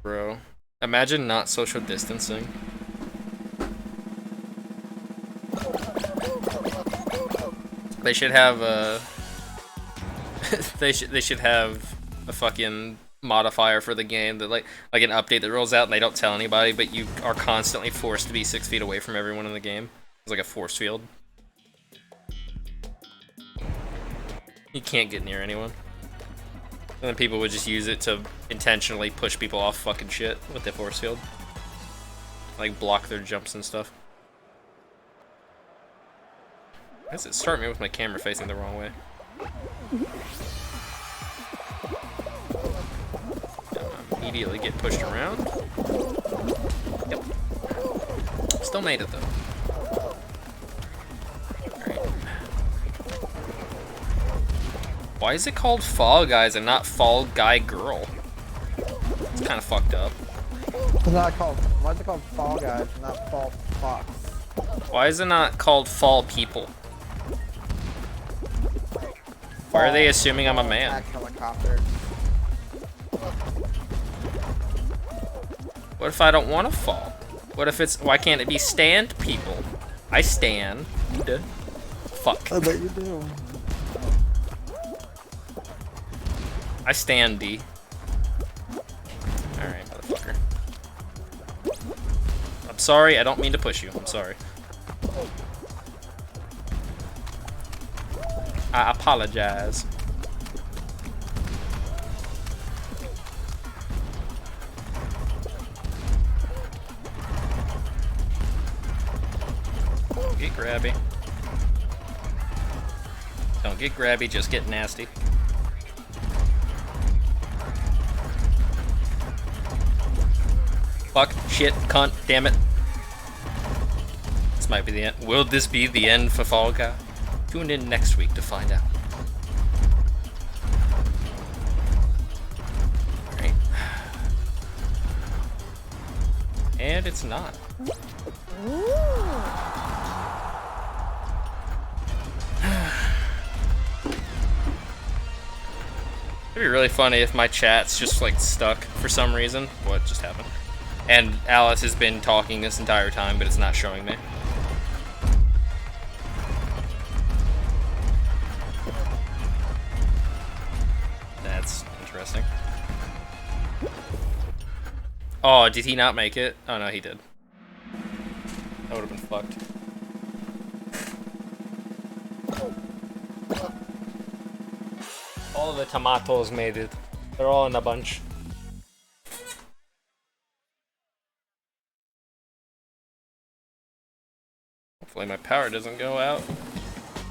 Bro, imagine not social distancing. They should have a they should have a fucking modifier for the game that like an update that rolls out and they don't tell anybody, but you are constantly forced to be 6 feet away from everyone in the game. It's like a force field. You can't get near anyone. And then people would just use it to intentionally push people off fucking shit with the force field. Like block their jumps and stuff. Why does it start me with my camera facing the wrong way? Immediately get pushed around. Yep. Still made it though. Alright. Why is it called Fall Guys and not Fall Guy Girl? It's kind of fucked up. Why is it called Fall Guys and not Fall Fox? Why is it not called Fall People? Why are they assuming I'm a man? Helicopter. What if I don't want to fall? What if it's... Why can't it be stand people? I stand. Fuck. I bet you do. I stand D. Alright, motherfucker. I'm sorry, I don't mean to push you. I'm sorry. I apologize. Get grabby. Don't get grabby, just get nasty. Fuck, shit, cunt, damn it. This might be the end. Will this be the end for Fall Guy? Tune in next week to find out. Alright. And it's not. It'd be really funny if my chat's just like stuck for some reason. What just happened? And Alice has been talking this entire time, but it's not showing me. That's interesting. Oh, did he not make it? Oh no, he did. That would have been fucked. All the tomatoes made it. They're all in a bunch. Hopefully my power doesn't go out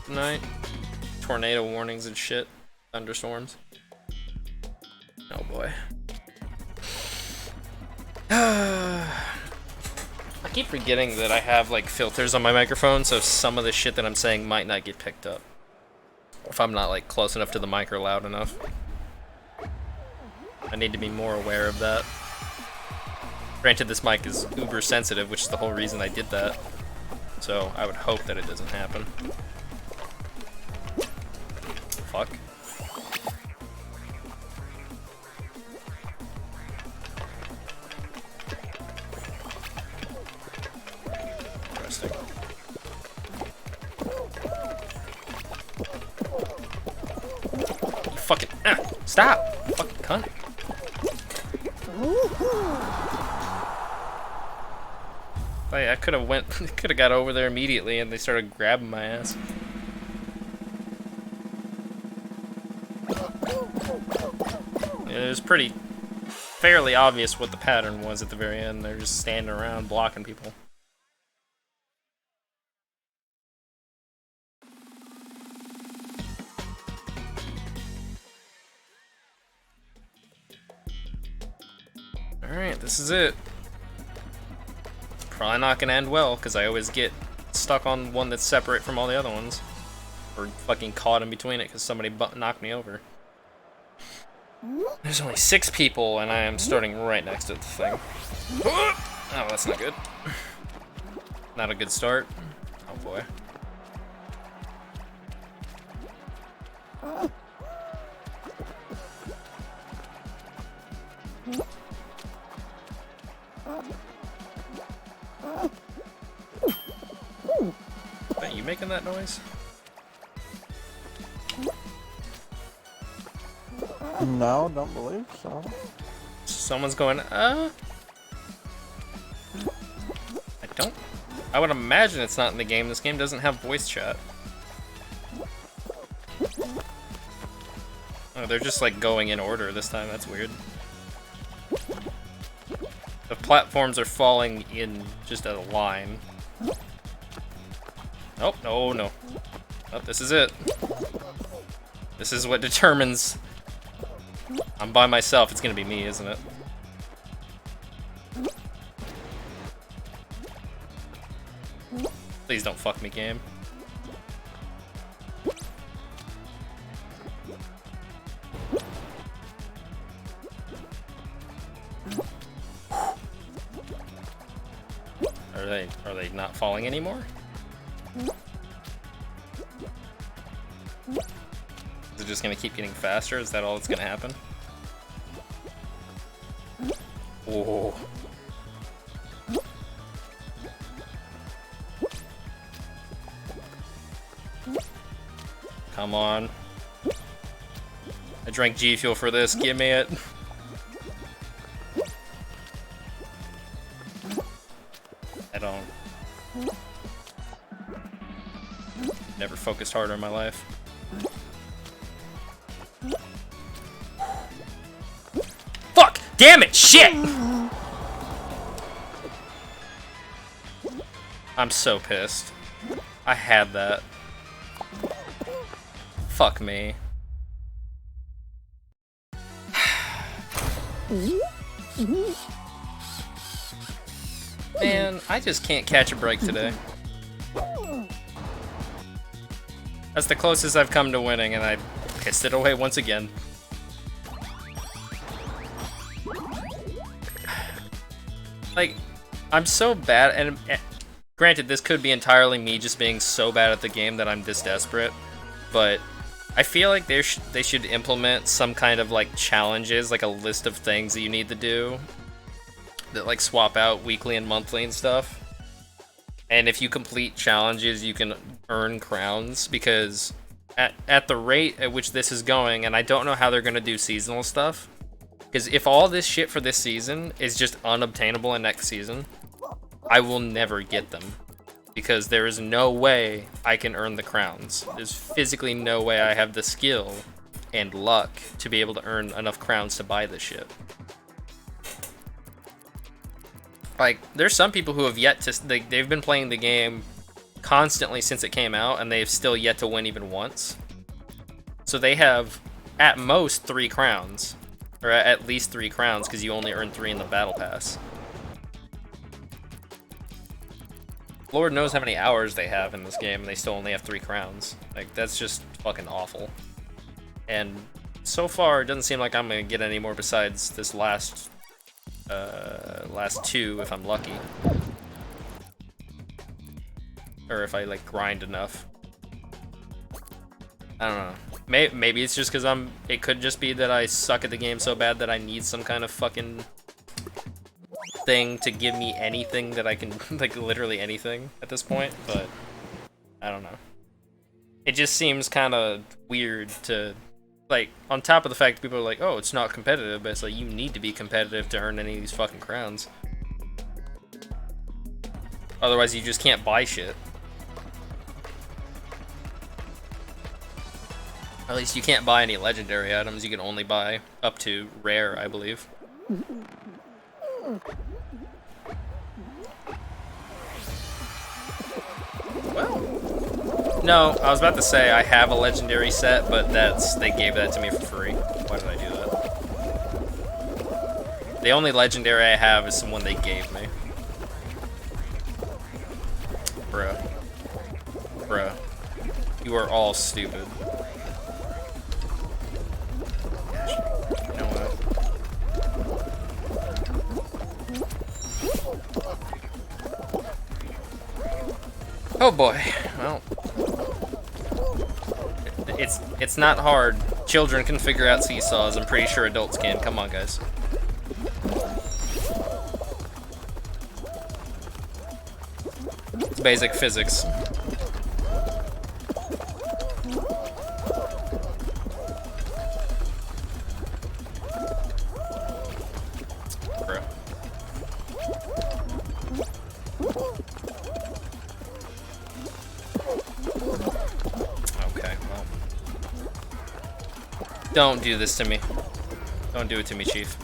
tonight. Tornado warnings and shit. Thunderstorms. Oh boy. I keep forgetting that I have like filters on my microphone, so some of the shit that I'm saying might not get picked up. If I'm not like close enough to the mic or loud enough. I need to be more aware of that. Granted, this mic is uber sensitive, which is the whole reason I did that. So I would hope that it doesn't happen. Fuck. fucking stop! Fucking cunt. Oh yeah, I could have got over there immediately, and they started grabbing my ass. It was fairly obvious what the pattern was at the very end. They're just standing around blocking people. Alright, this is it. Probably not gonna end well, because I always get stuck on one that's separate from all the other ones. Or fucking caught in between it because somebody knocked me over. There's only 6 people, and I am starting right next to the thing. Oh, that's not good. Not a good start. Oh boy. Are you making that noise? No, don't believe so. Someone's going, I would imagine it's not in the game. This game doesn't have voice chat. Oh, they're just like going in order this time. That's weird. The platforms are falling in just a line. Oh, no, no. Oh, this is it. This is what determines... I'm by myself. It's gonna be me, isn't it? Please don't fuck me, game. Are they not falling anymore? Is it just gonna keep getting faster? Is that all that's gonna happen? Oh. Come on. I drank G Fuel for this, give me it. I don't. Never focused harder in my life. Fuck! Damn it! Shit! I'm so pissed. I had that. Fuck me. Man, I just can't catch a break today. That's the closest I've come to winning, and I pissed it away once again. Like, I'm so bad, and granted, this could be entirely me just being so bad at the game that I'm this desperate, but I feel like they should implement some kind of like challenges, like a list of things that you need to do that like swap out weekly and monthly and stuff. And if you complete challenges, you can earn crowns, because at the rate at which this is going, and I don't know how they're gonna do seasonal stuff, because if all this shit for this season is just unobtainable in next season, I will never get them. Because there is no way I can earn the crowns. There's physically no way I have the skill and luck to be able to earn enough crowns to buy this shit. Like, there's some people who have yet to... They've been playing the game constantly since it came out, and they've still yet to win even once. So they have, at most, 3 crowns. Or at least 3 crowns, because you only earn 3 in the battle pass. Lord knows how many hours they have in this game, and they still only have 3 crowns. Like, that's just fucking awful. And so far, it doesn't seem like I'm gonna get any more besides this last 2, if I'm lucky. Or if I, like, grind enough. I don't know. Maybe it's just because it could just be that I suck at the game so bad that I need some kind of fucking thing to give me anything that I can, like, literally anything at this point, but I don't know. It just seems kind of weird to like, on top of the fact that people are like, oh, it's not competitive, but it's like, you need to be competitive to earn any of these fucking crowns. Otherwise, you just can't buy shit. At least you can't buy any legendary items. You can only buy up to rare, I believe. Well, no, I was about to say I have a legendary set, but they gave that to me for free. Why did I do that? The only legendary I have is the one they gave me. Bruh. Bruh. You are all stupid. You know what? Oh boy. Well, it's not hard. Children can figure out seesaws. I'm pretty sure adults can. Come on, guys. It's basic physics. Bruh. Okay, well. Don't do this to me. Don't do it to me, Chief.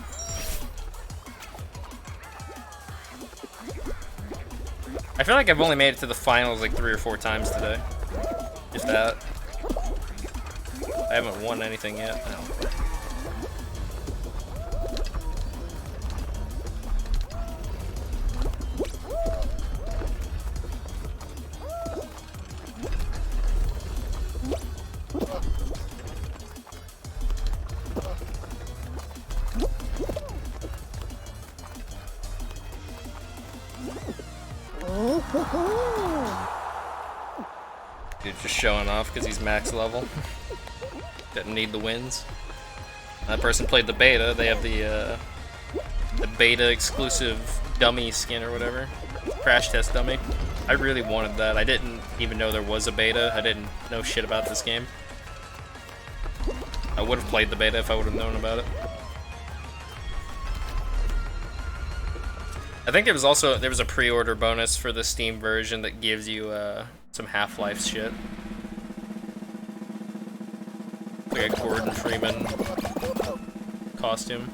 I feel like I've only made it to the finals like 3 or 4 times today. If that. I haven't won anything yet. No. Dude just showing off because he's max level. Didn't need the wins. That person played the beta. They have the beta exclusive dummy skin or whatever. Crash test dummy. I really wanted that. I didn't even know there was a beta. I didn't know shit about this game. I would have played the beta if I would have known about it. I think there was a pre-order bonus for the Steam version that gives you some Half-Life shit. Like a Gordon Freeman costume.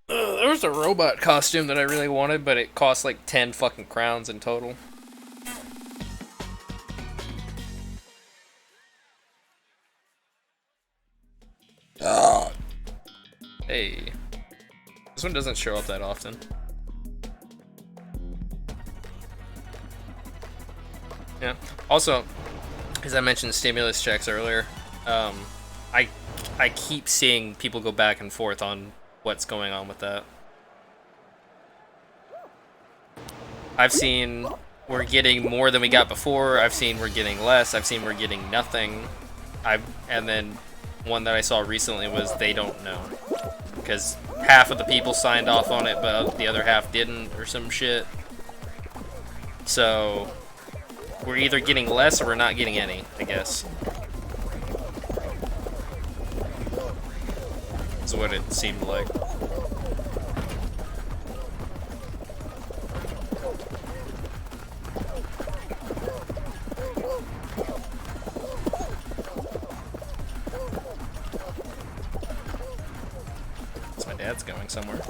There was a robot costume that I really wanted, but it cost like 10 fucking crowns in total. Hey. This one doesn't show up that often. Yeah. Also, as I mentioned stimulus checks earlier, I keep seeing people go back and forth on what's going on with that. I've seen we're getting more than we got before. I've seen we're getting less. I've seen we're getting nothing. And then one that I saw recently was they don't know. Because half of the people signed off on it, but the other half didn't, or some shit. So we're either getting less or we're not getting any, I guess. That's what it seemed like. My dad's going somewhere.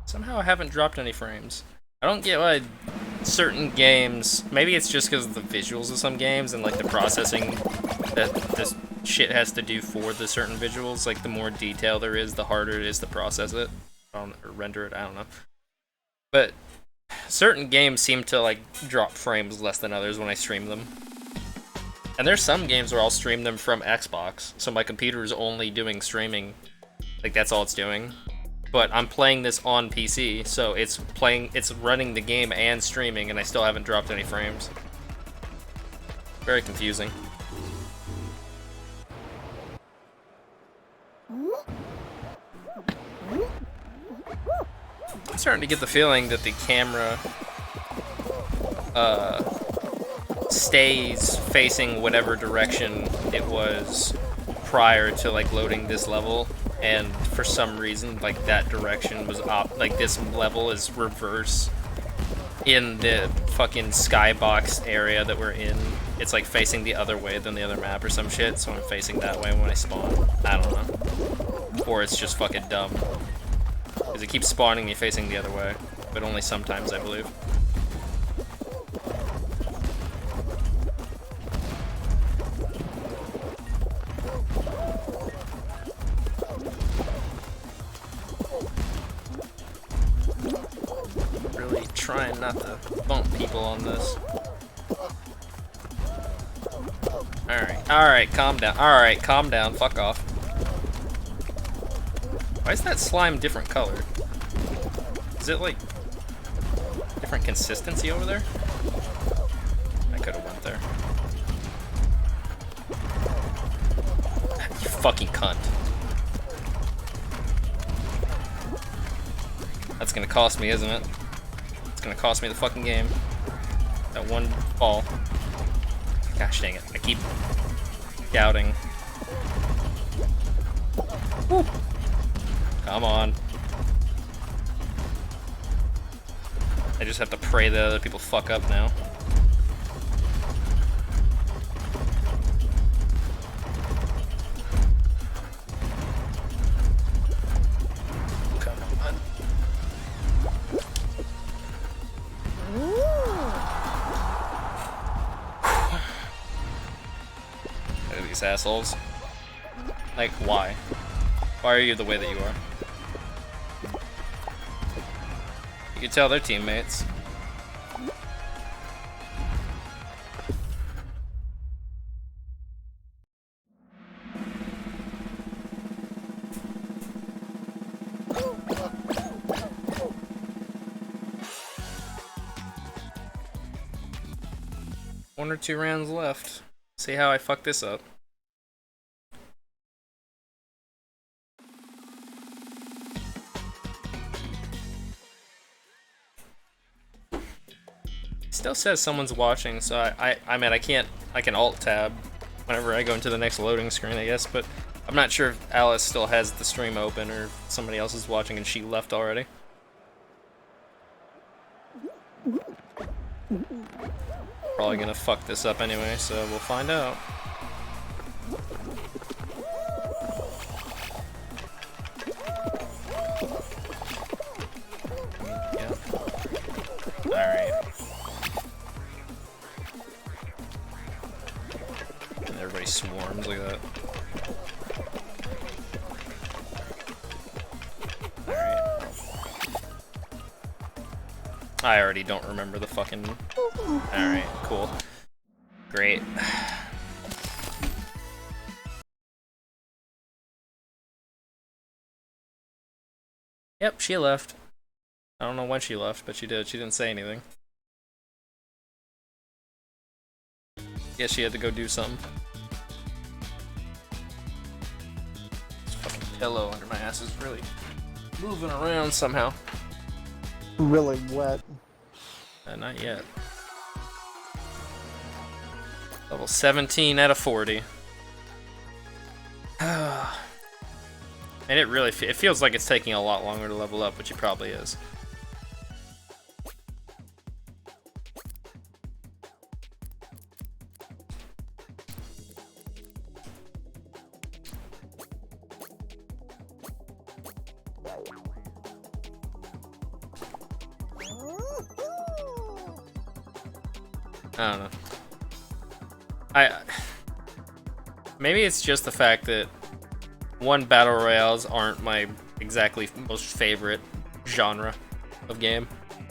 Somehow I haven't dropped any frames. I don't get why certain games, maybe it's just because of the visuals of some games and like the processing that this shit has to do for the certain visuals. Like the more detail there is, the harder it is to process it. Or render it, I don't know. But certain games seem to like drop frames less than others when I stream them. And there's some games where I'll stream them from Xbox, so my computer is only doing streaming. Like that's all it's doing. But I'm playing this on PC, so it's running the game and streaming, and I still haven't dropped any frames. Very confusing. starting to get the feeling that the camera stays facing whatever direction it was prior to like loading this level, and for some reason like that direction was like this level is reverse in the fucking skybox area that we're in. It's like facing the other way than the other map or some shit, so I'm facing that way when I spawn. I don't know. Or it's just fucking dumb. Because it keeps spawning me facing the other way, but only sometimes, I believe. Really trying not to bump people on this. Alright, calm down. Alright, calm down. Fuck off. Why is that slime different colored? Is it like different consistency over there? I could have went there. You fucking cunt. That's gonna cost me, isn't it? It's gonna cost me the fucking game. That one ball. Gosh dang it. I keep doubting. Woo. Come on. I just have to pray that other people fuck up now. Come on. Look at these assholes. Like, why? Why are you the way that you are? You can tell they're teammates. One or two rounds left. See how I fuck this up. Still says someone's watching, so I mean I can alt tab whenever I go into the next loading screen, I guess, but I'm not sure if Alice still has the stream open or if somebody else is watching and she left already. Probably gonna fuck this up anyway, so we'll find out. Yeah. Alright. Everybody swarms, look at that. Alright. I already don't remember the fucking... Alright, cool. Great. Yep, she left. I don't know when she left, but she did. She didn't say anything. Guess she had to go do something. This fucking pillow under my ass is really moving around somehow. Really wet. Not yet. Level 17 out of 40. And it really it feels like it's taking a lot longer to level up, which it probably is. I don't know. Maybe it's just the fact that one, battle royales aren't my exactly most favorite genre of game.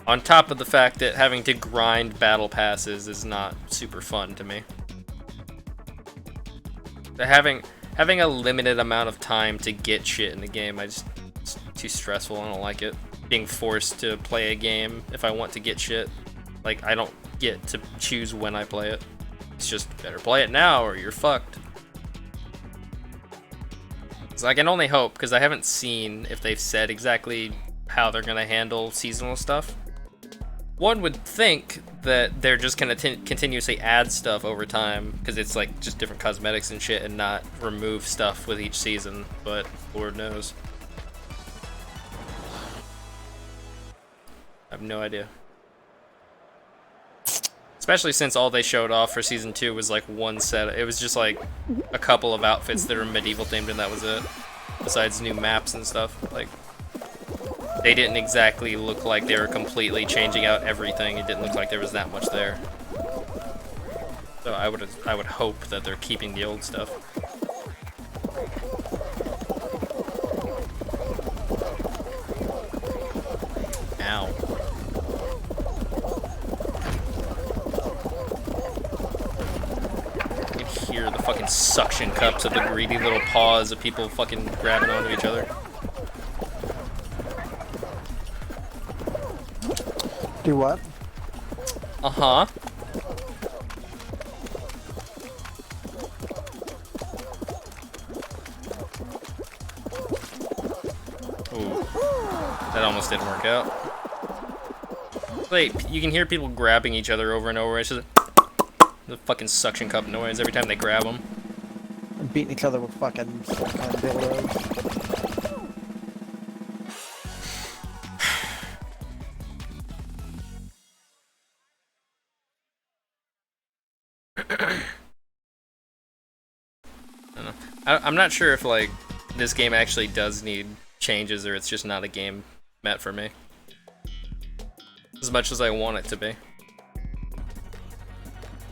On top of the fact that having to grind battle passes is not super fun to me. But having a limited amount of time to get shit in the game, it's too stressful. I don't like it. Being forced to play a game if I want to get shit. Like, I don't get to choose when I play it. It's just better play it now or you're fucked. So I can only hope, because I haven't seen if they've said exactly how they're gonna handle seasonal stuff. One would think that they're just gonna continuously add stuff over time because it's like just different cosmetics and shit, and not remove stuff with each season. But Lord knows, I have no idea. Especially since all they showed off for season 2 was like one set. It was just like a couple of outfits that are medieval themed, and that was it. Besides new maps and stuff, like they didn't exactly look like they were completely changing out everything. It didn't look like there was that much there. So I would hope that they're keeping the old stuff. Ow. You can hear the fucking suction cups of the greedy little paws of people fucking grabbing onto each other. Do what? Uh-huh. Ooh. That almost didn't work out. Wait, you can hear people grabbing each other over and over. It's just the fucking suction cup noise every time they grab them. And beating each other with fucking silicone dildos. I'm not sure if like this game actually does need changes, or it's just not a game meant for me. As much as I want it to be.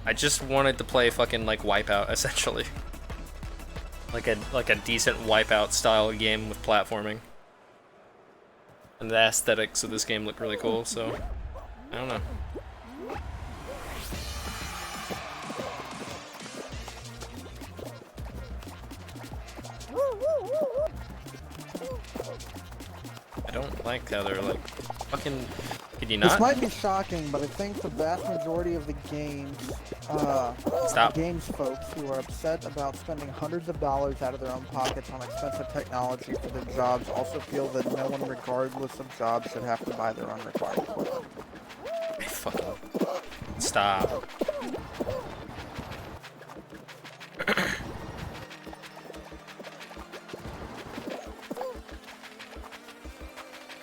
I just wanted to play fucking like Wipeout, essentially. Like a decent Wipeout style game with platforming. And the aesthetics of this game look really cool, so I don't know. I don't like how they're like fucking. Could you not? This might be shocking, but I think the vast majority of the games folks who are upset about spending hundreds of dollars out of their own pockets on expensive technology for their jobs also feel that no one, regardless of job, should have to buy their own required equipment. Fucking stop.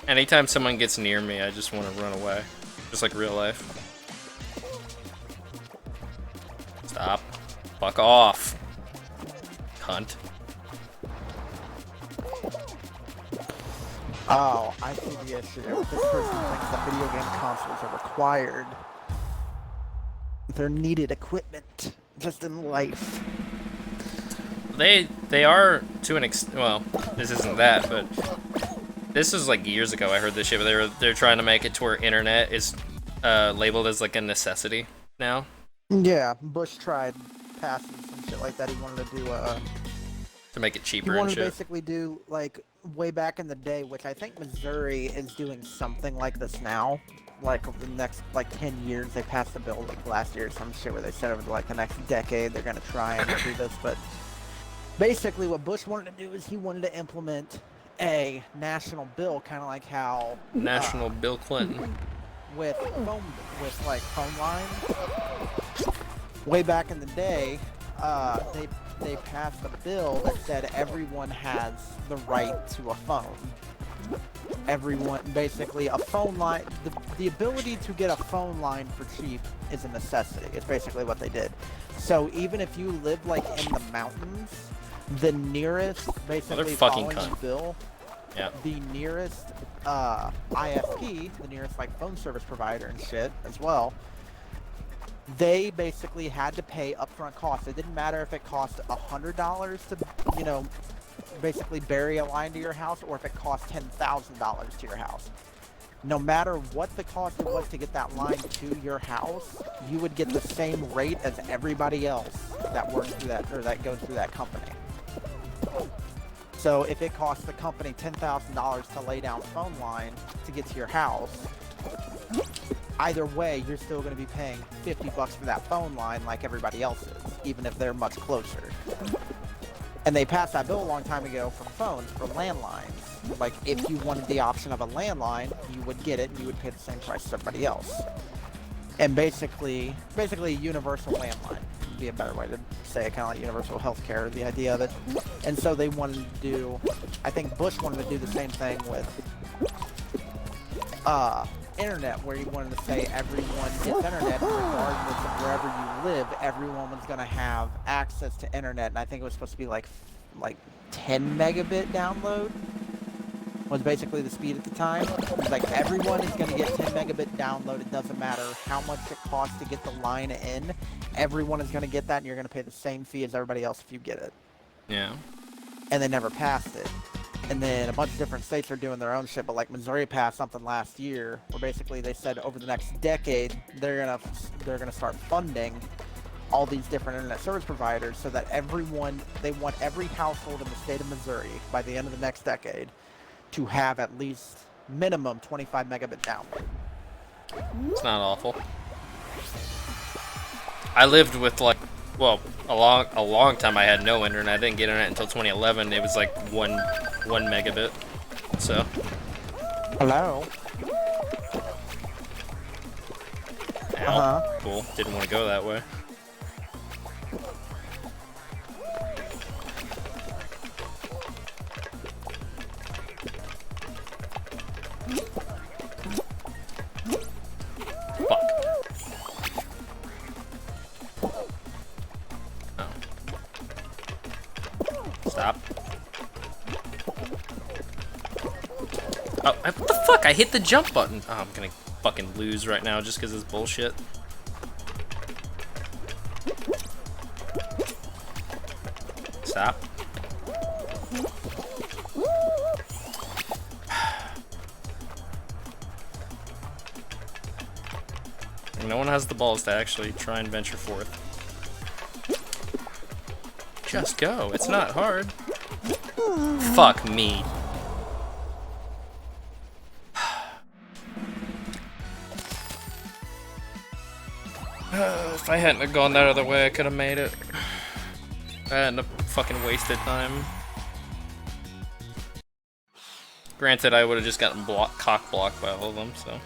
Anytime someone gets near me, I just want to run away. Just like real life. Stop. Fuck off. Cunt. Oh, I see the issue. This person thinks that video game consoles are required. They're needed equipment, just in life. They are to an extent. Well, this isn't that, but this is like years ago. I heard this shit, but they're trying to make it to where internet is labeled as like a necessity now. Yeah, Bush tried passing some shit like that. He wanted to do to make it cheaper he wanted and shit. to basically do like way back in the day, which I think Missouri is doing something like this now. Like over the next like 10 years, they passed a bill like last year or some shit where they said over like the next decade they're gonna try and do this. But basically, what Bush wanted to do is he wanted to implement a national bill, kind of like how National Bill Clinton. with like phone lines. Way back in the day, they passed a bill that said everyone has the right to a phone. Everyone, basically, a phone line, the ability to get a phone line for cheap is a necessity. It's basically what they did. So even if you live like in the mountains, the nearest, basically following the bill, yeah, the nearest ISP, the nearest like phone service provider and shit as well, they basically had to pay upfront costs. It didn't matter if it cost $100 to, you know, basically bury a line to your house, or if it cost $10,000 to your house. No matter what the cost it was to get that line to your house, you would get the same rate as everybody else that works through that, or that goes through that company. So if it costs the company $10,000 to lay down a phone line to get to your house, either way, you're still going to be paying $50 for that phone line like everybody else is, even if they're much closer. And they passed that bill a long time ago for phones, for landlines. Like, if you wanted the option of a landline, you would get it, and you would pay the same price as everybody else. And basically a universal landline would be a better way to say it, kind of like universal healthcare, the idea of it. And so they wanted to do, I think Bush wanted to do the same thing with internet, where he wanted to say everyone gets internet, regardless of wherever you live, everyone was going to have access to internet. And I think it was supposed to be like 10 megabit download was basically the speed at the time. It was like everyone is going to get 10 megabit download. It doesn't matter how much it costs to get the line in. Everyone is going to get that, and you're going to pay the same fee as everybody else if you get it. Yeah. And they never passed it. And then a bunch of different states are doing their own shit, but like Missouri passed something last year where basically they said over the next decade they're gonna start funding all these different internet service providers so that they want every household in the state of Missouri by the end of the next decade to have at least minimum 25 megabit download. It's not awful. I lived with like, well, a long time I had no internet. I didn't get internet until 2011. It was like one megabit. So. Hello. Ow. Cool. Didn't want to go that way. Fuck. Oh. Stop. Oh, what the fuck? I hit the jump button. Oh, I'm gonna fucking lose right now just because it's bullshit. Stop. No one has the balls to actually try and venture forth. Just go. It's not hard. Fuck me. If I hadn't have gone that other way, I could have made it. I hadn't have fucking wasted time. Granted, I would have just gotten cock blocked by all of them, so.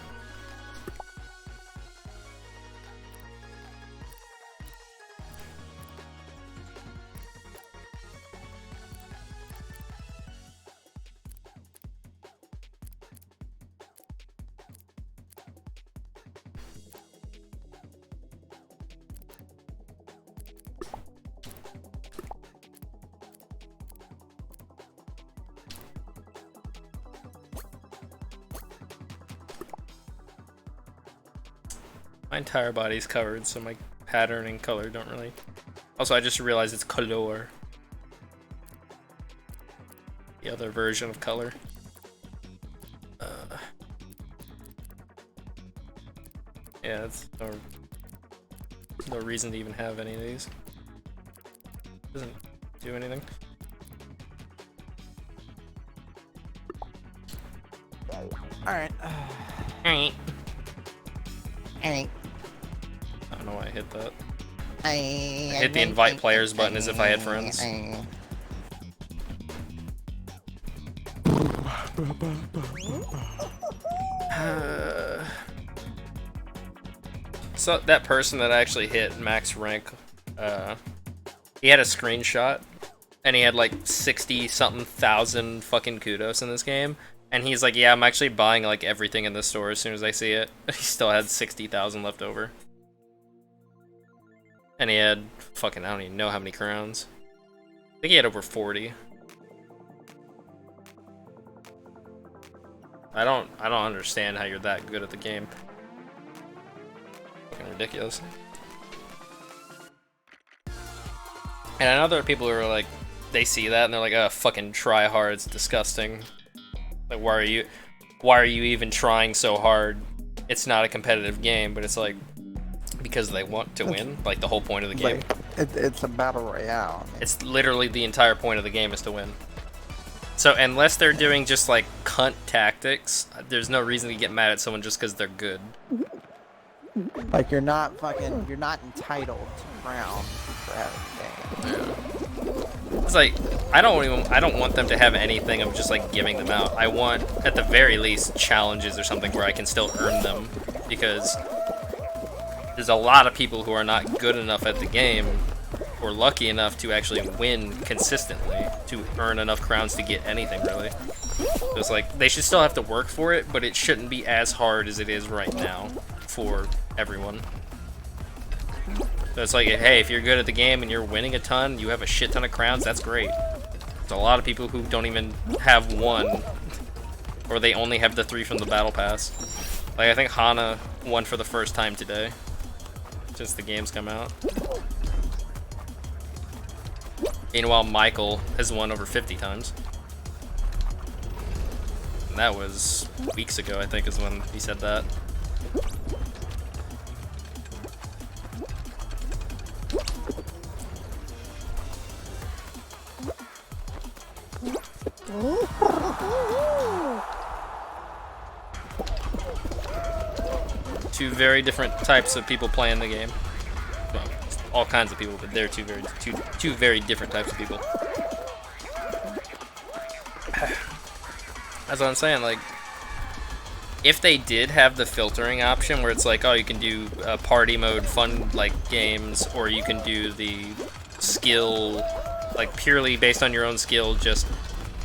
My entire body's covered, so my pattern and color don't really... Also, I just realized it's color. The other version of color. Yeah, it's no reason to even have any of these. Doesn't do anything. Alright. Alright. Alright. I don't know why I hit that. I hit the invite players button as if I had friends. So that person that actually hit max rank, he had a screenshot, and he had like 60-something thousand fucking kudos in this game. And he's like, yeah, I'm actually buying like everything in the store as soon as I see it. He still had 60,000 left over. And he had fucking, I don't even know how many crowns. I think he had over 40. I don't understand how you're that good at the game. Fucking ridiculous. And I know there are people who are like, they see that and they're like, oh, fucking try hard, it's disgusting. Like, why are you even trying so hard? It's not a competitive game, but it's like, because they want to win, like the whole point of the game. It's a battle royale. It's literally the entire point of the game is to win. So unless they're doing just like cunt tactics, there's no reason to get mad at someone just because they're good. Like you're not entitled to crown for having the game. Yeah. It's like I don't want them to have anything of just like giving them out. I want at the very least challenges or something where I can still earn them, because there's a lot of people who are not good enough at the game or lucky enough to actually win consistently to earn enough crowns to get anything really. So it's like they should still have to work for it, but it shouldn't be as hard as it is right now for everyone. So it's like, hey, if you're good at the game and you're winning a ton, you have a shit ton of crowns, that's great. There's a lot of people who don't even have one, or they only have the 3 from the battle pass. Like, I think Hana won for the first time today, since the game's come out. Meanwhile, Michael has won over 50 times. And that was weeks ago, I think, is when he said that. Two very different types of people playing the game. Well, all kinds of people, but they're two very different types of people. That's what I'm saying. Like, if they did have the filtering option where it's like, oh, you can do party mode fun like games, or you can do the skill, like purely based on your own skill, just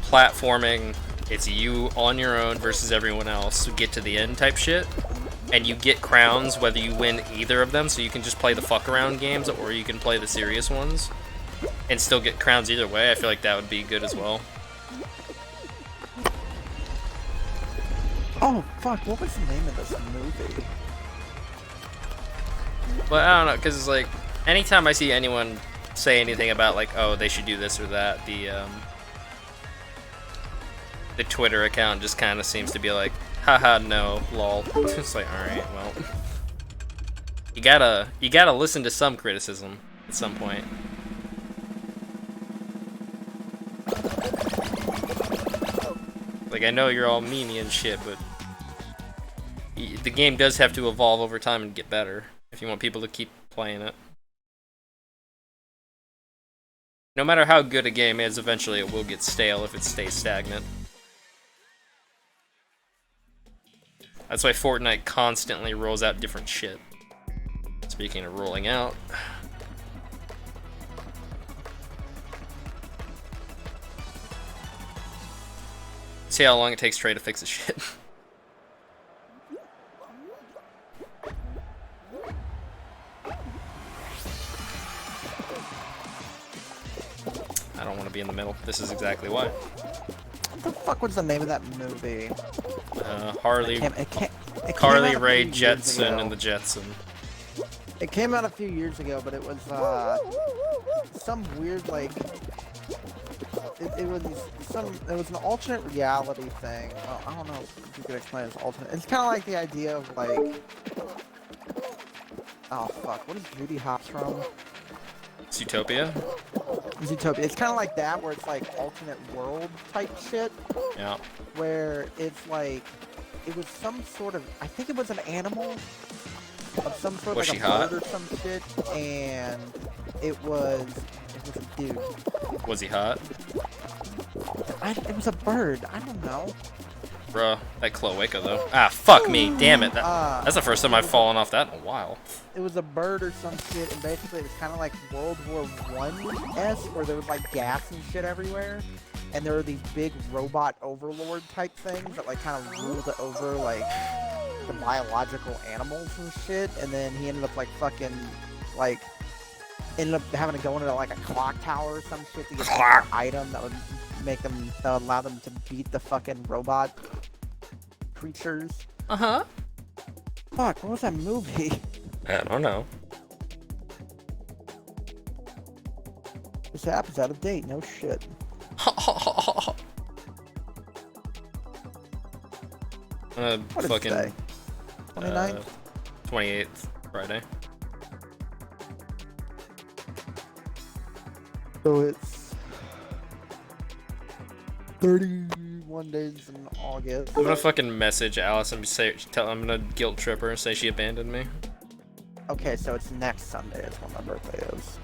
platforming, it's you on your own versus everyone else who get to the end type shit, and you get crowns whether you win either of them, so you can just play the fuck around games or you can play the serious ones and still get crowns either way. I feel like that would be good as well. Oh fuck, what was the name of this movie? But I don't know, because it's like anytime I see anyone say anything about like, oh, they should do this or that, the Twitter account just kind of seems to be like, haha, no, lol. It's like, alright, well, you gotta listen to some criticism at some point. Like, I know you're all memey and shit, but the game does have to evolve over time and get better if you want people to keep playing it. No matter how good a game is, eventually it will get stale if it stays stagnant. That's why Fortnite constantly rolls out different shit. Speaking of rolling out, see how long it takes Trey to fix the shit. I don't want to be in the middle. This is exactly why. What the fuck was the name of that movie? Harley, It Carly came out a Rae few years Jepsen ago. and the Jetson. It came out a few years ago, but it was some weird like it was an alternate reality thing. Well, I don't know if you could explain it as alternate. It's kind of like the idea of like, oh fuck, what is Judy Hopps from? Zootopia? Zootopia. It's kind of like that, where it's like alternate world type shit. Yeah. Where it's like, it was some sort of, I think it was an animal of some sort, Was like she a hot? bird or some shit, and it was a dude. Was he hot? It was a bird. I don't know. Bruh, that cloaca though. Ah, fuck me, damn it. That's the first time I've fallen off that in a while. It was a bird or some shit, and basically it was kind of like World War I-esque, where there was like gas and shit everywhere, and there were these big robot overlord type things that like kind of ruled over like the biological animals and shit, and then he ended up like fucking like ended up having to go into like a clock tower or some shit to get like, an item that would make them allow them to beat the fucking robot creatures. Uh-huh. Fuck, what was that movie? I don't know. This app is out of date, no shit. What is Fucking today? 29th? 28th, Friday. So it's 31 days in August. I'm gonna fucking message Alice and I'm gonna guilt trip her and say she abandoned me. Okay, so it's next Sunday is when my birthday is.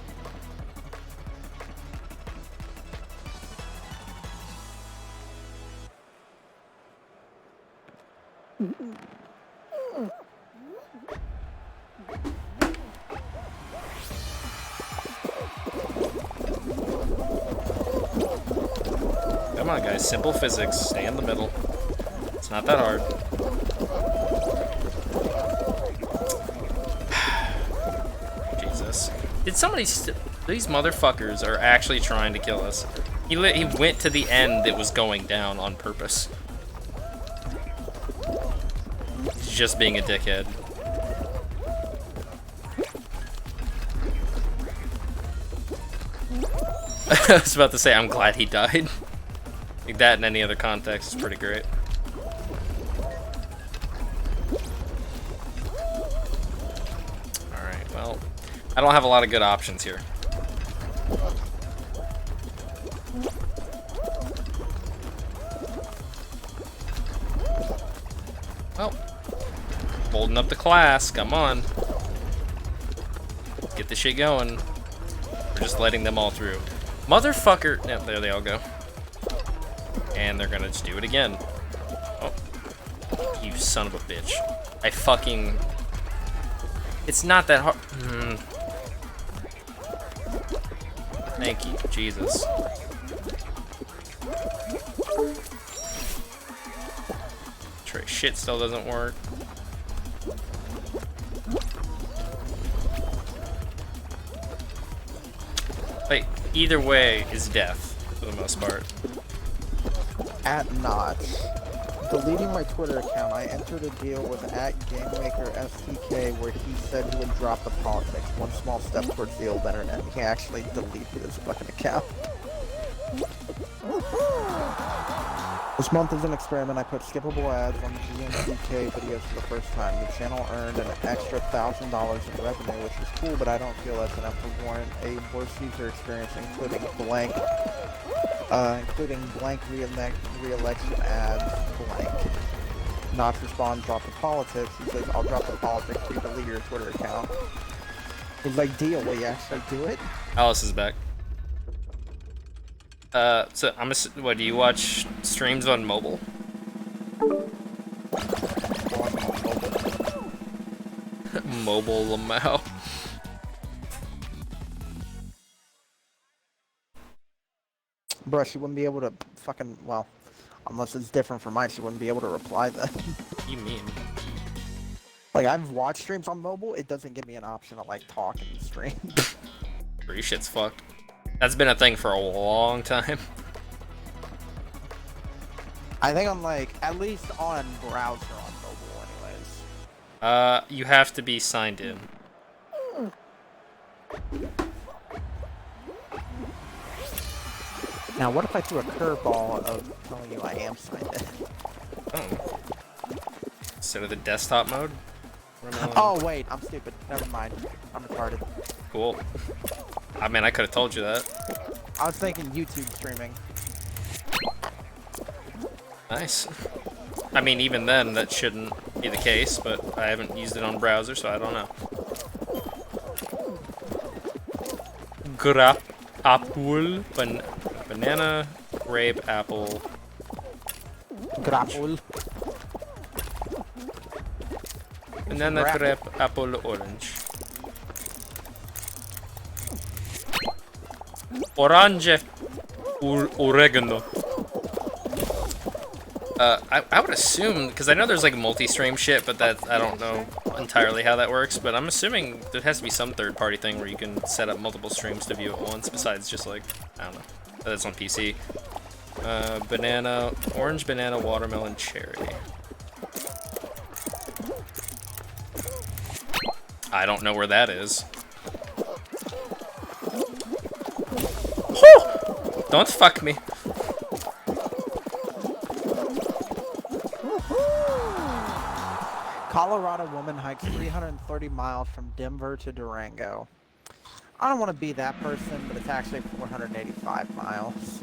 Come on, guys. Simple physics. Stay in the middle. It's not that hard. Jesus. Did somebody... These motherfuckers are actually trying to kill us. He went to the end that was going down on purpose. He's just being a dickhead. I was about to say, I'm glad he died. Like that in any other context is pretty great. Alright, well, I don't have a lot of good options here. Well, holding up the class, come on. Let's get this shit going. We're just letting them all through. Motherfucker! Yeah, there they all go. And they're gonna just do it again. Oh. You son of a bitch. I fucking... It's not that hard. Thank you, Jesus. Shit still doesn't work. Like, either way is death, for the most part. At Notch. Deleting my Twitter account, I entered a deal with @GameMakerSTK where he said he would drop the politics. One small step towards the old internet. He actually deleted his fucking account. This month is an experiment. I put skippable ads on GMCK videos for the first time. The channel earned an extra $1,000 in revenue, which is cool, but I don't feel that's enough to warrant a worse user experience, including blank re-election ads, blank. Not respond, drop the politics. He says, I'll drop the politics, you delete your Twitter account. He's like, deal, will you actually do it? Alice is back. So what, do you watch streams on mobile? Mobile Lamau. Bruh, she wouldn't be able to fucking, well, unless it's different from mine, she wouldn't be able to reply then. What do you mean? Like, I've watched streams on mobile, it doesn't give me an option to, like, talk in the stream. Your shit's fucked. That's been a thing for a long time. I think I'm like, at least on browser on mobile anyways. You have to be signed in. Now, what if I threw a curveball of telling you I am signed in? Oh. Instead of the desktop mode? Oh, wait, I'm stupid. Never mind. I'm retarded. Cool. I mean, I could have told you that. I was thinking YouTube streaming. Nice. I mean, even then, that shouldn't be the case, but I haven't used it on browser, so I don't know. Apple, banana, grape, apple. Grapple. Banana, grape, apple, orange. Orange, oregano. I would assume, because I know there's like multi-stream shit, but that I don't know entirely how that works, but I'm assuming there has to be some third-party thing where you can set up multiple streams to view at once, besides just like, I don't know, that's on PC. Banana, orange, banana, watermelon, cherry. I don't know where that is. Whew! Don't fuck me. Colorado woman hikes 330 miles from Denver to Durango. I don't want to be that person, but it's actually 485 miles.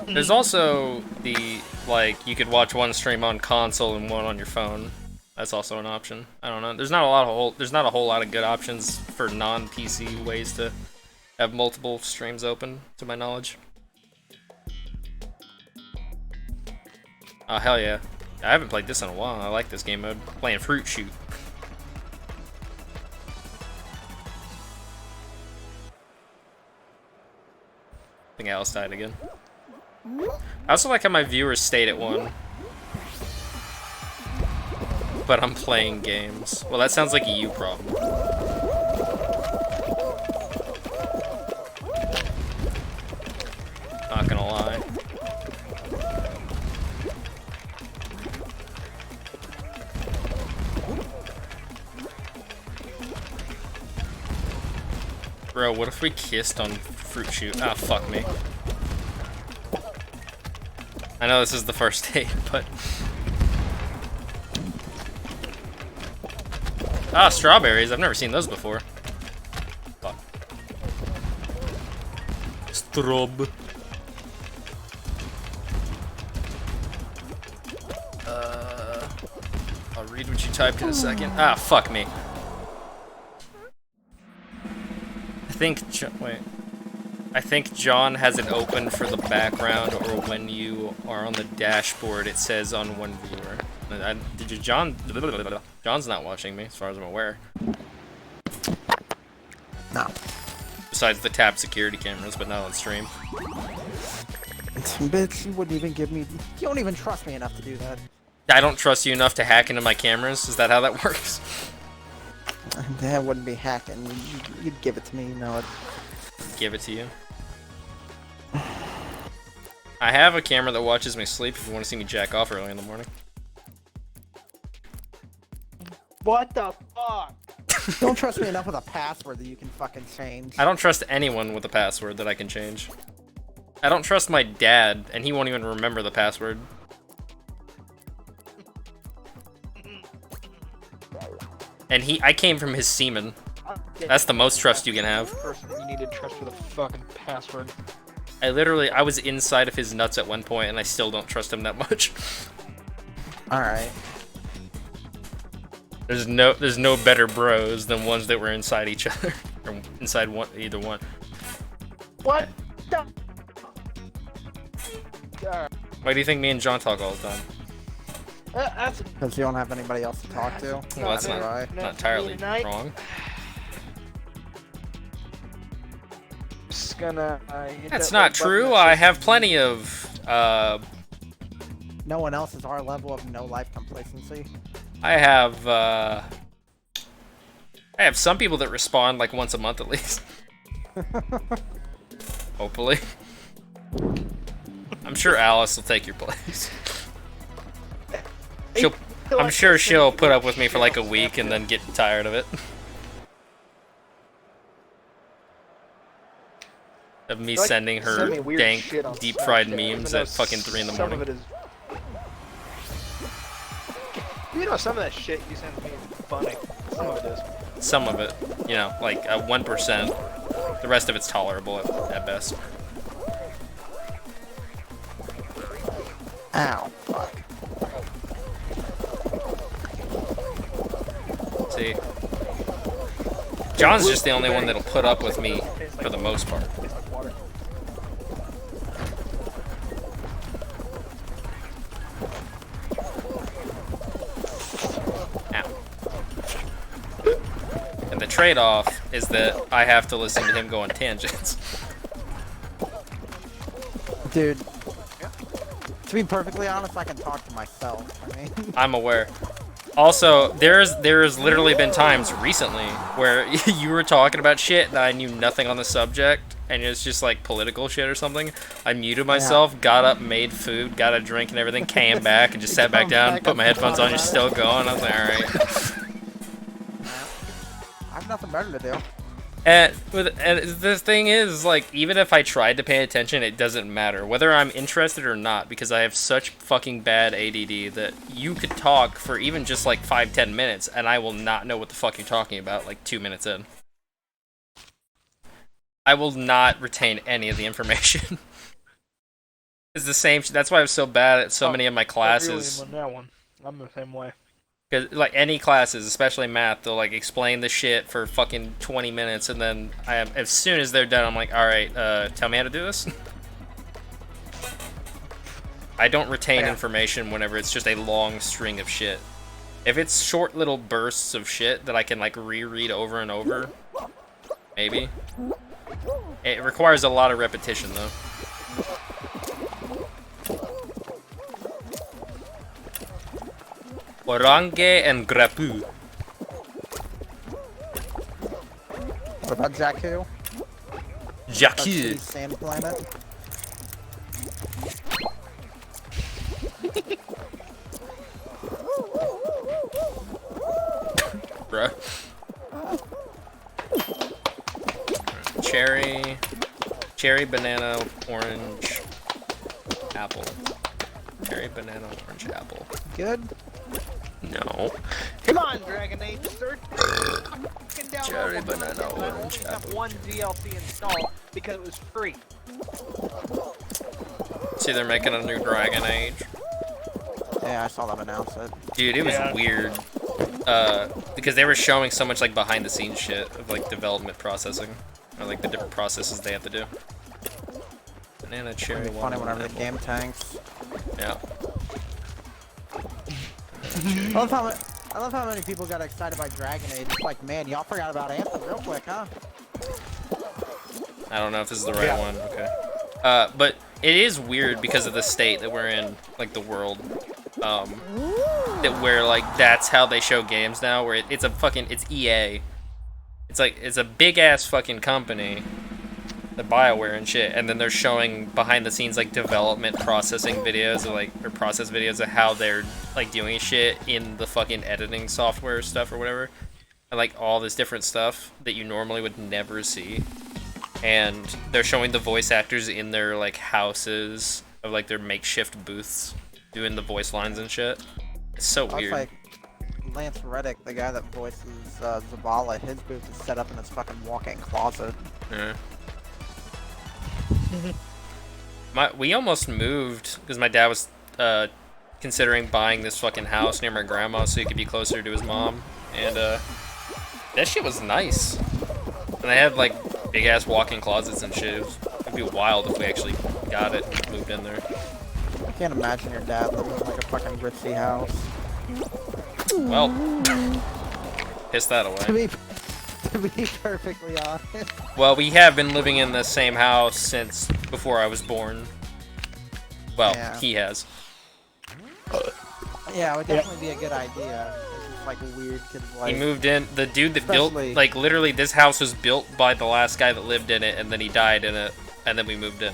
There's also the, like, you could watch one stream on console and one on your phone. That's also an option. I don't know. There's not a whole lot of good options for non-PC ways to have multiple streams open, to my knowledge. Oh, hell yeah. I haven't played this in a while. I like this game mode. Playing Fruit Shoot. I think Alice died again. I also like how my viewers stayed at 1. But I'm playing games. Well, that sounds like a you problem. Not gonna lie. Bro, what if we kissed on Fruit Shoot? Ah, fuck me. I know this is the first date, but... Ah, strawberries. I've never seen those before. Fuck. Strob. I'll read what you typed in a second. Ah, fuck me. I think John has it open for the background, or when you are on the dashboard, it says on one viewer. John's not watching me, as far as I'm aware. No. Besides the tab security cameras, but not on stream. Bitch, you wouldn't even give me. You don't even trust me enough to do that. I don't trust you enough to hack into my cameras. Is that how that works? That wouldn't be hacking. You'd give it to me, you know it. Give it to you. I have a camera that watches me sleep if you want to see me jack off early in the morning. What the fuck? Don't trust me enough with a password that you can fucking change. I don't trust anyone with a password that I can change. I don't trust my dad, and he won't even remember the password. And I came from his semen. That's the most trust you can have. Person you need to trust with a fucking password. I was inside of his nuts at one point, and I still don't trust him that much. Alright. There's no better bros than ones that were inside each other. Or inside either one. What the? Why do you think me and John talk all the time? That's Because you don't have anybody else to talk to. Well, that's not, right. not entirely Tonight. wrong. just gonna. That's not true. I have plenty of. No one else is our level of no life complacency. I have some people that respond like once a month at least. Hopefully. I'm sure Alice will take your place. I'm sure she'll put up with me for like a week and then get tired of it. Of me sending her dank, deep-fried memes at fucking 3 in the morning. You know, some of that shit you send me is funny. Some of it is. Some of it, you know, like 1%. The rest of it's tolerable at best. Ow, fuck. See, John's just the only one that'll put up with me for the most part. Ow. And the trade-off is that I have to listen to him go on tangents. Dude, to be perfectly honest, I can talk to myself. I mean, I'm aware. Also, there's literally been times recently where you were talking about shit that I knew nothing on the subject, and it's just like political shit or something. I muted myself, got up, made food, got a drink and everything, came back and just sat back down, put my headphones on, you're still going. I was like, alright. I have nothing better to do. And the thing is, like, even if I tried to pay attention, it doesn't matter. Whether I'm interested or not, because I have such fucking bad ADD that you could talk for even just like 5-10 minutes, and I will not know what the fuck you're talking about like 2 minutes in. I will not retain any of the information. It's the same. That's why I'm so bad at so many of my classes. I really am on that one. I'm the same way. Because, like, any classes, especially math, they'll, like, explain the shit for fucking 20 minutes, and then as soon as they're done, I'm like, alright, tell me how to do this? I don't retain Yeah. information whenever it's just a long string of shit. If it's short little bursts of shit that I can like reread over and over, maybe. It requires a lot of repetition though. Orange and Grapu. What about Jakku? Jakku. Sand planet. Bruh. Cherry, banana, orange, apple. Cherry, banana, orange, apple. Good. No. Come on, Dragon Age, start fucking down. Cherry, all the banana, fucking time. I orange, only have apple. one DLC installed because it was free. See, they're making a new Dragon Age. Yeah, I saw them announce it. Dude, it was Yeah. weird. Because they were showing so much like behind the scenes shit of like development processing. Or like the different processes they have to do. Banana, cherry, It'd be funny watermelon, whenever the apple. game tanks. Yeah. I love how many people got excited by Dragon Age. It's like, man, y'all forgot about Anthem real quick, huh? I don't know if this is the right Yeah. one. Okay. But it is weird because of the state that we're in, like the world. That where like that's how they show games now. Where it's EA. It's like it's a big ass fucking company, the BioWare and shit, and then they're showing behind the scenes like development processing videos or process videos of how they're like doing shit in the fucking editing software stuff or whatever, and like all this different stuff that you normally would never see. And they're showing the voice actors in their like houses of like their makeshift booths doing the voice lines and shit. It's so I was weird. like, Lance Reddick, the guy that voices Zavala, his booth is set up in his fucking walk-in closet. Yeah. We almost moved because my dad was considering buying this fucking house near my grandma so he could be closer to his mom, and that shit was nice. And they had like big ass walk-in closets and shit. It'd be wild if we actually got it and moved in there. I can't imagine your dad living in like a fucking ritzy house. Well, piss that away. To be perfectly honest. Well, we have been living in the same house since before I was born. Well, Yeah. he has. Yeah, it would definitely be a good idea. It's just like weird because like He moved in. The dude that built, Especially- like, literally, this house was built by the last guy that lived in it, and then he died in it, and then we moved in.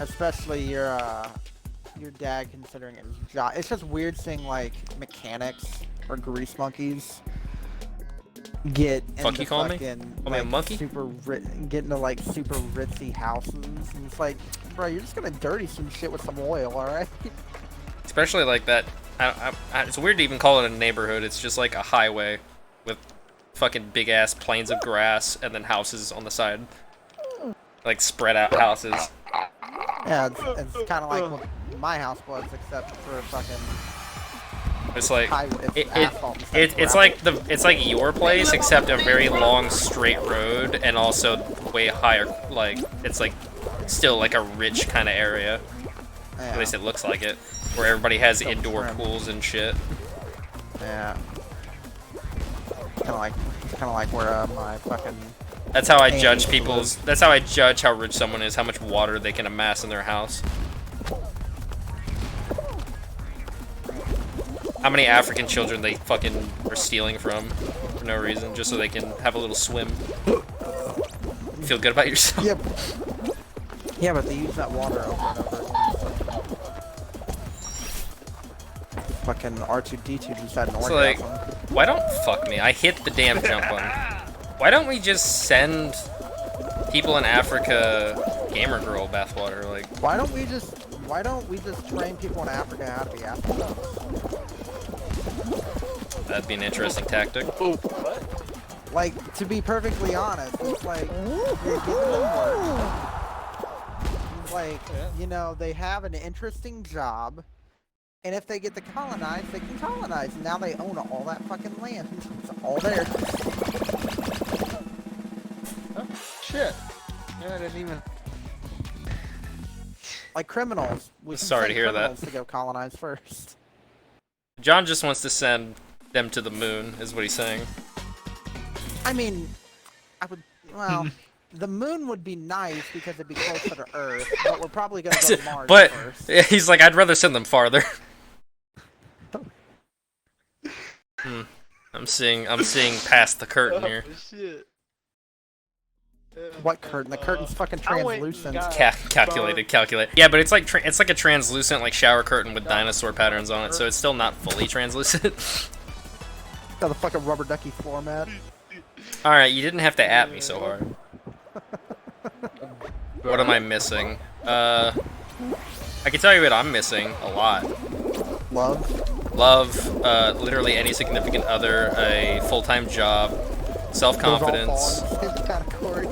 especially your dad considering it his job. It's just weird seeing like mechanics or grease monkeys get Fuck into you calling me? fucking Call me a like, monkey? get into like super ritzy houses, and it's like, bro, you're just gonna dirty some shit with some oil, all right? Especially like that. It's weird to even call it a neighborhood. It's just like a highway with fucking big ass plains of grass and then houses on the side, like spread out houses. Yeah, it's kind of like what my house was, except for fucking It's like highway, it- asphalt instead of it's gravel. like it's like your place except a very long straight road and also way higher. Like it's like still like a rich kind of area. Yeah. At least it looks like it, where everybody has So indoor trim. pools and shit. Yeah. Kind of like where my fucking That's how I Hey, judge Liz. people's. That's how I judge how rich someone is, how much water they can amass in their house. How many African children they fucking are stealing from for no reason, just so they can have a little swim. Feel good about yourself. Yep. Yeah, but they use that water over and over again. Fucking R2D2 just had an It's orgasm. like, why don't fuck me? I hit the damn jump button. Why don't we just send people in Africa gamer girl bathwater? Like, Why don't we just train people in Africa how to be astronauts? that'd be an interesting tactic. Like, to be perfectly honest, it's like you're giving them work. It's like, you know, they have an interesting job, and if they get to colonize, they can colonize. Now they own all that fucking land. It's all theirs. Shit. Yeah, I didn't even. like criminals. We can Sorry to send hear that. criminals to go colonize first. John just wants to send them to the moon, is what he's saying. I mean, I would. Well, the moon would be nice because it'd be closer to Earth, but we're probably gonna go to Mars But first. he's like, I'd rather send them farther. I'm seeing past the curtain here. Shit. What curtain? The curtain's fucking I went and translucent. got- Calculate. Yeah, but it's like it's like a translucent like shower curtain with dinosaur patterns on it, so it's still not fully translucent. Got the fucking rubber ducky floor mat. All right, you didn't have to at me so hard. What am I missing? I can tell you what I'm missing a lot. Love. Literally any significant other, a full-time job, self-confidence, Those all fall in the same category.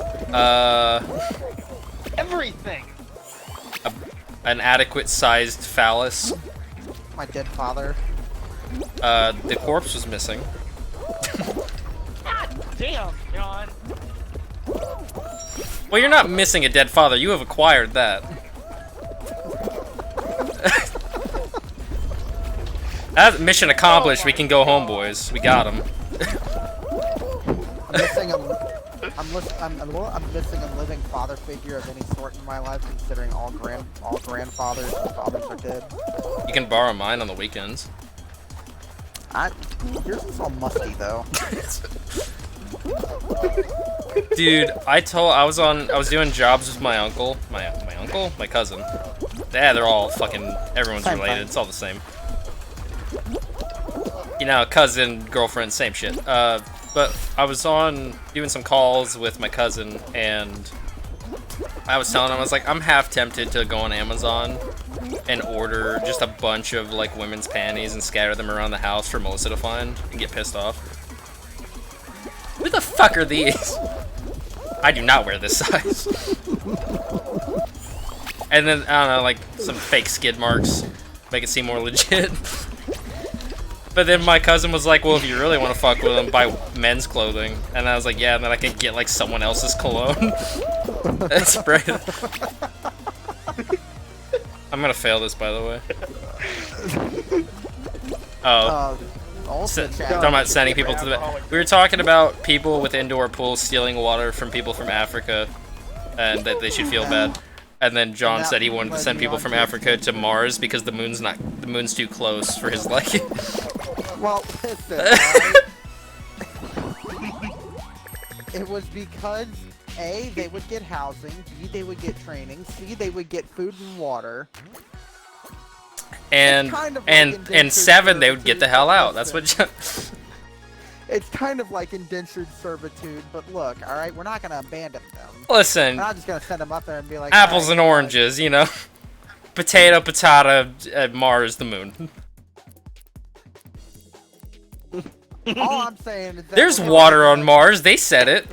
Everything. an adequate-sized phallus. My dead father. The corpse was missing. God damn, John. Well, you're not missing a dead father. You have acquired that. That mission accomplished. We can go home, boys. We got him. I'm missing a living father figure of any sort in my life, considering all grandfathers and fathers are dead. You can borrow mine on the weekends. Yours is all musty though. Dude, I was doing jobs with my uncle, my cousin. Yeah, they're all fucking, everyone's Same related. thing. It's all the same. You know, cousin, girlfriend, same shit. But I was doing some calls with my cousin, and I was telling him, I was like, I'm half tempted to go on Amazon and order just a bunch of like women's panties and scatter them around the house for Melissa to find and get pissed off. Who the fuck are these? I do not wear this size. And then, I don't know, like some fake skid marks, make it seem more legit. But then my cousin was like, well, if you really want to fuck with them, buy men's clothing. And I was like, yeah, and then I can get like someone else's cologne. And spray it. I'm gonna fail this, by the way. Oh. Talking about sending people to the... We were talking about people with indoor pools stealing water from people from Africa, and that they should feel bad. And then John said he wanted to send people from Africa to Mars because the moon's too close for his liking. Well, listen, right? It was because A, they would get housing, B, they would get training, C, they would get food and water. And kind of like and indentured 7, they would get the servitude, hell out. but That's what listen. John... It's kind of like indentured servitude, but look, alright, we're not gonna abandon them. Listen, We're not just gonna send them up there and be like, apples "Alright, and oranges, you know? Potato, patata, Mars, the moon. all I'm saying is that There's water on Mars, they said it.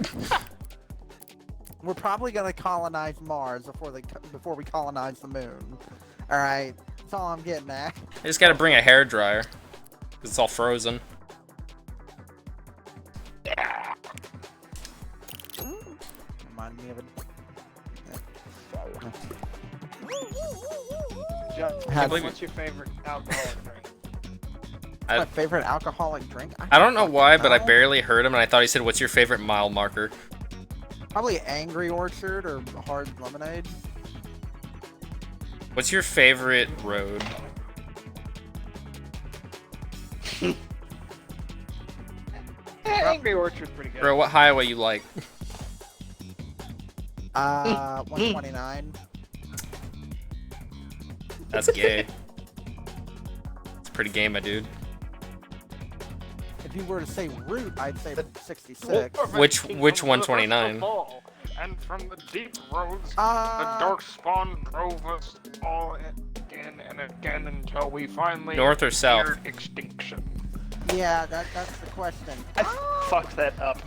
We're probably gonna colonize Mars before we colonize the moon. Alright, that's all I'm getting at. I just gotta bring a hairdryer, 'cause it's all frozen. Remind me of it. John, believe what's your favorite alcoholic drink? My favorite alcoholic drink? I don't know why, but I know. barely heard him, and I thought he said, what's your favorite mile marker? Probably Angry Orchard or Hard Lemonade. What's your favorite road? Angry Orchard's pretty good. Bro, what highway you like? 129. That's gay. It's pretty gay, my dude. If you were to say route, I'd say 66. Which 129? And from the deep roads, the Uh, dark spawn drove us all again and again until we finally North or south? neared extinction. yeah, that's the question. I fucked that up.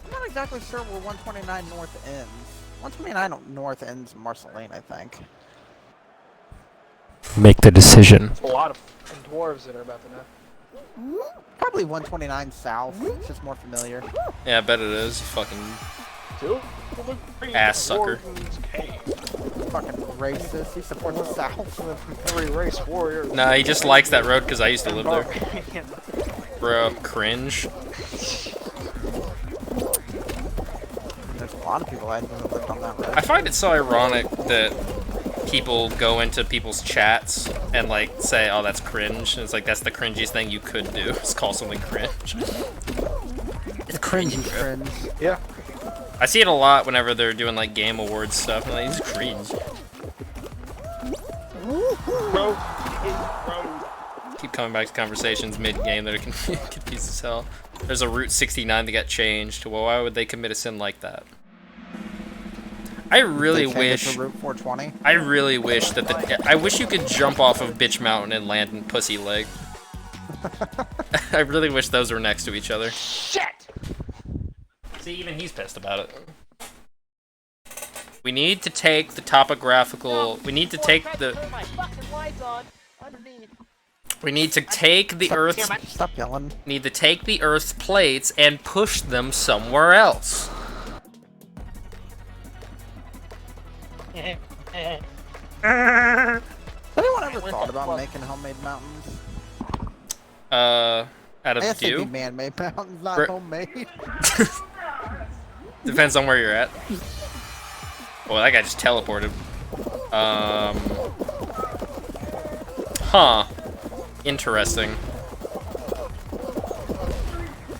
I'm not exactly sure where 129 north ends. 129 north ends in Marceline, I think. Make the decision. There's a lot of dwarves that are about to know. Probably 129 south. It's just more familiar. Yeah, I bet it is. You fucking Till the Ass sucker. Dwarves came. fucking racist. He supports the South. Every race warrior. Nah, he just likes that road because I used to live there. Bro, cringe. There's a lot of people I think that lived on that road. I find it so ironic that people go into people's chats and like say, "Oh, that's cringe." And it's like that's the cringiest thing you could do. Is call something cringe. It's cringy, bro. Cringe. Yeah. I see it a lot whenever they're doing like game awards stuff. I'm like, it's cringe. Bro. Keep coming back to conversations mid-game that are confused as hell. There's a Route 69 that got changed. Well, why would they commit a sin like that? I really They changed it wish. to Route 420. I really wish that I wish you could jump off of Bitch Mountain and land in Pussy Leg. I really wish those were next to each other. Shit! See, even he's pissed about it. We need to take the topographical. We need to take the. We need to take the Earth's. Stop yelling. Need to take the Earth's plates and push them somewhere else. Has anyone ever thought about making homemade mountains? Out I of guess they'd be you. man-made mountains, not Br- homemade. Depends on where you're at. Oh, that guy just teleported. Huh. Interesting.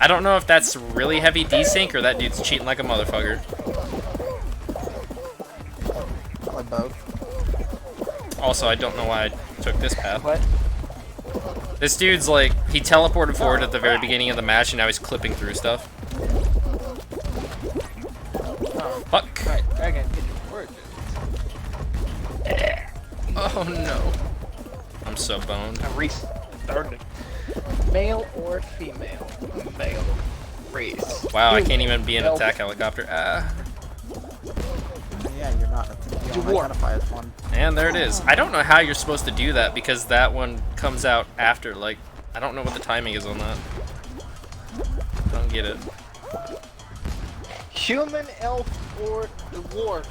I don't know if that's really heavy desync or that dude's cheating like a motherfucker. Probably both. Also, I don't know why I took this path. What? This dude's like, he teleported forward at the very beginning of the match and now he's clipping through stuff. Fuck. Right, I gotta get your word. Oh no. I'm so boned. I restarted. Male or female? Male. Race. Wow, I can't even be an attack helicopter. Ah. Yeah, you're not. You don't Dwarf. identify as one. And there it is. I don't know how you're supposed to do that because that one comes out after, like, I don't know what the timing is on that. Don't get it. Human, elf, or dwarf?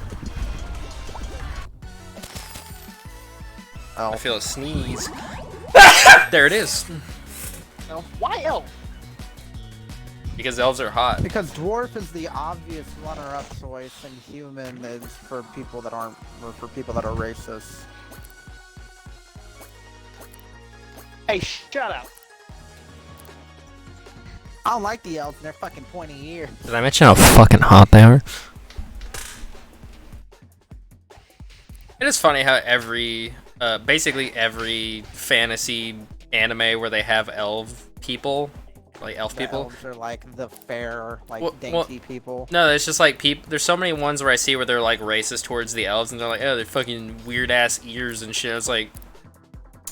Oh, I feel a sneeze. There it is. Elf. Why elf? Because elves are hot. because dwarf is the obvious runner-up choice, and human is for people that aren't, or for people that are racist. Hey, shut up. I don't like the elves, and they're fucking pointy ears. Did I mention how fucking hot they are? It is funny how basically every fantasy anime where they have elf people, like elf The people. elves are like the fair, like Well- dainty people. No, it's just like there's so many ones where I see where they're like racist towards the elves and they're like, oh, they're fucking weird ass ears and shit. It's like,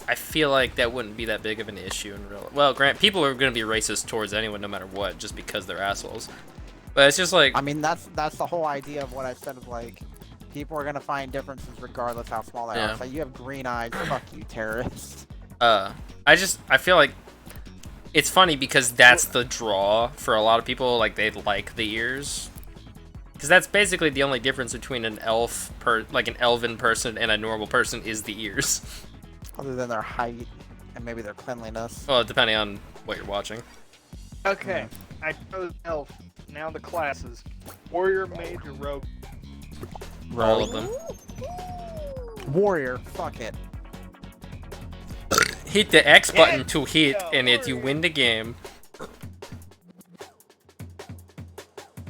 I feel like that wouldn't be that big of an issue in real. Well, people are gonna be racist towards anyone no matter what, just because they're assholes. But it's just like, I mean, that's the whole idea of what I said of like, people are gonna find differences regardless how small they Yeah. are. It's like, you have green eyes, fuck you, terrorist. I feel like it's funny because that's the draw for a lot of people. Like they like the ears, because that's basically the only difference between an like an elven person and a normal person is the ears. Other than their height and maybe their cleanliness. Well, depending on what you're watching. Okay, I chose elf. Now the classes. Warrior, mage, or rogue. All of them. Warrior, fuck it. Hit the X button to hit, and it you win the game.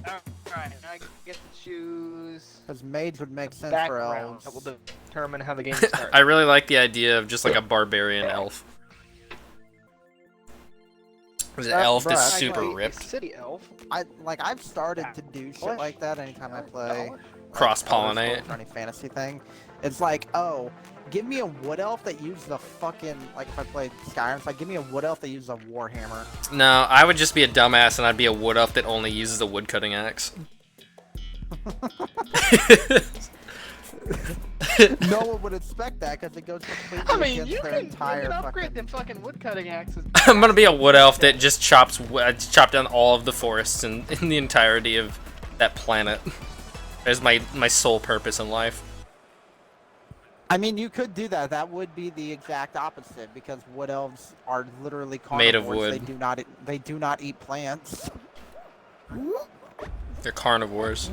Alright, I get to choose Because mage would make sense for background elves. that will determine how the game starts. I really like the idea of just like a barbarian elf. The elf that's bruh, super Actually, ripped. City elf. I've started to do shit like that anytime I play. Cross-pollinate. Or any fantasy thing. It's like, oh, give me a wood elf that uses a fucking, like if I played Skyrim, it's like, give me a wood elf that uses a warhammer. No, I would just be a dumbass and I'd be a wood elf that only uses a wood cutting axe. No one would expect that because it goes completely I mean, against you their can entire upgrade fucking... them fucking woodcutting axes. I'm gonna be a wood elf that just chop down all of the forests in the entirety of that planet. There's my sole purpose in life. I mean, you could do that. That would be the exact opposite because wood elves are literally carnivores. Made of wood. They do not eat plants. They're carnivores.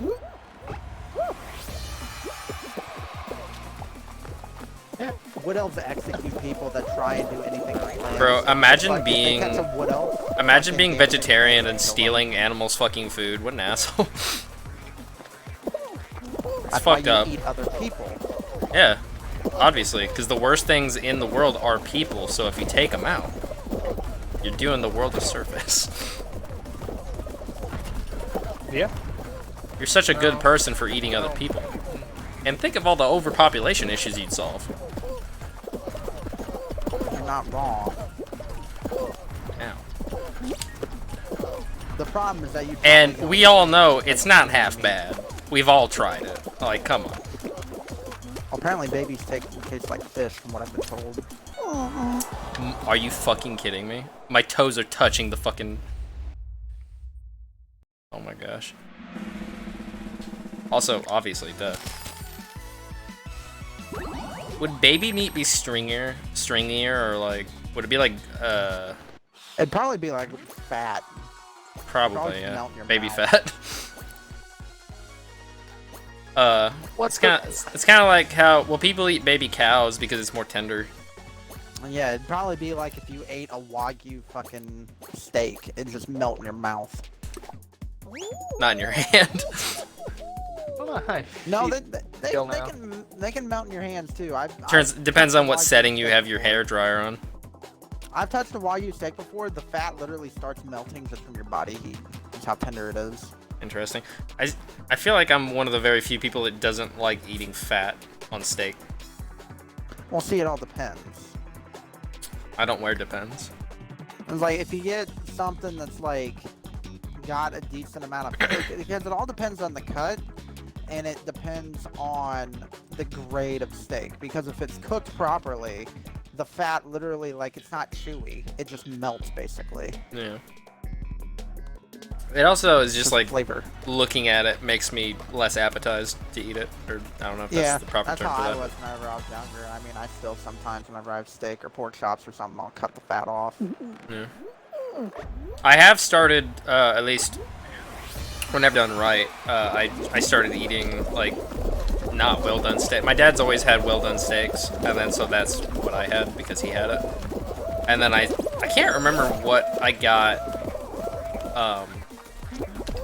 Wood elves execute people that try and do anything with plants. Bro, imagine Like, if they being catch a wood elf, imagine fucking being damage vegetarian them, and kill them. stealing animals' fucking food. What an asshole. It's That's why fucked you up. eat other people. Yeah, obviously, because the worst things in the world are people. So if you take them out, you're doing the world a service. Yeah. You're such a good person for eating other people. And think of all the overpopulation issues you'd solve. You're not wrong. Ow. The problem is that you. And probably we don't all know like it's not eating half meat. bad. We've all tried it. Like, come on. Apparently, babies taste like fish, from what I've been told. Are you fucking kidding me? My toes are touching the fucking... Oh my gosh. Also, obviously, duh. Would baby meat be stringier, or like, would it be like, It'd probably be like fat. probably, Probably yeah, melt in your baby mouth. fat. What's It's kind of like how, well, people eat baby cows because it's more tender. And yeah, it'd probably be like if you ate a Wagyu fucking steak. It'd just melt in your mouth. Not in your hand. No, Feet they feel now. can melt in your hands too. Depends on what Wagyu setting you steak have your hair dryer on. I've touched a Wagyu steak before. The fat literally starts melting just from your body heat. That's how tender it is. Interesting. I feel like I'm one of the very few people that doesn't like eating fat on steak. Well, see, it all depends. I don't wear depends. It's like if you get something that's like got a decent amount of because it all depends on the cut and it depends on the grade of steak. Because if it's cooked properly, the fat literally like it's not chewy. It just melts basically. Yeah. It also is just like flavor. looking at it makes me less appetized to eat it, or I don't know if that's Yeah, the proper that's term how for I that. was whenever I was younger. I mean, I still sometimes whenever I have steak or pork chops or something, I'll cut the fat off. Yeah. I have started, at least when I've done right, I started eating like not well done steak. My dad's always had well done steaks, and then so that's what I had because he had it. And then I can't remember what I got.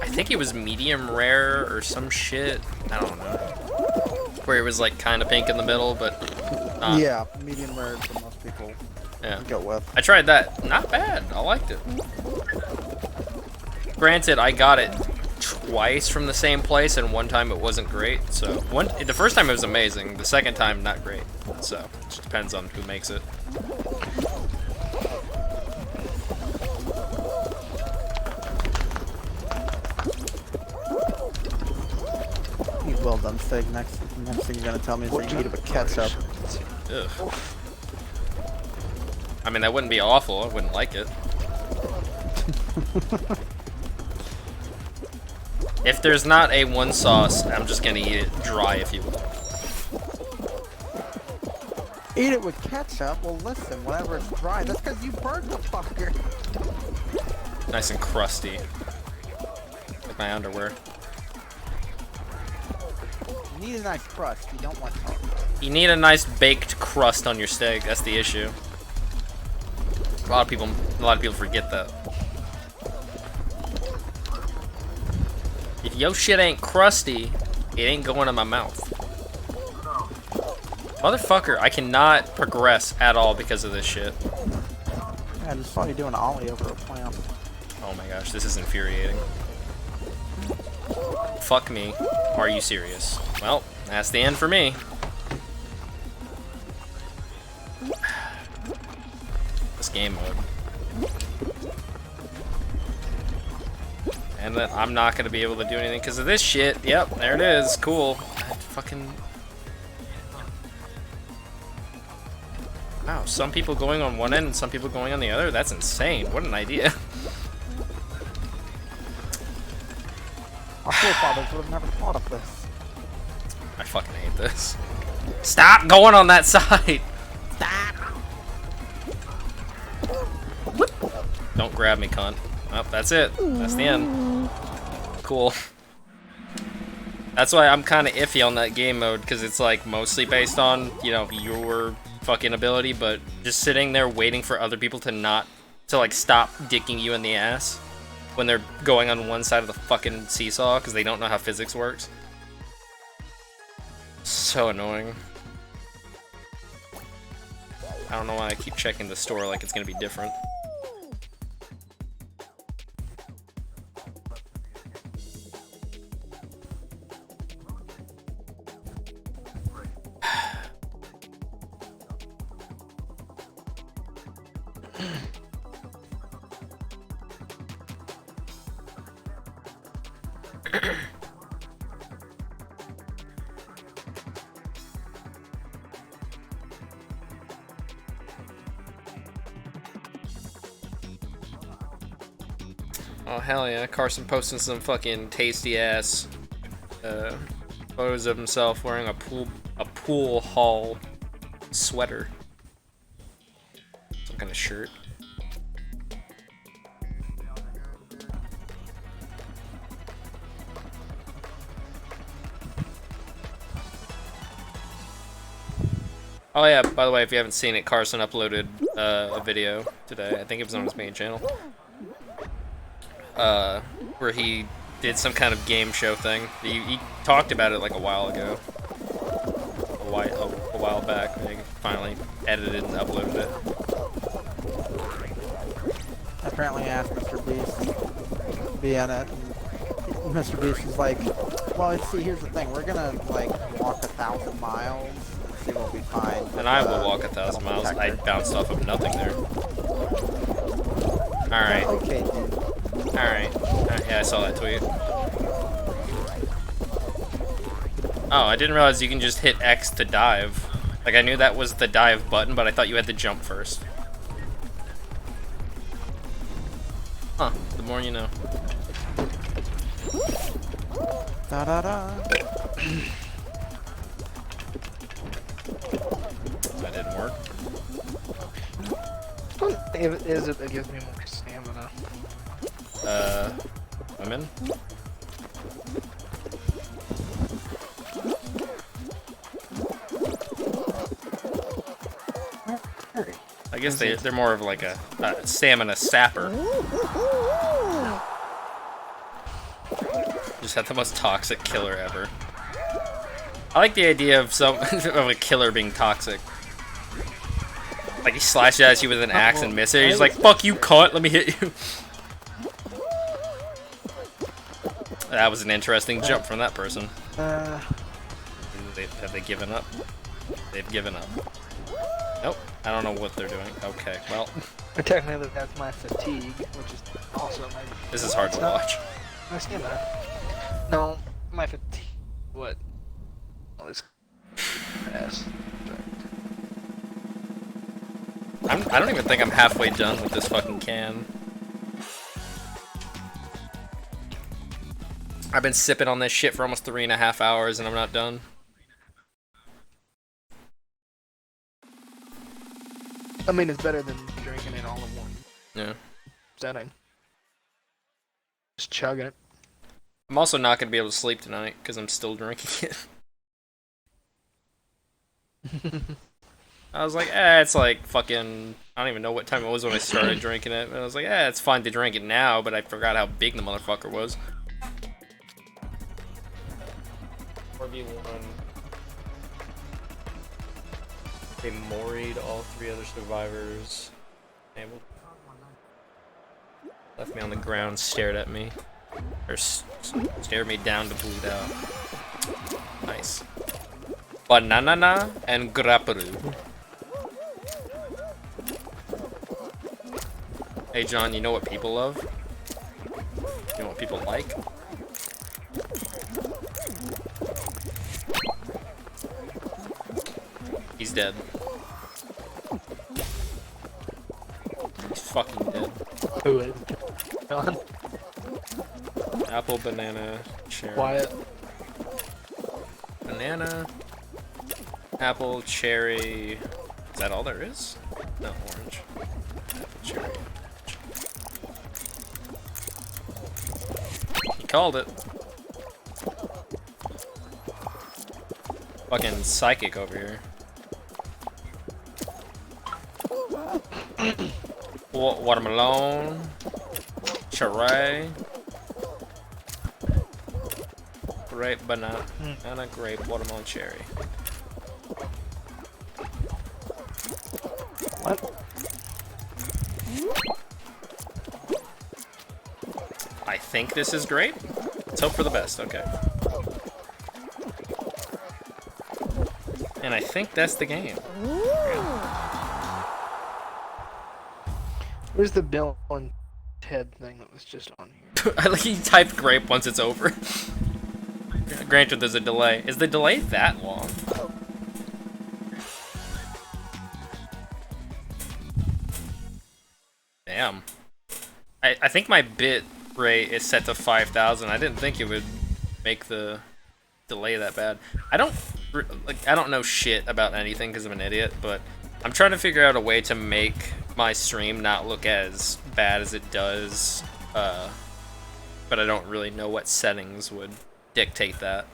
I think it was medium rare or some shit. I don't know. Where it was like kind of pink in the middle, but not. Yeah, medium rare is what most people Yeah. go with. I tried that. Not bad. I liked it. Granted, I got it twice from the same place, and one time it wasn't great. So the first time it was amazing. The second time, not great. So it just depends on who makes it. Eat well done steak. Next thing you're gonna tell me is that you eat it with ketchup. Ugh. I mean, that wouldn't be awful. I wouldn't like it. If there's not a one sauce, I'm just gonna eat it dry, if you will. Eat it with ketchup? Well, listen, whenever it's dry, that's because you burned the fucker. Nice and crusty. Like my underwear. You need a nice crust. You don't want salt. You need a nice baked crust on your steak. That's the issue. A lot of people forget that. If your shit ain't crusty, it ain't going in my mouth. Motherfucker, I cannot progress at all because of this shit. Yeah, I just saw you doing an ollie over a plant. Oh my gosh, this is infuriating. Fuck me. Are you serious? Well, that's the end for me. This game mode. And then I'm not gonna be able to do anything because of this shit. Yep, there it is. Cool. Fucking. Wow, some people going on one end and some people going on the other? That's insane. What an idea. Our forefathers would have never thought of this. I fucking hate this. Stop going on that side. Don't grab me, cunt. Oh, that's it. That's the end. Cool. That's why I'm kind of iffy on that game mode, because it's like mostly based on, you know, your fucking ability, but just sitting there waiting for other people to like stop dicking you in the ass when they're going on one side of the fucking seesaw because they don't know how physics works. So annoying. I don't know why I keep checking the store like it's gonna be different. Oh hell yeah, Carson posting some fucking tasty ass photos of himself wearing a pool hall sweater. Some kind of shirt. Oh yeah, by the way, if you haven't seen it, Carson uploaded a video today. I think it was on his main channel. Where he did some kind of game show thing. He talked about it like a while ago. A while back. I think finally edited and uploaded it. I apparently asked Mr. Beast to be on it, and Mr. Beast is like, well, see, here's the thing, we're gonna, like, walk 1,000 miles and see what we find. And I will walk 1,000 miles. I bounced off of nothing there. Alright. Okay, dude. Alright. Yeah, I saw that tweet. Oh, I didn't realize you can just hit X to dive. Like, I knew that was the dive button, but I thought you had to jump first. Huh. The more you know. Da da da. That didn't work. It is it that gives me more stamina. Women? I guess they're more of like a stamina sapper. Just had the most toxic killer ever. I like the idea of of a killer being toxic. Like he slashes at you with an axe and misses. He's like, "Fuck you, cunt! Let me hit you." That was an interesting jump from that person. Have they given up? They've given up. Nope. I don't know what they're doing. Okay, well. Technically, that's my fatigue, which is also my. This is hard to watch. My stamina. No, my fatigue. What? All this ass. I don't even think I'm halfway done with this fucking can. I've been sipping on this shit for almost 3.5 hours and I'm not done. I mean, it's better than drinking it all in one Yeah. setting. Just chugging it. I'm also not going to be able to sleep tonight because I'm still drinking it. I was like, it's like fucking, I don't even know what time it was when I started drinking it. But I was like, it's fine to drink it now, but I forgot how big the motherfucker was. 4v1. They moried all 3 other survivors. Left me on the ground, stared at me. Or stared me down to bleed out. Nice. Banana and Grapparu. Hey John, you know what people love? You know what people like? He's dead. He's fucking dead. Who is? John? Apple, banana, cherry. Quiet. Banana. Apple, cherry. Is that all there is? No, orange. Apple, cherry. He called it. Fucking psychic over here. Watermelon. Cherry. Grape, banana, grape, watermelon, cherry. What? I think this is grape. Let's hope for the best. Okay. And I think that's the game. Where's the Bill and Ted thing that was just on here? I like you type grape once it's over. Granted, there's a delay. Is the delay that long? Damn. I think my bit rate is set to 5,000. I didn't think it would make the delay that bad. I don't know shit about anything because I'm an idiot, but I'm trying to figure out a way to make my stream not look as bad as it does. But I don't really know what settings would dictate that.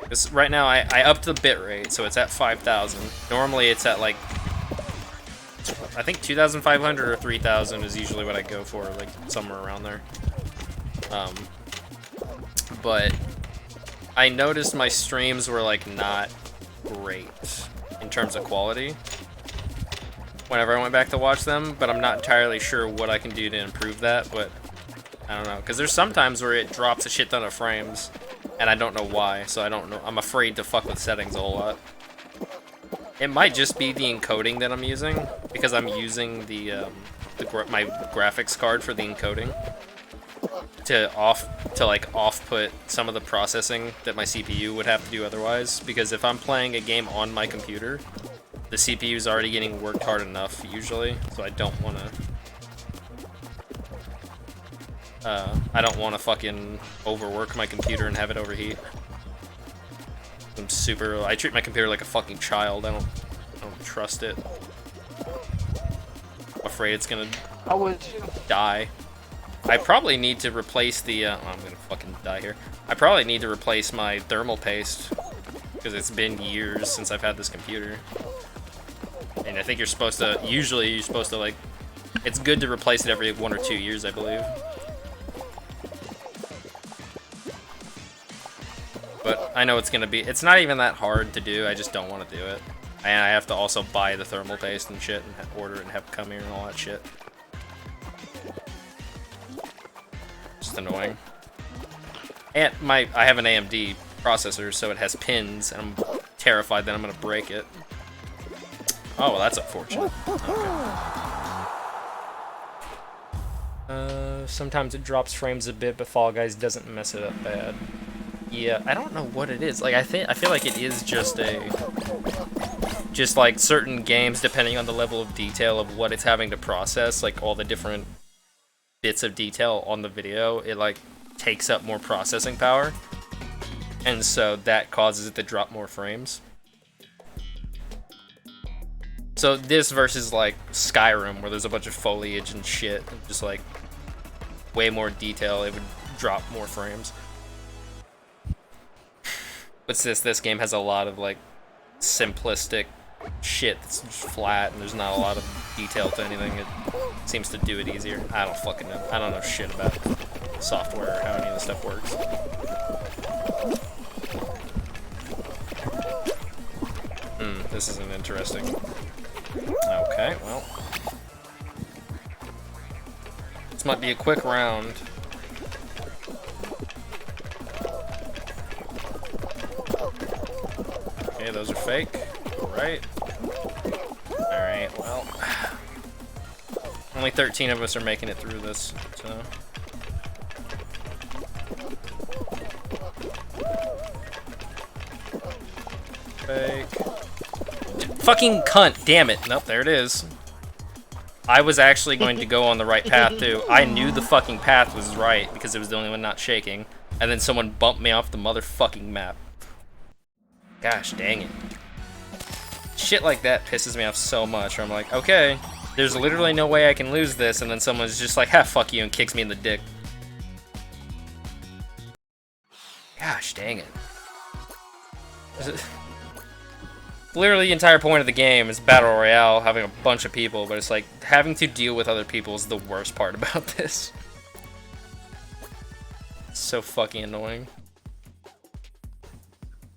Because right now I upped the bitrate, so it's at 5,000. Normally it's at like, I think 2,500 or 3,000 is usually what I go for, like somewhere around there. But I noticed my streams were like not great in terms of quality whenever I went back to watch them, but I'm not entirely sure what I can do to improve that, but I don't know, because there's sometimes where it drops a shit ton of frames, and I don't know why, so I don't know. I'm afraid to fuck with settings a whole lot. It might just be the encoding that I'm using, because I'm using my graphics card for the encoding to off-put some of the processing that my CPU would have to do otherwise, because if I'm playing a game on my computer, the CPU is already getting worked hard enough usually, so I don't want to fucking overwork my computer and have it overheat. I treat my computer like a fucking child. I don't trust it. I'm afraid it's gonna die. I probably need to replace the I'm gonna fucking die here. I probably need to replace my thermal paste because it's been years since I've had this computer. And I think usually you're supposed to like, it's good to replace it every 1 or 2 years, I believe. But I know it's not even that hard to do, I just don't want to do it. And I have to also buy the thermal paste and shit, and order it and have it come here and all that shit. Just annoying. And I have an AMD processor, so it has pins, and I'm terrified that I'm gonna break it. Oh, well, that's unfortunate. Okay. Sometimes it drops frames a bit, but Fall Guys doesn't mess it up bad. Yeah, I don't know what it is. Like, I feel like it is just like certain games, depending on the level of detail of what it's having to process, like all the different bits of detail on the video, it like takes up more processing power, and so that causes it to drop more frames. So this versus like Skyrim, where there's a bunch of foliage and shit, and just like way more detail, it would drop more frames. But this game has a lot of like simplistic shit that's just flat, and there's not a lot of detail to anything. It seems to do it easier. I don't fucking know. I don't know shit about software or how any of this stuff works. This isn't interesting. Okay, well. This might be a quick round. Okay, those are fake. Alright. Alright, well. Only 13 of us are making it through this, so. Fake. Fucking cunt, damn it. Nope, there it is. I was actually going to go on the right path too. I knew the fucking path was right because it was the only one not shaking. And then someone bumped me off the motherfucking map. Gosh dang it. Shit like that pisses me off so much. Where I'm like, okay, there's literally no way I can lose this, and then someone's just like, ha, fuck you, and kicks me in the dick. Gosh dang it. Literally the entire point of the game is Battle Royale, having a bunch of people, but it's like, having to deal with other people is the worst part about this. It's so fucking annoying.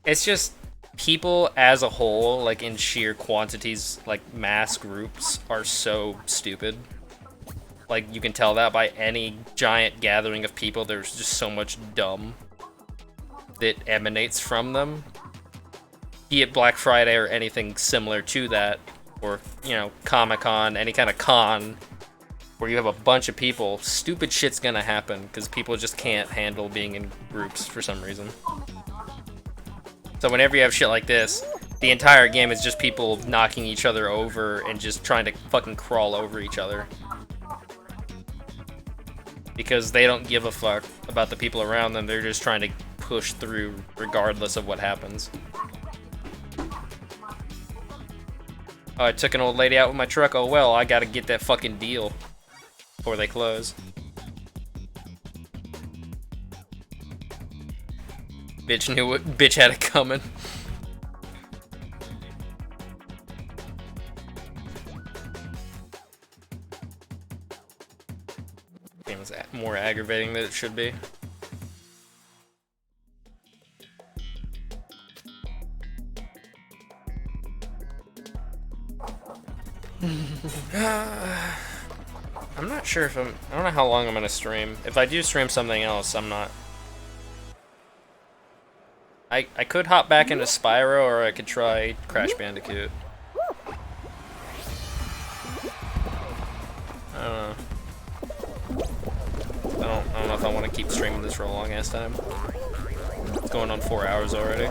It's just, people as a whole, like in sheer quantities, like mass groups, are so stupid. Like, you can tell that by any giant gathering of people, there's just so much dumb that emanates from them. Be it Black Friday or anything similar to that, or, you know, Comic-Con, any kind of con, where you have a bunch of people, stupid shit's gonna happen, because people just can't handle being in groups for some reason. So whenever you have shit like this, the entire game is just people knocking each other over and just trying to fucking crawl over each other. Because they don't give a fuck about the people around them, they're just trying to push through regardless of what happens. Oh, I took an old lady out with my truck. Oh well, I gotta get that fucking deal before they close. Bitch knew it. Bitch had it coming. Game was more aggravating than it should be. I'm not sure if I don't know how long I'm gonna stream. If I do stream something else, I'm not. I could hop back into Spyro, or I could try Crash Bandicoot. I don't know. I don't know if I want to keep streaming this for a long ass time. It's going on 4 hours already.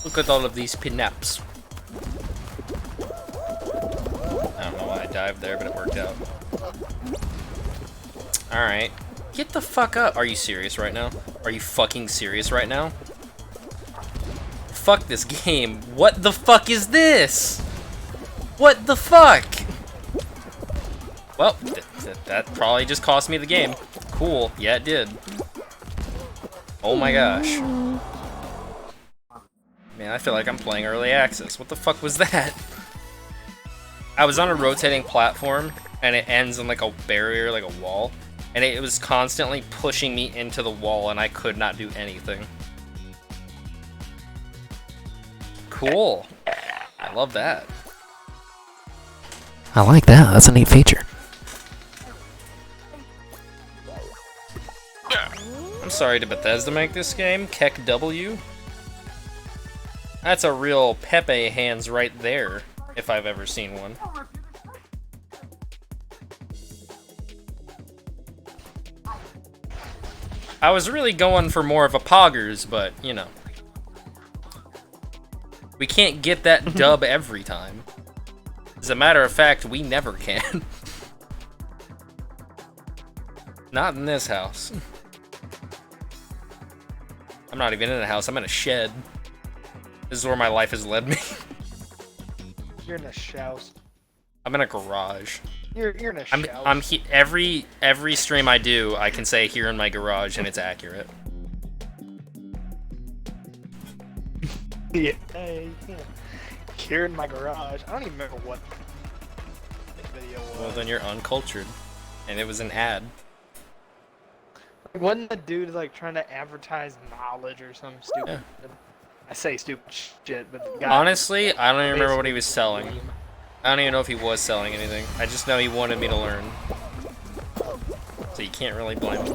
Look at all of these pinups. I don't know why I dived there, but it worked out. Alright. Get the fuck up. Are you serious right now? Are you fucking serious right now? Fuck this game. What the fuck is this? What the fuck? Well, that probably just cost me the game. Cool. Yeah, it did. Oh my gosh. Man, I feel like I'm playing early access. What the fuck was that? I was on a rotating platform, and it ends in like a barrier, like a wall. And it was constantly pushing me into the wall, and I could not do anything. Cool. I love that. I like that. That's a neat feature. I'm sorry to Bethesda make this game. Keck W. That's a real Pepe hands right there, if I've ever seen one. I was really going for more of a Poggers, but, you know. We can't get that dub every time. As a matter of fact, we never can. Not in this house. I'm not even in a house, I'm in a shed. This is where my life has led me. You're in a house. I'm in a garage. You're in a house. I'm every stream I do, I can say here in my garage, and it's accurate. Yeah. Here in my garage. I don't even remember what the video was. Well, then you're uncultured, and it was an ad. Wasn't the dude like trying to advertise knowledge or some stupid? Yeah. I say stupid shit, but the guy Honestly, I don't even remember what he was basically selling. meme. I don't even know if he was selling anything. I just know he wanted me to learn. So you can't really blame him.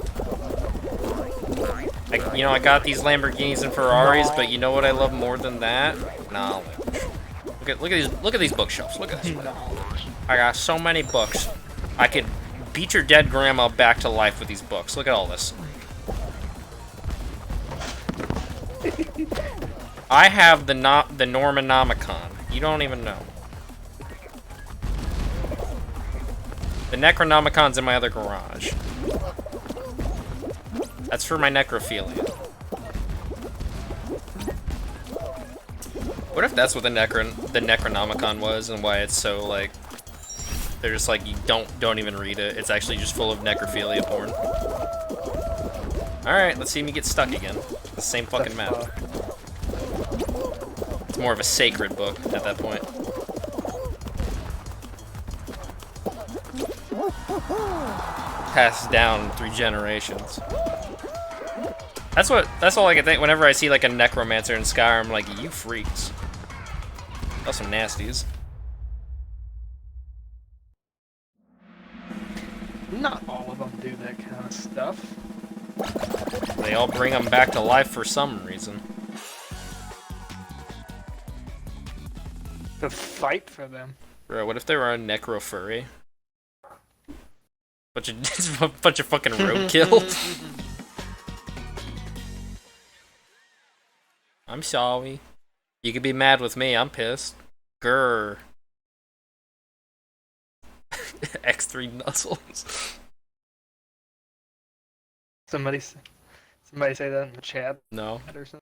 I got these Lamborghinis and Ferraris, but you know what I love more than that? Knowledge. Look at these bookshelves. Look at this. I got so many books. I could beat your dead grandma back to life with these books. Look at all this. I have the Normonomicon. You don't even know. The Necronomicon's in my other garage. That's for my necrophilia. What if that's what the Necronomicon was, and why it's so like they're just like you don't even read it. It's actually just full of necrophilia porn. All right, let's see me get stuck again. The same fucking map. It's more of a sacred book at that point. Passed down 3 generations. That's all I can think whenever I see like a necromancer in Skyrim. I'm like, you freaks. That's some nasties. Not all of them do that kind of stuff. They all bring them back to life for some reason. To fight for them. Bro, what if they were a necro furry? Bunch of fucking roadkill. I'm sorry. You could be mad with me. I'm pissed. Grr. X3 nuzzles. Somebody say that in the chat. No. Or something.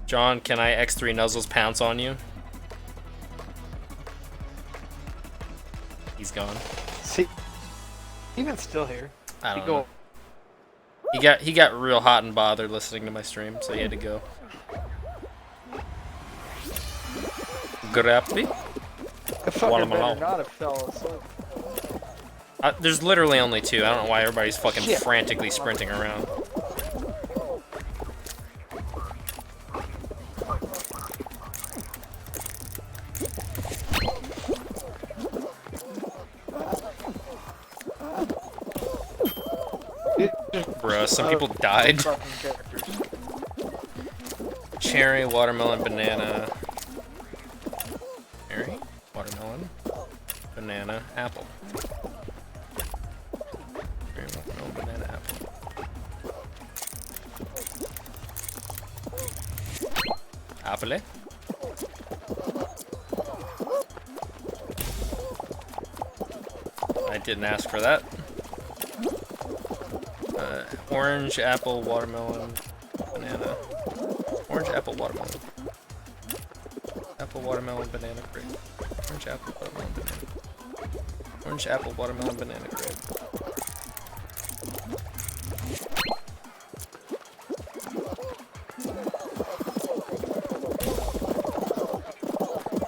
John, can I X3 nuzzles pounce on you? He's gone. See, even still here. I don't know. He got real hot and bothered listening to my stream, so he had to go. Grab me. The fucker better not have fell asleep. There's literally only 2. I don't know why everybody's fucking frantically sprinting around. Bruh, some people died. Cherry, watermelon, banana. Cherry, watermelon, banana, apple. Cherry, watermelon, banana, apple. Apple. I didn't ask for that. Orange, apple, watermelon, banana. Orange, apple, watermelon. Apple, watermelon, banana, grape. Orange, apple, watermelon, banana. Orange, apple, watermelon, banana, grape.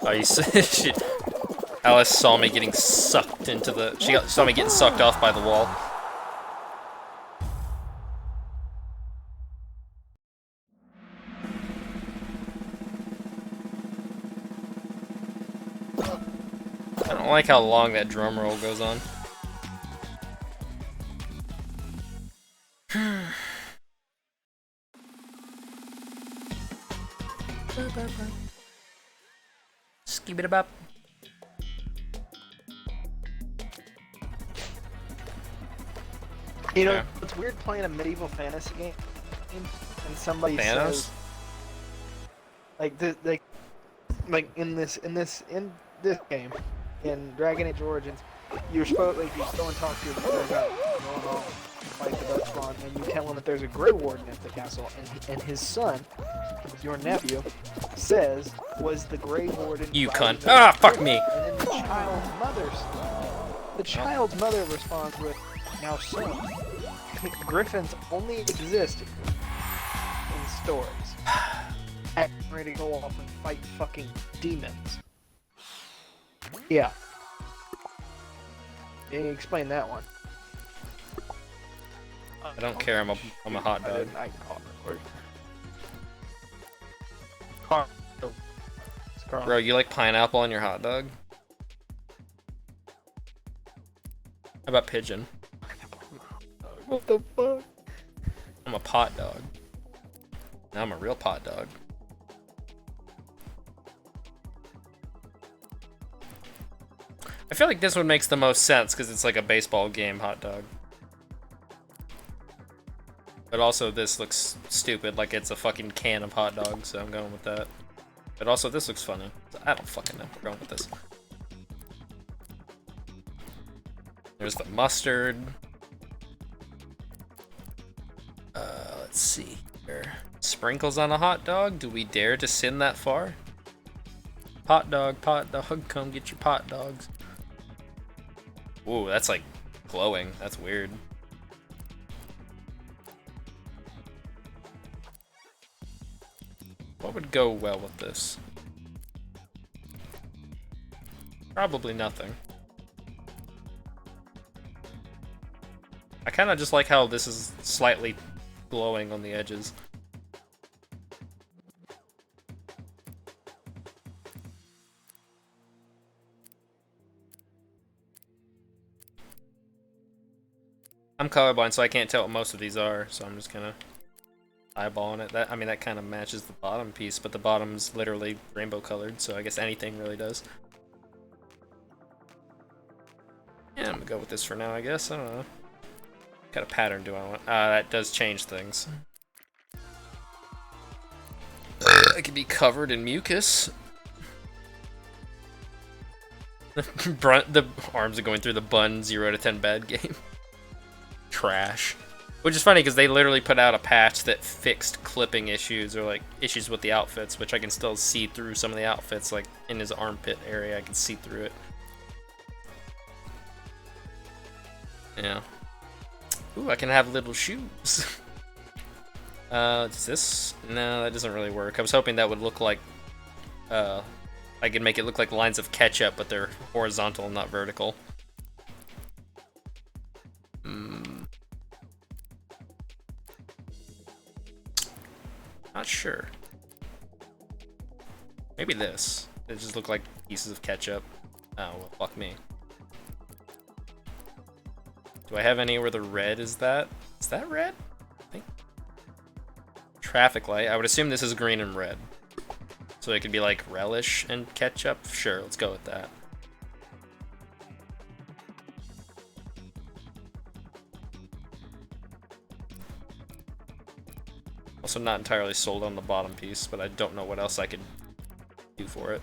Oh, you shit. Alice saw me getting sucked into the. Saw me getting sucked off by the wall. I don't like how long that drum roll goes on. Skibidi-bop. You know, Yeah. it's weird playing a medieval fantasy game and somebody Thanos? says like in this game in Dragon Age Origins, you're supposed you go and talk to your brother about going home and fight the Darkspawn, and you tell him that there's a Grey Warden at the castle, and his son, your nephew, was the Grey Warden. You by cunt. the Ah, fuck Griffin. me. And then the child's mother responds with, "Now, son, Griffins only exist in stories. I'm ready to go off and fight fucking demons." Yeah. Can you explain that one? I don't care. I'm a hot dog. I can call it real quick. Carl. It's Carl. Bro, you like pineapple on your hot dog? How about pigeon? What the fuck? I'm a pot dog. Now I'm a real pot dog. I feel like this one makes the most sense because it's like a baseball game hot dog. But also this looks stupid, like it's a fucking can of hot dogs, so I'm going with that. But also this looks funny. I don't fucking know. We're going with this. There's the mustard. Let's see here. Sprinkles on a hot dog? Do we dare to sin that far? Pot dog, come get your pot dogs. Ooh, that's like glowing. That's weird. What would go well with this? Probably nothing. I kind of just like how this is slightly glowing on the edges. I'm colorblind, so I can't tell what most of these are, so I'm just kind of eyeballing it. That, I mean, that kind of matches the bottom piece, but the bottom's literally rainbow colored, so I guess anything really does. Yeah, I'm gonna go with this for now, I guess. I don't know. What kind of pattern do I want? That does change things. I could be covered in mucus. The arms are going through the bun 0 to 10 bad game. Trash. Which is funny because they literally put out a patch that fixed clipping issues or like issues with the outfits, which I can still see through some of the outfits, like in his armpit area, I can see through it. Yeah. Ooh, I can have little shoes. Is this? No, that doesn't really work. I was hoping that would look like, I could make it look like lines of ketchup, but they're horizontal, not vertical. Not sure. Maybe this. It just look like pieces of ketchup. Oh, well, fuck me. Do I have any where the red is that? Is that red? I think. Traffic light. I would assume this is green and red. So it could be like relish and ketchup. Sure, let's go with that. Also not entirely sold on the bottom piece, but I don't know what else I could do for it.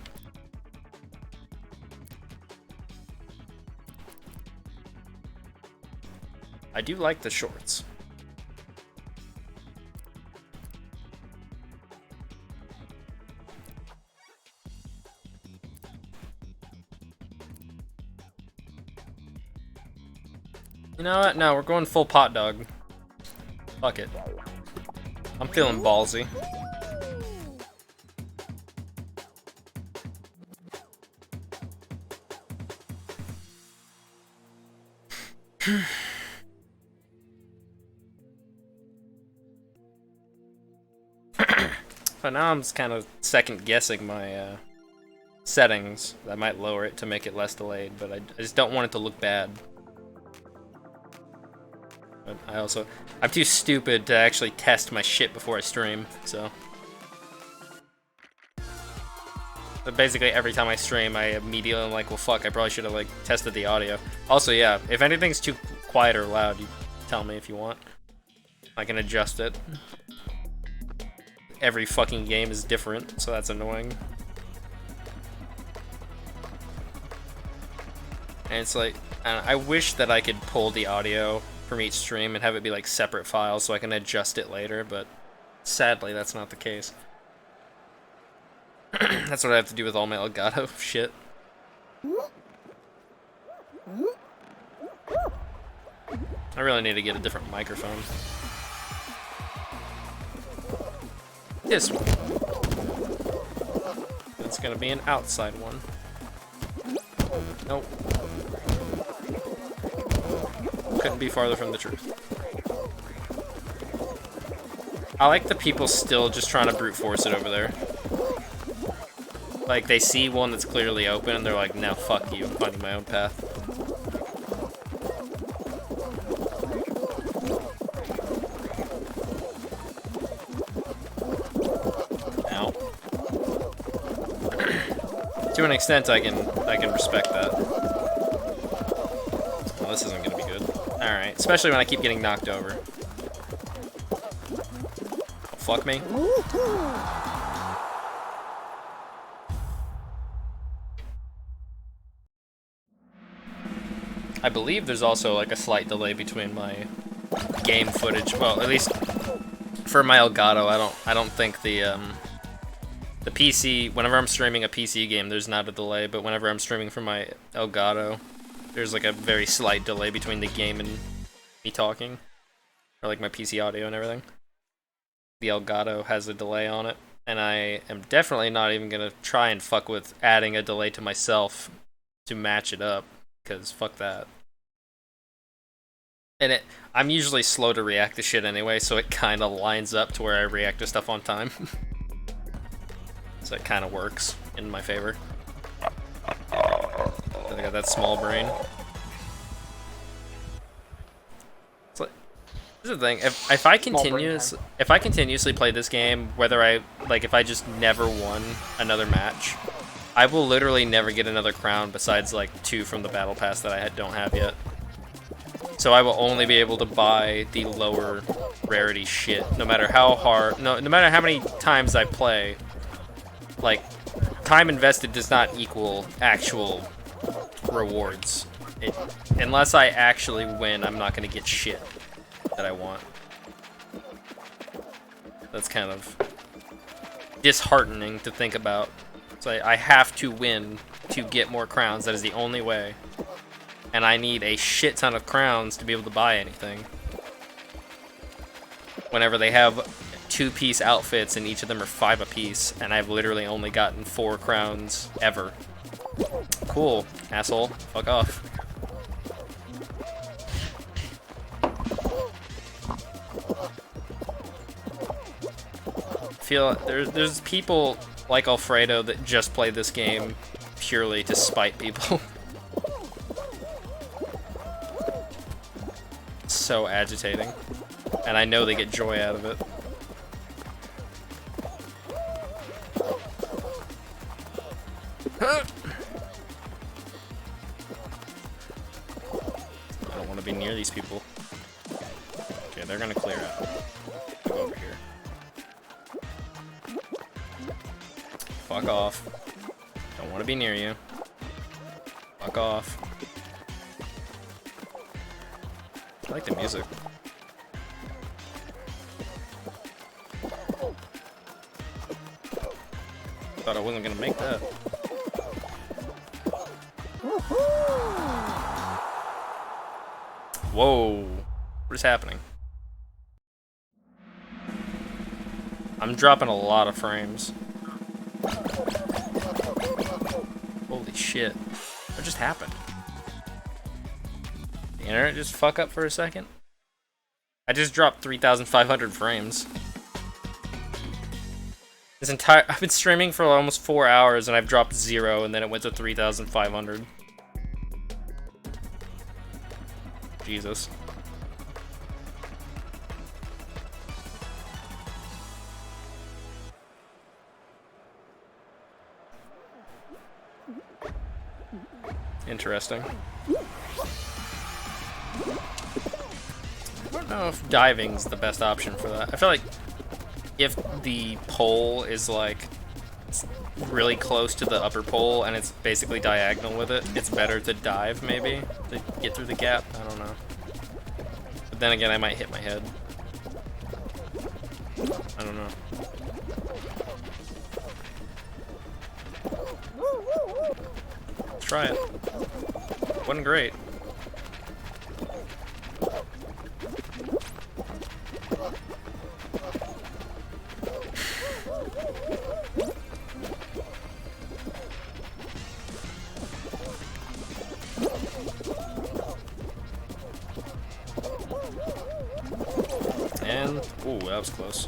I do like the shorts. You know what? No, we're going full pot dog. Fuck it. I'm feeling ballsy. But now I'm just kind of second guessing my settings. I might lower it to make it less delayed, but I just don't want it to look bad. But I'm too stupid to actually test my shit before I stream, so. But basically every time I stream, I immediately am like, well fuck, I probably should have like tested the audio. Also, yeah, if anything's too quiet or loud, you tell me if you want. I can adjust it. Every fucking game is different, so that's annoying. And it's like, I wish that I could pull the audio from each stream and have it be like separate files so I can adjust it later, but sadly that's not the case. That's what I have to do with all my Elgato shit. I really need to get a different microphone. This one. It's gonna be an outside one. Nope. Couldn't be farther from the truth. I like the people still just trying to brute force it over there. Like, they see one that's clearly open and they're like, no, fuck you, I'm finding my own path. To an extent, I can respect that. Well, this isn't gonna be good. All right, especially when I keep getting knocked over. Fuck me. I believe there's also like a slight delay between my game footage. Well, at least for my Elgato, I don't think the PC. Whenever I'm streaming a PC game, there's not a delay. But whenever I'm streaming from my Elgato, there's like a very slight delay between the game and me talking, or like my PC audio and everything. The Elgato has a delay on it, and I am definitely not even gonna try and fuck with adding a delay to myself to match it up. Because fuck that. And I'm usually slow to react to shit anyway, so it kind of lines up to where I react to stuff on time. So it kind of works in my favor. I got that small brain. It's like, this is the thing. If I continuously play this game, whether if I just never won another match, I will literally never get another crown besides like 2 from the battle pass that I don't have yet. So I will only be able to buy the lower rarity shit, no matter how hard, no matter how many times I play. Like, time invested does not equal actual rewards. Unless I actually win, I'm not gonna get shit that I want. That's kind of disheartening to think about. So I have to win to get more crowns. That is the only way. And I need a shit ton of crowns to be able to buy anything. Whenever they have 2-piece outfits and each of them are 5 apiece, and I've literally only gotten 4 crowns ever. Cool, asshole. Fuck off. Feel there's people like Alfredo that just play this game purely to spite people. So agitating. And I know they get joy out of it. I don't want to be near these people. Okay, they're gonna clear out. Go over here. Fuck off. Don't want to be near you. Fuck off. I like the music. Thought I wasn't gonna make that. Whoa. What is happening? I'm dropping a lot of frames. Holy shit. What just happened? The internet just fuck up for a second? I just dropped 3,500 frames. I've been streaming for almost 4 hours and I've dropped 0 and then it went to 3,500. Jesus. Interesting. I don't know if diving's the best option for that. I feel like if the pole is like really close to the upper pole and it's basically diagonal with it, it's better to dive maybe to get through the gap. I don't know. But then again, I might hit my head. I don't know. Let's try it. Wasn't great. And, ooh, that was close.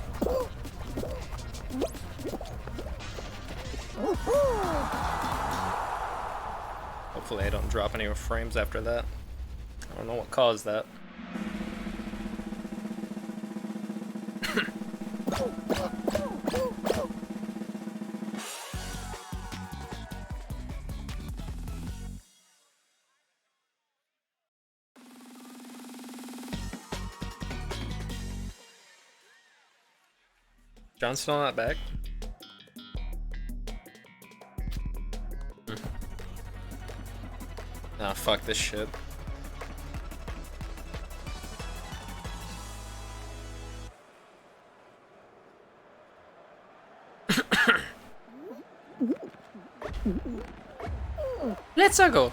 Hopefully I don't drop any frames after that. I don't know what caused that. John's still not back? Nah, fuck this shit. Let's go.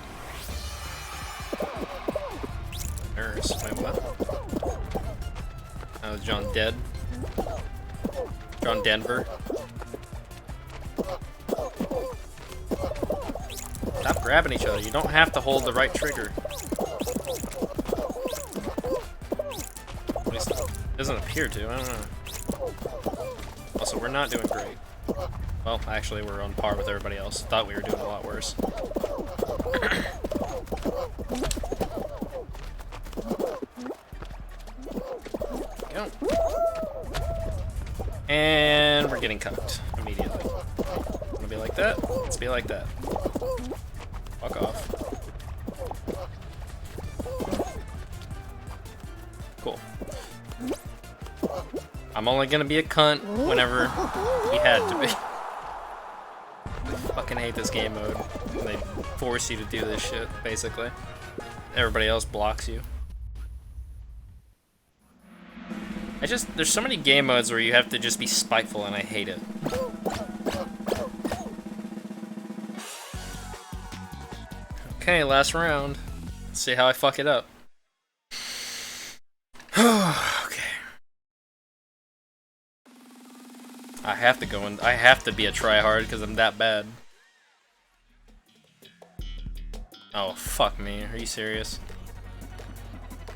Nurse, wait, what? Oh, John dead? John Denver? Stop grabbing each other. You don't have to hold the right trigger. At least it doesn't appear to. I don't know. Also, we're not doing great. Well, actually, we're on par with everybody else. Thought we were doing a lot worse. Go. And we're getting cooked immediately. Wanna be like that? Let's be like that. Fuck off. Cool. I'm only gonna be a cunt whenever we had to be. I fucking hate this game mode. They force you to do this shit, basically. Everybody else blocks you. There's so many game modes where you have to just be spiteful, and I hate it. Okay, last round. Let's see how I fuck it up. Okay. I have to go in. I have to be a tryhard because I'm that bad. Oh, fuck me. Are you serious?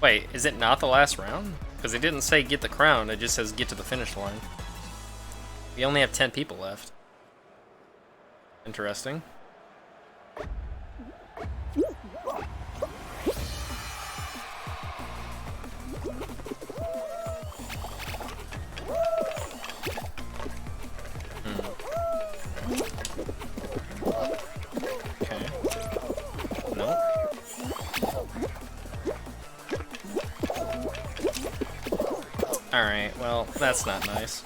Wait, is it not the last round? Because it didn't say get the crown, it just says get to the finish line. We only have 10 people left. Interesting. Okay. No. Alright, well, that's not nice.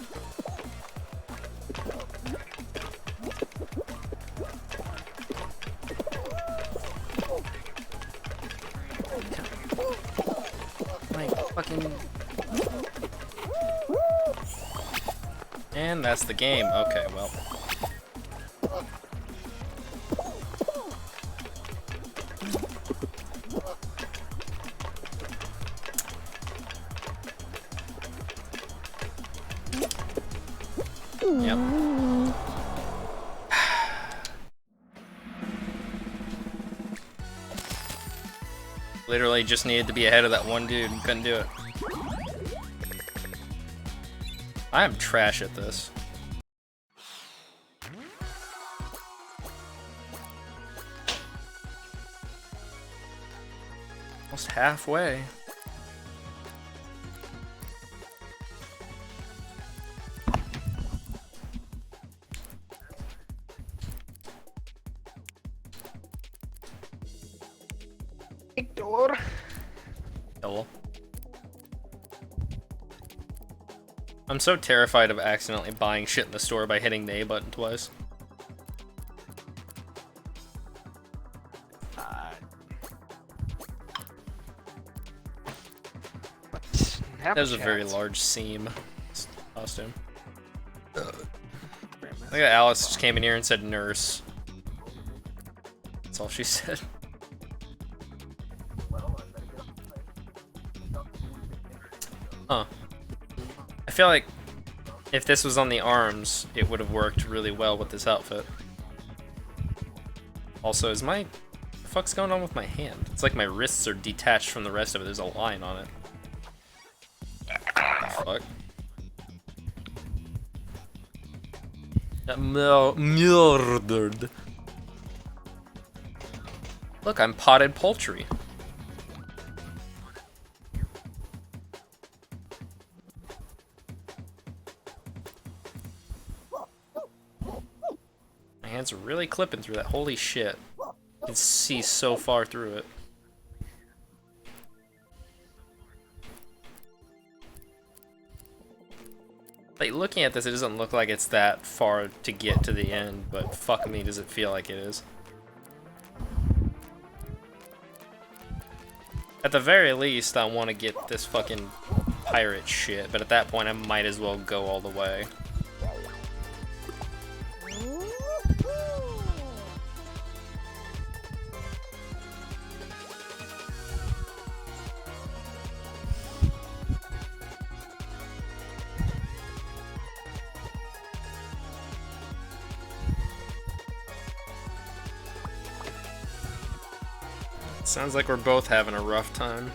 Like, fucking... And that's the game. Okay, well. Yep. Literally just needed to be ahead of that one dude and couldn't do it. I am trash at this. Almost halfway. Victor. Double. I'm so terrified of accidentally buying shit in the store by hitting the A button twice. That was a very large seam costume. Look at Alice just came in here and said nurse. That's all she said. Huh. I feel like if this was on the arms, it would have worked really well with this outfit. Also, is my... What the fuck's going on with my hand? It's like my wrists are detached from the rest of it. There's a line on it. Fuck. Murdered. Look, I'm potted poultry. My hands are really clipping through that. Holy shit. You can see so far through it. Like, looking at this, it doesn't look like it's that far to get to the end, but fuck me, does it feel like it is. At the very least, I want to get this fucking pirate shit, but at that point, I might as well go all the way. Sounds like we're both having a rough time.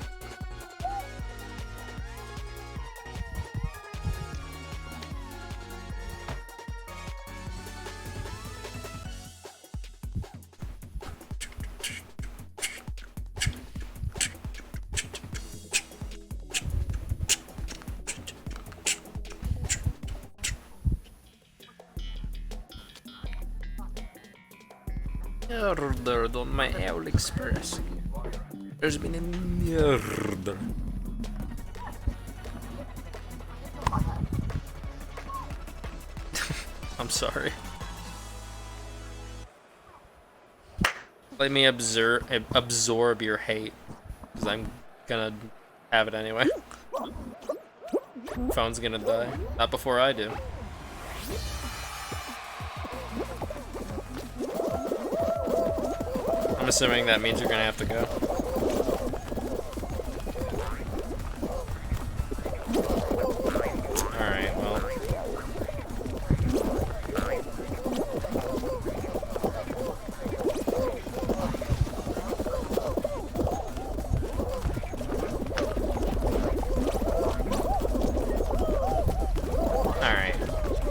Murdered on my AliExpress. There's been a murder. I'm sorry. Let me absorb your hate, because I'm gonna have it anyway. Phone's gonna die. Not before I do. I'm assuming that means you're gonna have to go. Alright, well. Alright.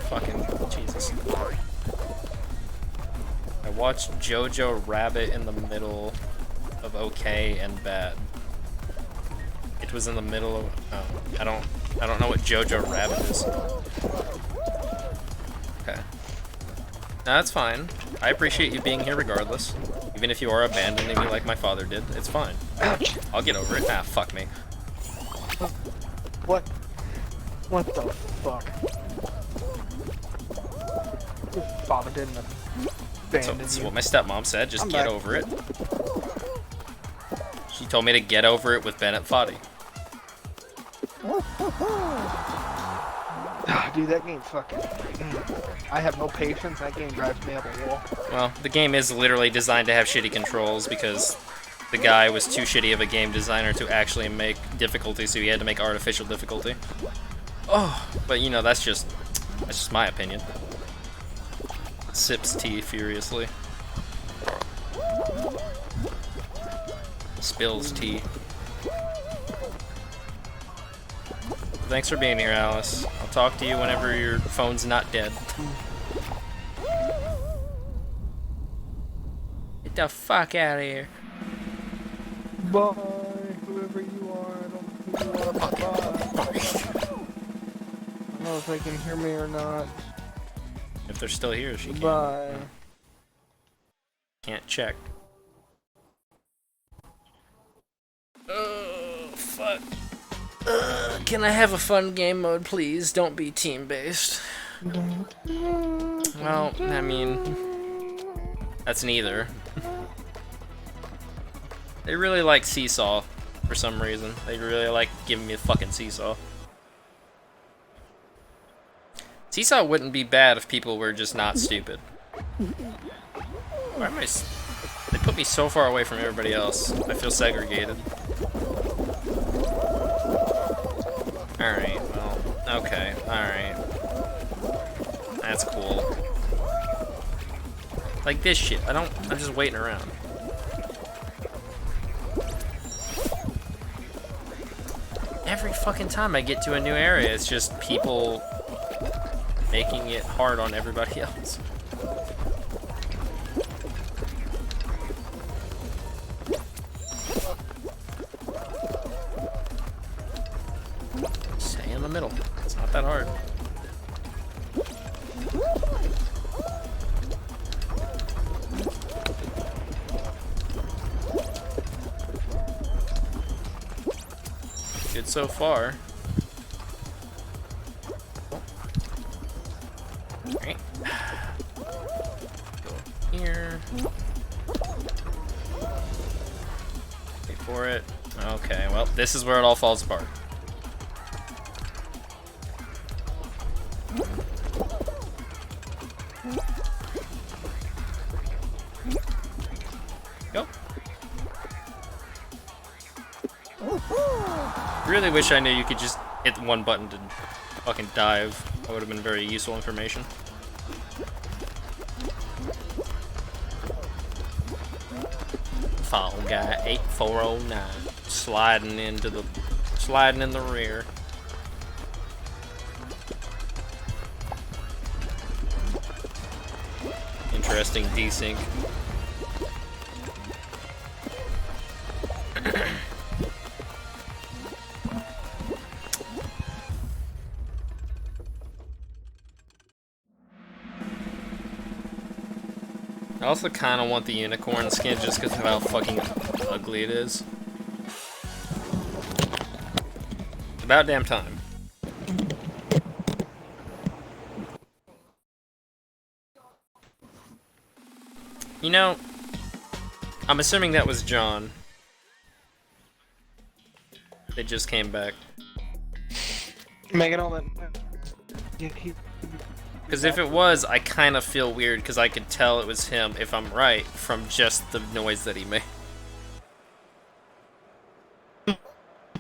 Fucking Jesus. I watched Jojo Rabbit in the middle of okay and bad. It was in the middle of I don't know what Jojo Rabbit is. Okay. No, that's fine. I appreciate you being here regardless. Even if you are abandoning me like my father did, it's fine. Ouch. I'll get over it. Ah, fuck me. What? What the fuck? Your father didn't abandon That's you. what my stepmom said. Just I'm get back. over it. She told me to get over it with Bennett Foddy. Dude, that game fucking... I have no patience. That game drives me up a wall. Well, the game is literally designed to have shitty controls because the guy was too shitty of a game designer to actually make difficulty, so he had to make artificial difficulty. Oh, but you know, that's just my opinion. Sips tea furiously. Spills tea. Thanks for being here, Alice. I'll talk to you whenever your phone's not dead. Get the fuck out of here. Bye, whoever you are. I don't know who you are, but bye. I don't know if they can hear me or not. If they're still here, she can. Bye. Can't check. Oh, fuck. Can I have a fun game mode, please? Don't be team-based. Well, I mean, that's neither. They really like Seesaw for some reason. They really like giving me a fucking Seesaw. Seesaw wouldn't be bad if people were just not stupid. Why am I... They put me so far away from everybody else. I feel segregated. Alright, well, okay, alright. That's cool. Like this shit, I'm just waiting around. Every fucking time I get to a new area, it's just people making it hard on everybody else. Stay in the middle. It's not that hard. Good so far. here. Wait for it. Okay, well, this is where it all falls apart. Go. Really wish I knew you could just hit one button to fucking dive. That would have been very useful information. Fall Guy 8409 sliding in the rear. Interesting desync. I also kind of want the unicorn skin just because of how fucking ugly it is. It's about damn time. You know, I'm assuming that was John. They just came back. Making all that. Because if it was, I kind of feel weird because I could tell it was him, if I'm right, from just the noise that he made.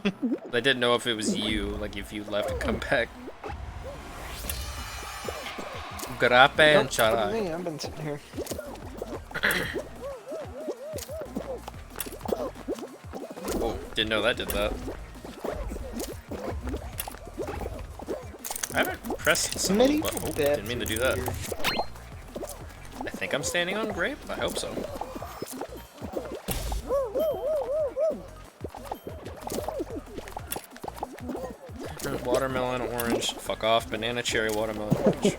I didn't know if it was you, like if you left and come back. Grape and charai. I've been sitting here. Oh, didn't know that did that. I haven't pressed some. Oh, didn't mean to do that. I think I'm standing on grape. I hope so. Watermelon, orange. Fuck off. Banana, cherry, watermelon, orange.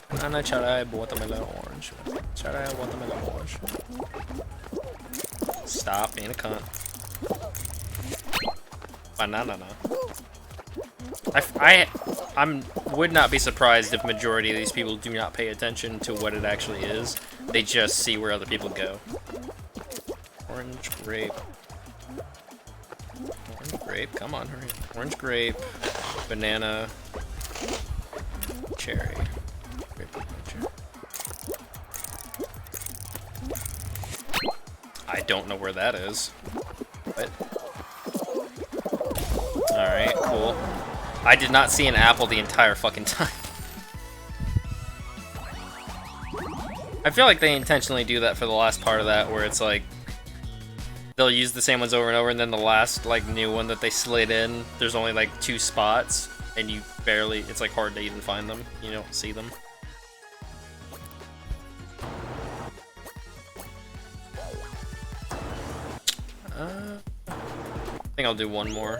Banana, cherry, watermelon, orange. Cherry, watermelon, orange. Stop being a cunt. Banana. I would not be surprised if majority of these people do not pay attention to what it actually is. They just see where other people go. Orange grape. Orange grape. Come on, hurry. Orange grape. Banana. Cherry. Grape, cherry. I don't know where that is. What? Alright, cool. I did not see an apple the entire fucking time. I feel like they intentionally do that for the last part of that, where it's like they'll use the same ones over and over, and then the last like new one that they slid in, there's only like 2 spots, and you barely, it's like hard to even find them. You don't see them. I think I'll do one more.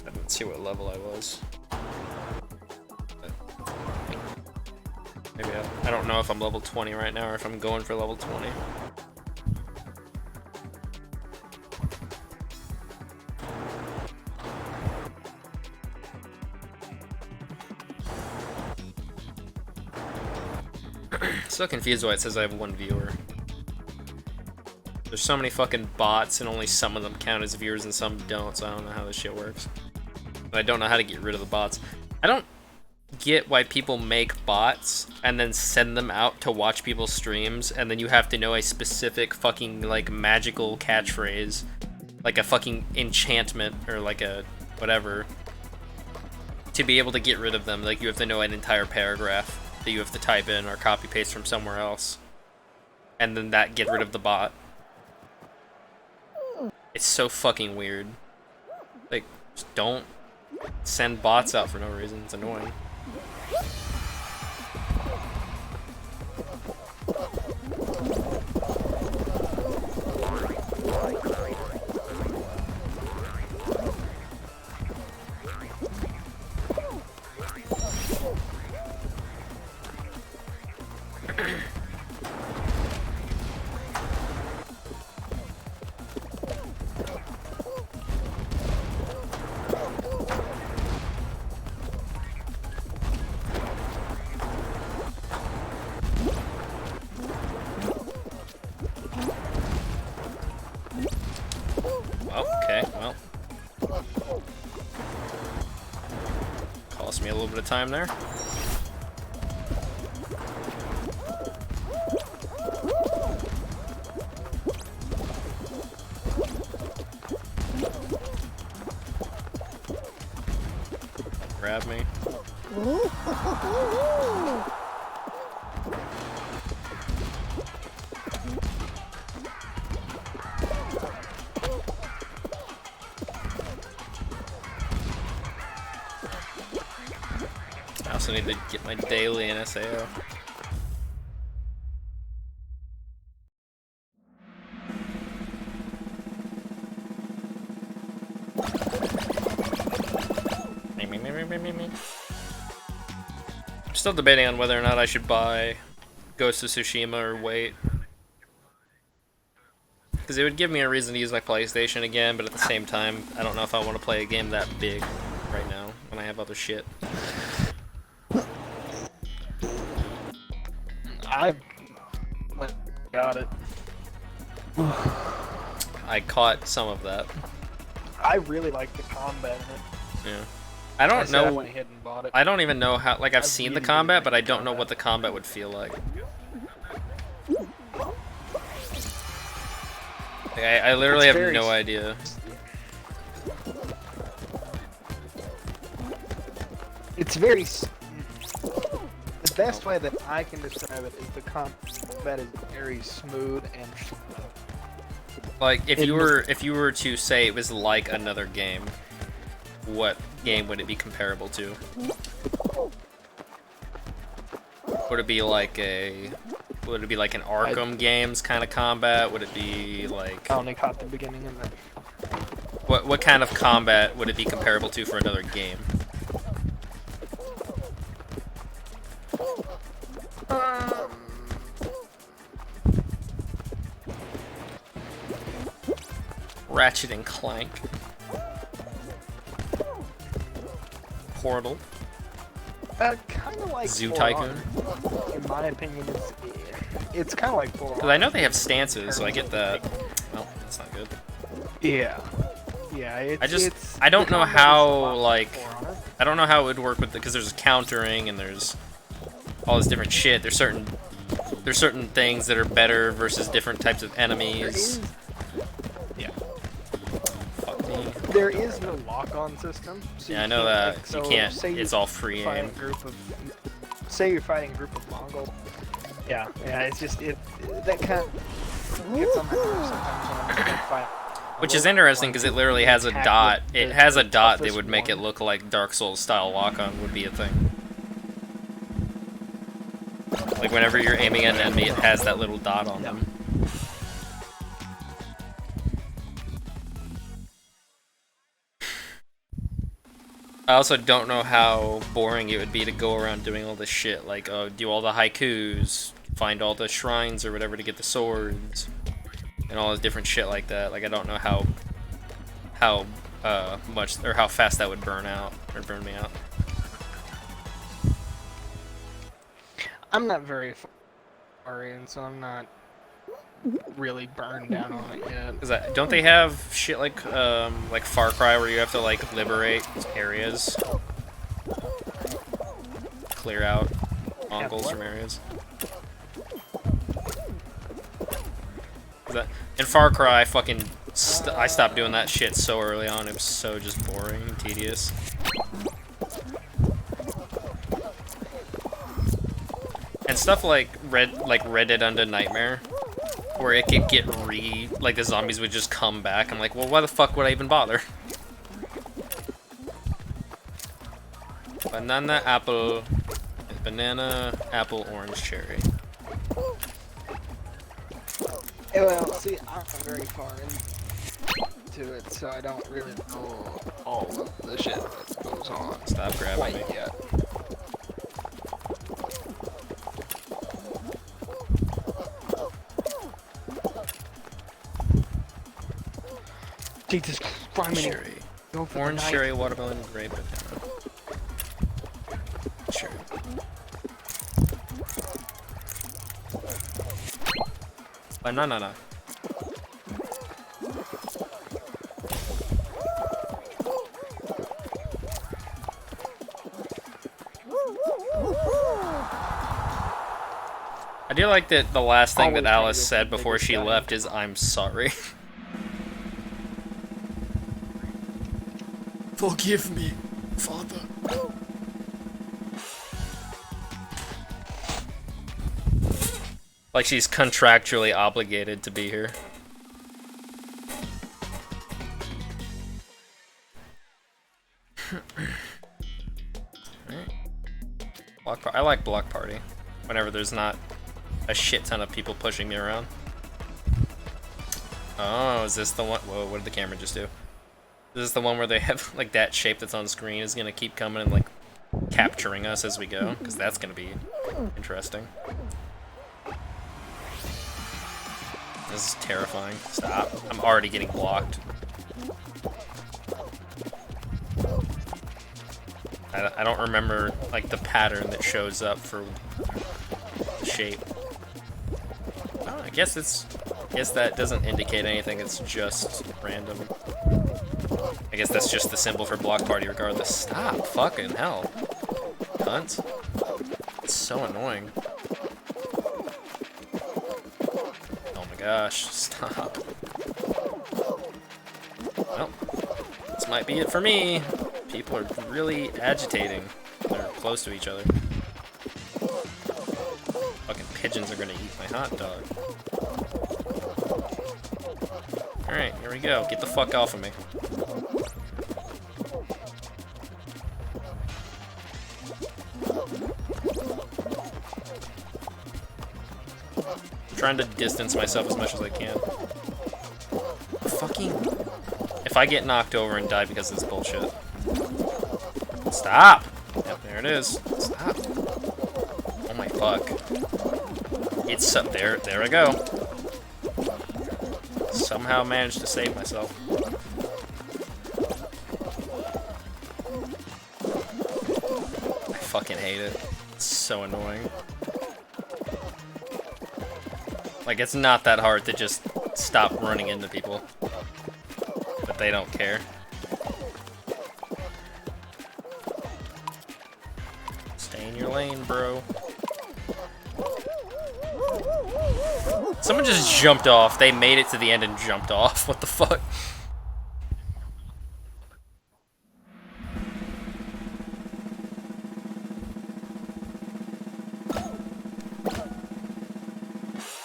I didn't see what level I was. Maybe I don't know if I'm level 20 right now or if I'm going for level 20. So confused why it says I have 1 viewer. There's so many fucking bots and only some of them count as viewers and some don't, so I don't know how this shit works. But I don't know how to get rid of the bots. I don't get why people make bots and then send them out to watch people's streams, and then you have to know a specific fucking like magical catchphrase, like a fucking enchantment or like a whatever, to be able to get rid of them. Like you have to know an entire paragraph that you have to type in or copy paste from somewhere else, and then that get rid of the bot. It's so fucking weird. Like, just don't send bots out for no reason. It's annoying. Oh, okay, well. Cost me a little bit of time there. Grab me. I also need to get my daily in SAO. I'm still debating on whether or not I should buy Ghost of Tsushima or wait. Because it would give me a reason to use my PlayStation again, but at the same time, I don't know if I want to play a game that big right now when I have other shit. I got it. I caught some of that. I really like the combat in it. Yeah. I don't I know. went ahead and bought it. I don't even know how. Like, I've I seen the really combat, like but I the don't know combat. what the combat would feel like. Like, I literally It's have very no s- idea. It's very. The best way that I can describe it is the combat is very smooth and. Like, if It you looks- were to say it was like another game, what game would it be comparable to? Would it be like an Arkham games kind of combat? Would it be like I only caught the beginning of it. what kind of combat would it be comparable to for another game? Ratchet and Clank. Portal. Kind of like Zoo For Tycoon. Honor. In my opinion, it's kind of like For Because Honor. I know they have stances, so I get that. Well, that's not good. Yeah. Yeah. It's, I don't the know combat is a how, lot like, For Honor. I don't know how it would work with because there's countering and there's all this different shit. There's certain things that are better versus different types of There enemies. is, Fuck me. there is no lock-on system. So Yeah, you I know can't, that. like, so You can't. say It's you all free fight aim. a group of, say you're fighting a group of Mongol. Yeah. It's just that kind of gets on my nerves sometimes when I'm fighting. Which is interesting because it literally has a Attack dot. with It the- has a the dot that toughest would make it one. look like Dark Souls style lock-on would be a thing. Like whenever you're aiming at an enemy, it has that little dot on them. I also don't know how boring it would be to go around doing all this shit, like do all the haikus, find all the shrines or whatever to get the swords, and all this different shit like that. Like I don't know how much or how fast that would burn out or burn me out. I'm not very far in, so I'm not really burned down on it yet. Cause don't they have shit like Far Cry where you have to like liberate areas, clear out Mongols what? from areas? In Far Cry, I stopped doing that shit so early on. It was so just boring and tedious. And stuff like Red Dead Undead Nightmare, where it could get like the zombies would just come back. I'm like, well, why the fuck would I even bother? Banana, apple, orange, cherry. Well, see, I'm not very far into it, so I don't really know all of the shit that goes on Stop grabbing me. quite yet. Jesus Christ, Cherry. go for the Orange, knife. cherry, watermelon, grape, banana. Cherry. Banana. feel like that the last thing that Always trying Alice to said get before this she guy. left is, "I'm sorry." Forgive me, Father. Like she's contractually obligated to be here. I like Block Party. Whenever there's not a shit ton of people pushing me around. Oh, is this the one? Whoa, what did the camera just do? Is this the one where they have like that shape that's on screen is gonna keep coming and like capturing us as we go? Because that's gonna be interesting. This is terrifying. Stop. I'm already getting blocked. I don't remember like the pattern that shows up for the shape. Oh, I guess that doesn't indicate anything. It's just random. I guess that's just the symbol for Block Party regardless. Stop. Fucking hell. Cunt. It's so annoying. Oh my gosh. Stop. Well, this might be it for me. People are really agitating. They're close to each other. Fucking pigeons are gonna eat my hot dog. Alright, here we go. Get the fuck off of me. I'm trying to distance myself as much as I can. Fucking... If I get knocked over and die because of this bullshit. Stop! Yep, there it is. Stop. Oh my fuck. It's up there. There I go. Somehow managed to save myself. I fucking hate it. It's so annoying. Like, it's not that hard to just stop running into people. But they don't care. Stay in your lane, bro. Someone just jumped off. They made it to the end and jumped off. What the fuck?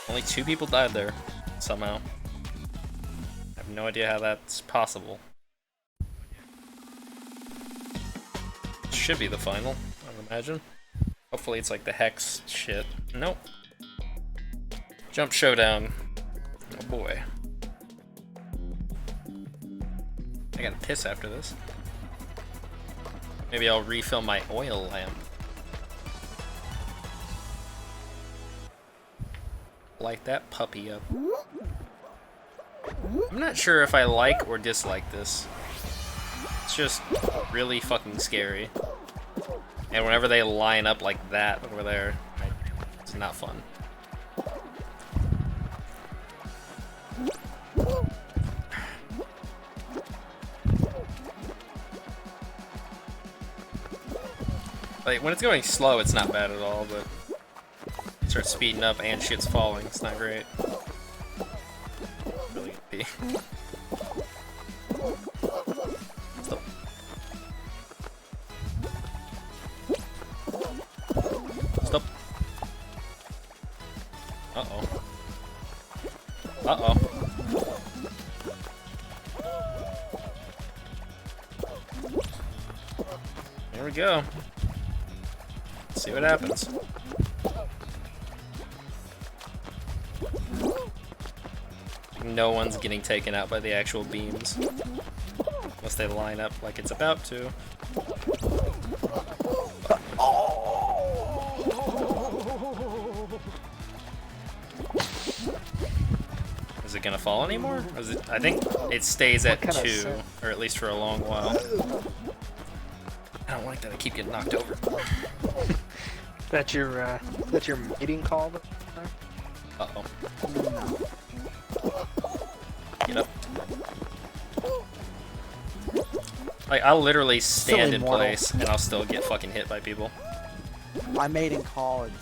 Only 2 people died there, somehow. I have no idea how that's possible. Should be the final, I would imagine. Hopefully it's like the Hex shit. Nope. Jump Showdown. Oh boy. I gotta piss after this. Maybe I'll refill my oil lamp. Light that puppy up. I'm not sure if I like or dislike this. It's just really fucking scary. And whenever they line up like that over there, it's not fun. Like, when it's going slow, it's not bad at all, but it starts speeding up and shit's falling. It's not great. Really good pee. Stop. Stop. Uh-oh. Uh-oh. There we go. Let's see what happens. No one's getting taken out by the actual beams. Unless they line up like it's about to. Is it gonna fall anymore? Or is it, I think it stays at 2, or at least for a long while. I don't like that I keep getting knocked over. That's your mating call? Uh-oh. Get up. Like, I'll literally stand in place and I'll still get fucking hit by people. I made in college.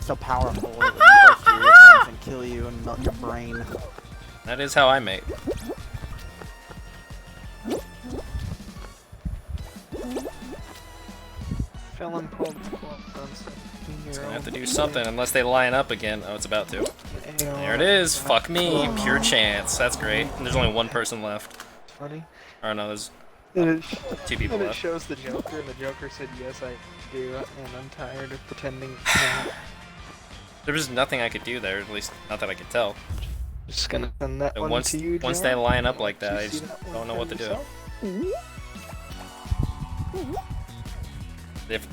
so powerful, it would burst your eardrums and kill you and melt your brain. That is how I mate. Felon pulled 12 guns. It's gonna have to do something unless they line up again. Oh, it's about to. There it is. Fuck me. Pure chance. That's great. And there's only one person left. Funny. Or no, there's And it, 2 people and it left. shows the Joker, and the Joker said, "Yes, I do," and I'm tired of pretending. Not. There was nothing I could do there, at least not that I could tell. Just gonna send that And one once to you, once Jan. they line up like Did that, you I see just that one don't know for what to do. yourself?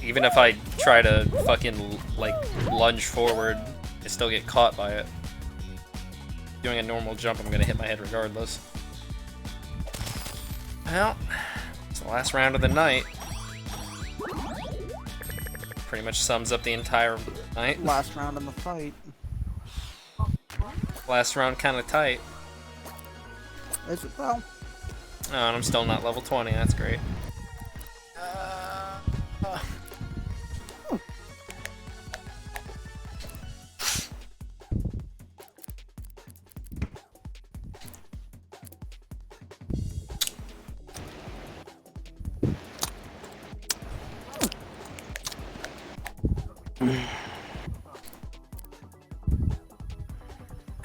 Even if I try to fucking like lunge forward, I still get caught by it. Doing a normal jump, I'm gonna hit my head regardless. Well, it's the last round of the night. Pretty much sums up the entire night. Last round in the fight. Last round kind of tight. Is it though? Oh, and I'm still not level 20. That's great.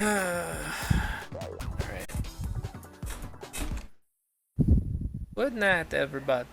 Alright. Good night, everybody.